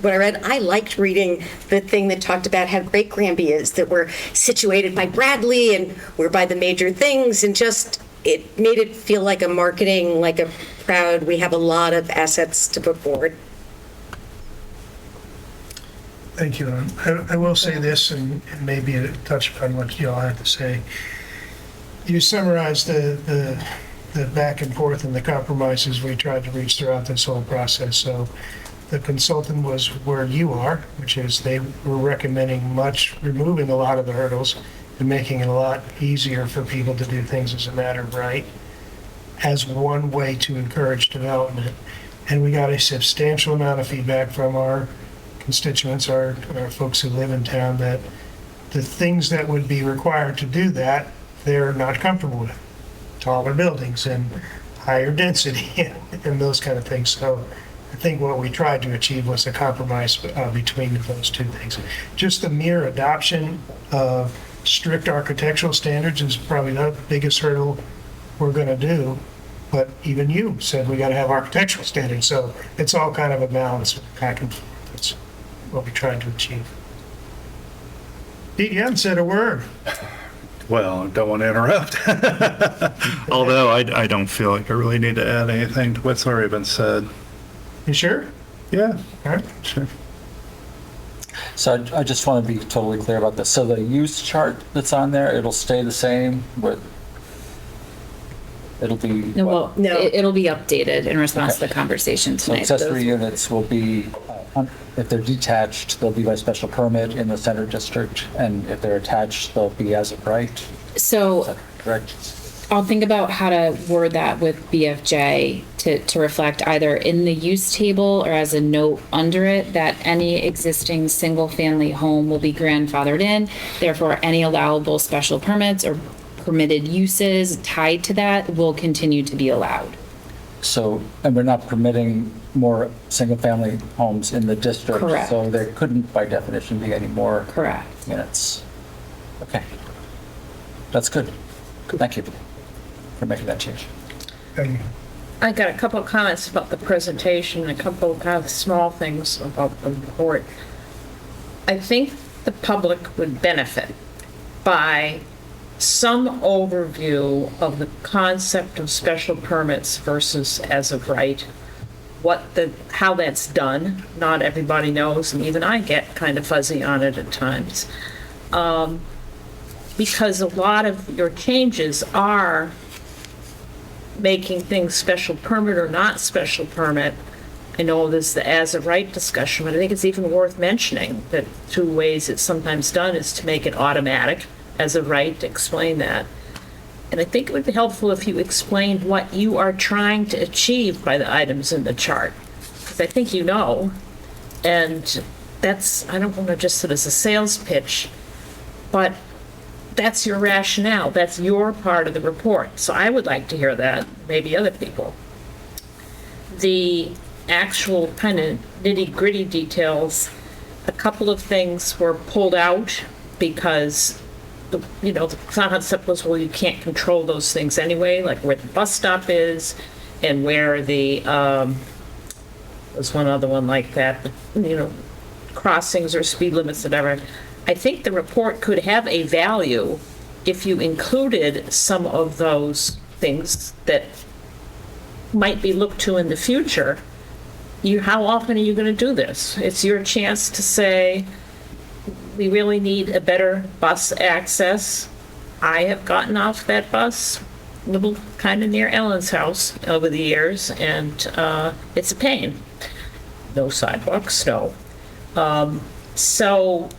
what I read. I liked reading the thing that talked about how great Granby is, that we're situated by Bradley and we're by the major things, and just it made it feel like a marketing, like a proud, we have a lot of assets to put forward. Thank you. I will say this, and maybe a touch upon what you all had to say. You summarized the back and forth and the compromises we tried to reach throughout this whole process. So the consultant was where you are, which is they were recommending removing a lot of the hurdles and making it a lot easier for people to do things as a matter of right, as one way to encourage development. And we got a substantial amount of feedback from our constituents, our folks who live in town, that the things that would be required to do that, they're not comfortable with. Taller buildings and higher density and those kind of things. So I think what we tried to achieve was a compromise between those two things. Just the mere adoption of strict architectural standards is probably the biggest hurdle we're going to do. But even you said we got to have architectural standards. So it's all kind of a balance back and forth. That's what we tried to achieve. Pete, you haven't said a word. Well, I don't want to interrupt. Although I don't feel like I really need to add anything to what's already been said. You sure? Yeah, All right. sure. So I just want to be totally clear about this. So the use chart that's on there, it'll stay the same, but it'll be. No, well, No. it'll be updated in response to the conversation So tonight. accessory units will be if they're detached, they'll be by special permit in the center district, and if they're attached, they'll be as of right. Is So that correct? I'll think about how to word that with BFJ to reflect either in the use table or as a note under it that any existing single-family home will be grandfathered in. Therefore, any allowable special permits or permitted uses tied to that will continue to be allowed. So, and we're not permitting more single-family homes in the district. Correct. So there couldn't, by definition, be any more Correct. units. Okay. That's good. Thank you for making that change. Peggy? I got a couple of comments about the presentation, and a couple of kind of small things about the report. I think the public would benefit by some overview of the concept of special permits versus as of right, how that's done. Not everybody knows, and even I get kind of fuzzy on it at times. Because a lot of your changes are making things special permit or not special permit. I know there's the as of right discussion, but I think it's even worth mentioning that two ways it's sometimes done is to make it automatic as of right, to explain that. And I think it would be helpful if you explained what you are trying to achieve by the items in the chart. Because I think you know, and that's, I don't want to just sit as a sales pitch, but that's your rationale. That's your part of the report. So I would like to hear that, maybe other people. The actual kind of nitty-gritty details, a couple of things were pulled out because the concept was, well, you can't control those things anyway, like where the bus stop is and where the, there's one other one like that, crossings or speed limits, whatever. I think the report could have a value if you included some of those things that might be looked to in the future. How often are you going to do this? It's your chance to say, we really need a better bus access. I have gotten off that bus a little kind of near Ellen's house over the years, and it's a pain. No sidewalks, no. So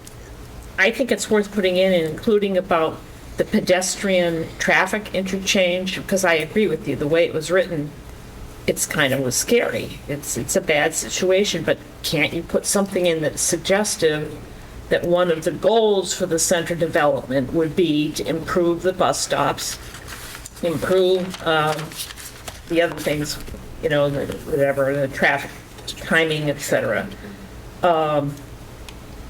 I think it's worth putting in and including about the pedestrian traffic interchange, because I agree with you, the way it was written, it's kind of was scary. It's a bad situation, but can't you put something in that's suggestive that one of the goals for the center development would be to improve the bus stops, improve the other things, the traffic timing, etc.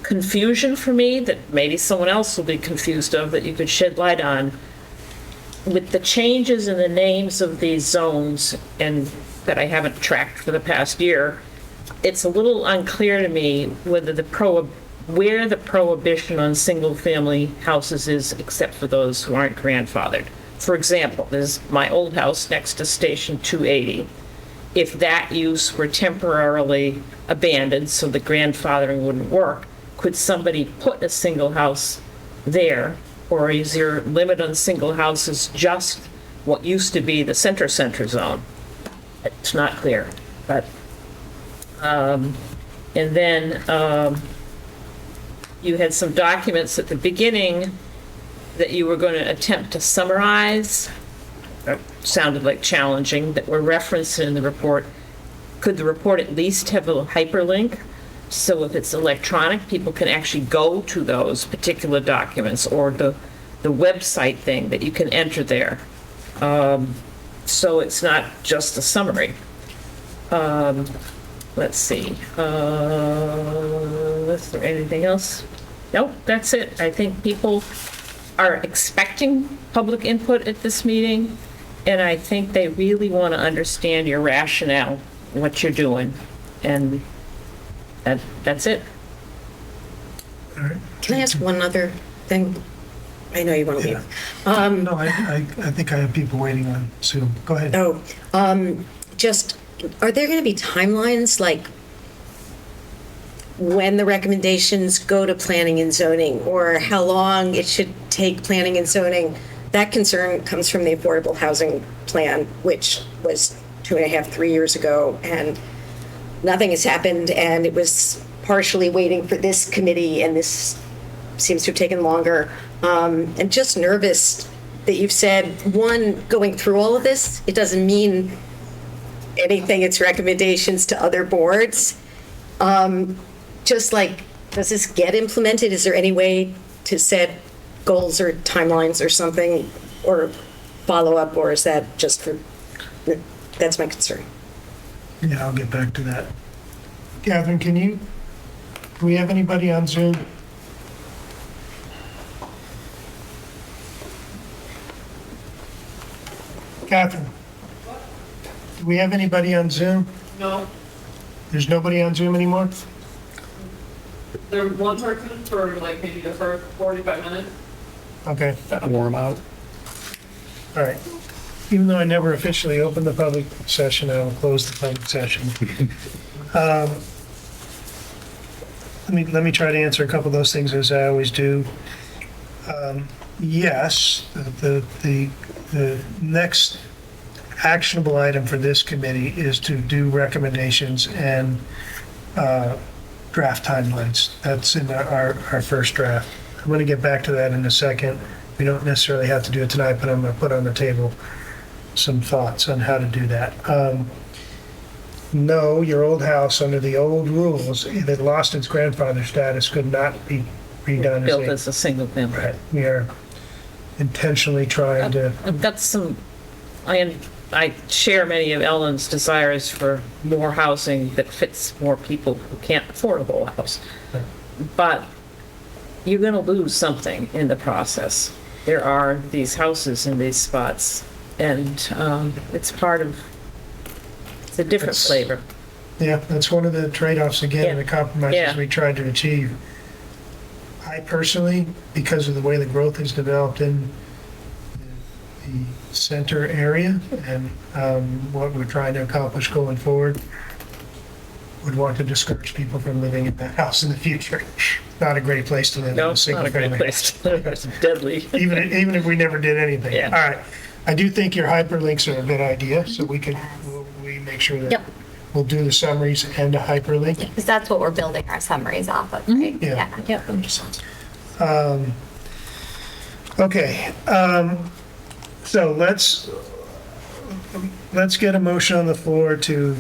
Confusion for me that maybe someone else will be confused of that you could shed light on. With the changes in the names of these zones and that I haven't tracked for the past year, it's a little unclear to me whether where the prohibition on single-family houses is, except for those who aren't grandfathered. For example, there's my old house next to Station 280. If that use were temporarily abandoned so the grandfathering wouldn't work, could somebody put a single house there? Or is your limit on single houses just what used to be the center zone? It's not clear. But, and then you had some documents at the beginning that you were going to attempt to summarize. That sounded like challenging, that were referenced in the report. Could the report at least have a hyperlink? So if it's electronic, people can actually go to those particular documents, or the website thing that you can enter there. So it's not just a summary. Let's see. Is there anything else? Nope, that's it. I think people are expecting public input at this meeting, and I think they really want to understand your rationale, what you're doing, and that's it. All right. Can I ask one other thing? I know you want to leave. No, I think I have people waiting on Sue. Go ahead. Just, are there going to be timelines, like when the recommendations go to planning and zoning, or how long it should take planning and zoning? That concern comes from the affordable housing plan, which was 2.5, 3 years ago, and nothing has happened, and it was partially waiting for this committee, and this seems to have taken longer. And just nervous that you've said, one, going through all of this, it doesn't mean anything, it's recommendations to other boards. Just like, does this get implemented? Is there any way to set goals or timelines or something, or follow up, or is that just for, that's my concern. Yeah, I'll get back to that. Catherine, do we have anybody on Zoom? Catherine, do we have anybody on Zoom? No, There's nobody on Zoom anymore? there's one person for like maybe the first 45 minutes. Okay, Warm out. all right. Even though I never officially opened the public session, I will close the public session. Let me try to answer a couple of those things as I always do. Yes, the next actionable item for this committee is to do recommendations and draft timelines. That's in our first draft. I'm going to get back to that in a second. We don't necessarily have to do it tonight, but I'm going to put on the table some thoughts on how to do that. No, your old house, under the old rules, if it lost its grandfather status, could not be redone Built as a single family. Right. We are intentionally trying to, I've got some, I share many of Ellen's desires for more housing that fits more people who can't afford a whole house. But you're going to lose something in the process. There are these houses in these spots, and it's a different flavor. yeah, that's one of the trade-offs, again, the compromises Yeah. we tried to achieve. I personally, because of the way the growth has developed in the center area and what we're trying to accomplish going forward, would want to discourage people from living in that house in the future. Not a great place to live. No, in a it's not single a great family. place to live. It's deadly. Even if we never did anything. Yeah. All right. I do think your hyperlinks are a good idea, so we make sure that Yep. we'll do the summaries and a hyperlink. Because that's what we're building our summaries off of, right? Yeah. Yep. Okay, so let's get a motion on the floor to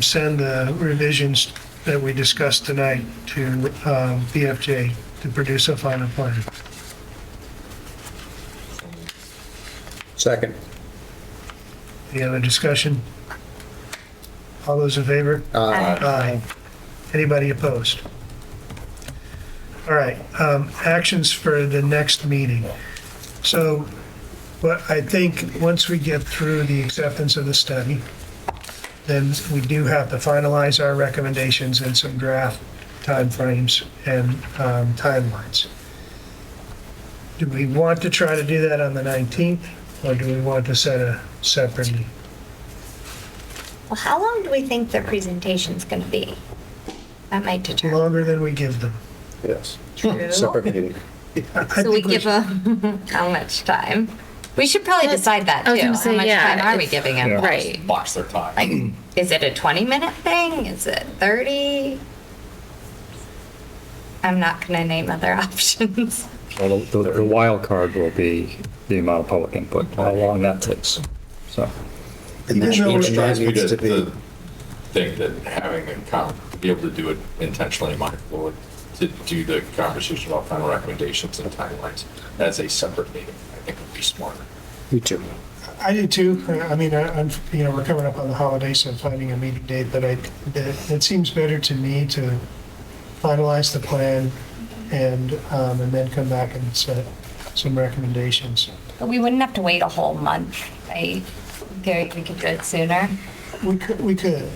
send the revisions that we discussed tonight to BFJ to produce a final plan. Second. Any other discussion? All those in favor? Aye. Anybody opposed? All right, actions for the next meeting. So, but I think once we get through the acceptance of the study, then we do have to finalize our recommendations and some draft timeframes and timelines. Do we want to try to do that on the 19th, or do we want to set a separate meeting? Well, how long do we think the presentation's going to be? That might determine. Longer than we give them. Yes. True. Separate meeting. I So we think give how much time? We should probably decide that I was too. gonna say, How much yeah, time are we if- giving them? Right. Box their time. Like, is it a 20-minute thing? Is it 30? I'm not going to name other options. Well, the wild card will be the amount of public input, how long that takes. So, And that Even though change Drives me needs to be. to think that having to be able to do it intentionally mindful, to do the conversation about final recommendations and timelines as a separate meeting, I think would be smarter. Me too. I do too. I mean, we're coming up on the holidays, so finding a meeting date, but it seems better to me to finalize the plan and then come back and set some recommendations. But we wouldn't have to wait a whole month, right? Gary, we could do it sooner. We could.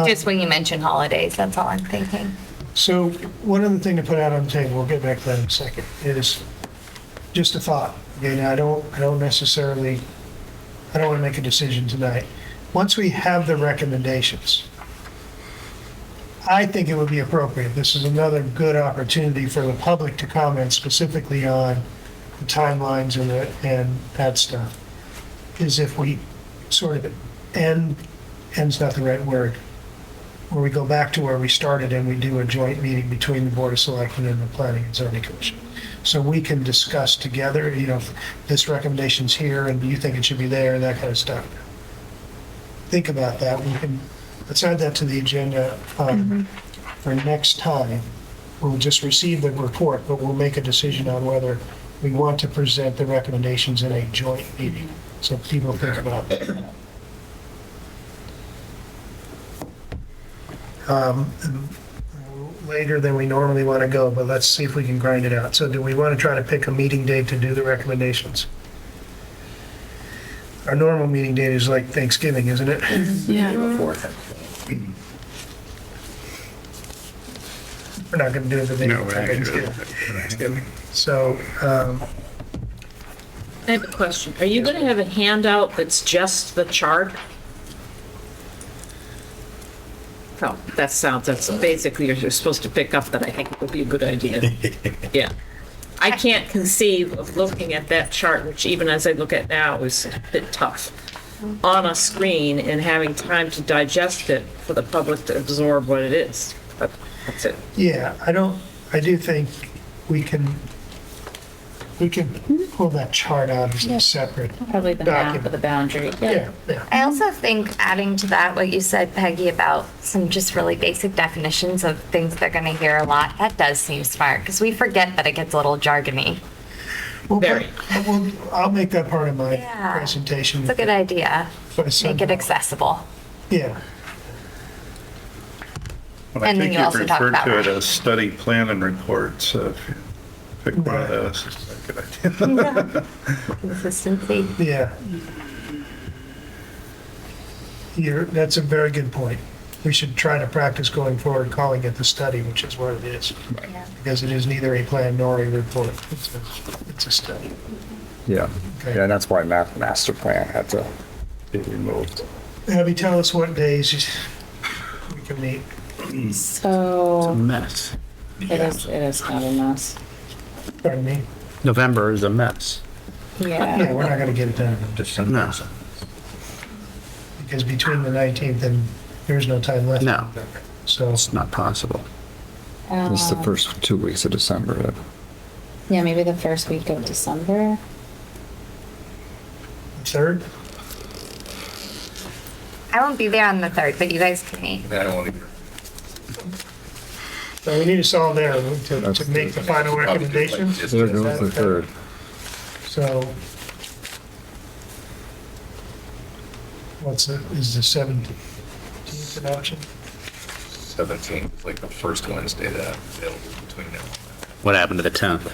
Just when you mention holidays, that's all I'm thinking. So one other thing to put out on the table, we'll get back to that in a second, is just a thought. Okay, now I don't want to make a decision tonight. Once we have the recommendations, I think it would be appropriate, this is another good opportunity for the public to comment specifically on the timelines and that stuff, is if we sort of end's not the right word, where we go back to where we started and we do a joint meeting between the Board of Selectmen and the Planning and Zoning Commission. So we can discuss together, if this recommendation's here and you think it should be there and that kind of stuff. Think about that. Let's add that to the agenda for next time. We'll just receive the report, but we'll make a decision on whether we want to present the recommendations in a joint meeting. So people think about that. Later than we normally want to go, but let's see if we can grind it out. So do we want to try to pick a meeting date to do the recommendations? Our normal meeting date is like Thanksgiving, isn't it? Yeah. We're not going to do it the day No, before we're not gonna do it. Thanksgiving. So, I have a question. Are you going to have a handout that's just the chart? Oh, that's basically, you're supposed to pick up that I think it would be a good idea. Yeah. I can't conceive of looking at that chart, which even as I look at now is a bit tough, on a screen and having time to digest it for the public to absorb what it is. But that's it. yeah, I do think we can pull that chart out as a separate Probably the map document. of the boundary. Yeah, yeah. I also think adding to that what you said, Peggy, about some just really basic definitions of things they're going to hear a lot, that does seem smart because we forget that it gets a little jargony. Very. I'll make that part of my Yeah. presentation. It's a good idea. But Make it accessible. Yeah, Well, I And then think you you've also talk referred about to it that. as study, plan, and report, so if you pick one of those, it's a good idea. Consistency. yeah. That's a very good point. We should try to practice going forward calling it the study, which is what it is. Yeah. Because it is neither a plan nor a report. It's a study. Yeah, Okay. yeah, and that's why master plan had to be removed. Abby, tell us what days we can meet. So Mess. it is kind of a mess. Pardon me? November is a mess. Yeah, Yeah. we're not going to get it done. No. Because between the 19th and there's no time left. No. So, It's not possible. It's the first 2 weeks of December. Yeah, maybe the first week of December. the 3rd? I won't be there on the 3rd, but you guys can meet. I don't want to. So we need to solve there to make the final recommendation. Third was the third. So, is the 17th an option? 17th, like the first Wednesday that available between now and then. What happened to the 10th?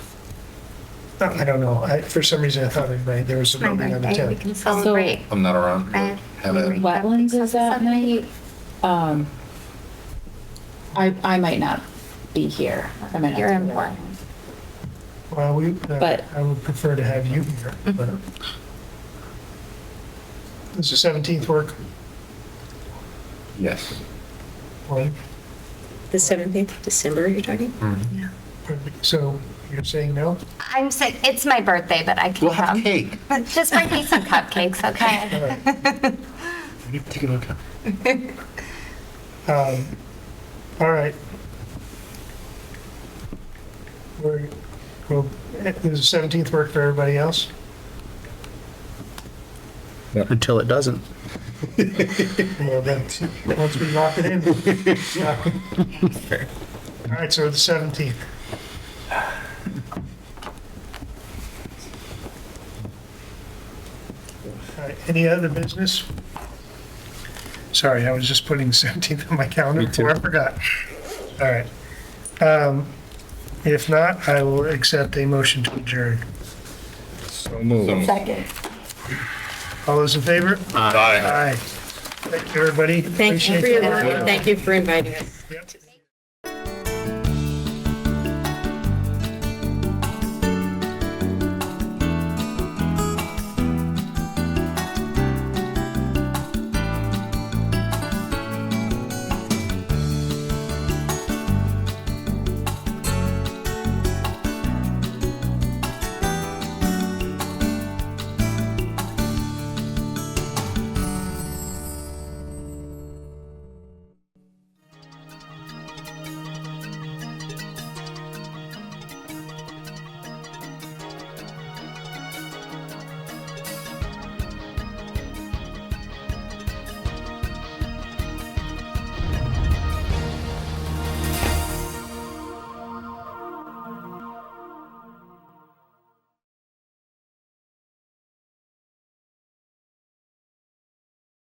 I don't know. For some reason, I thought there was My something on the birthday, we 10th. can celebrate. I'm not around. I Have a, Wetlands is that night. I might not be here. I might not You're be important. Well, But- I would prefer to have you here, but. Does the 17th work? yes. Well, The 17th of December, you're talking? so you're saying no? I'm sick. It's my birthday, but I can We'll have come. cake. Just bring me some cupcakes, okay? Take a look. All right. Does the 17th work for everybody else? Until it doesn't. Well, then, once we lock it in. All right, so the 17th. All right, any other business? Sorry, I was just putting the 17th on my calendar before I forgot. All right. If not, I will accept a motion to adjourn. So moved. Second. All those in favor? Aye. Thank you, everybody. Thank you Appreciate for it. your, thank you for inviting us. Yep.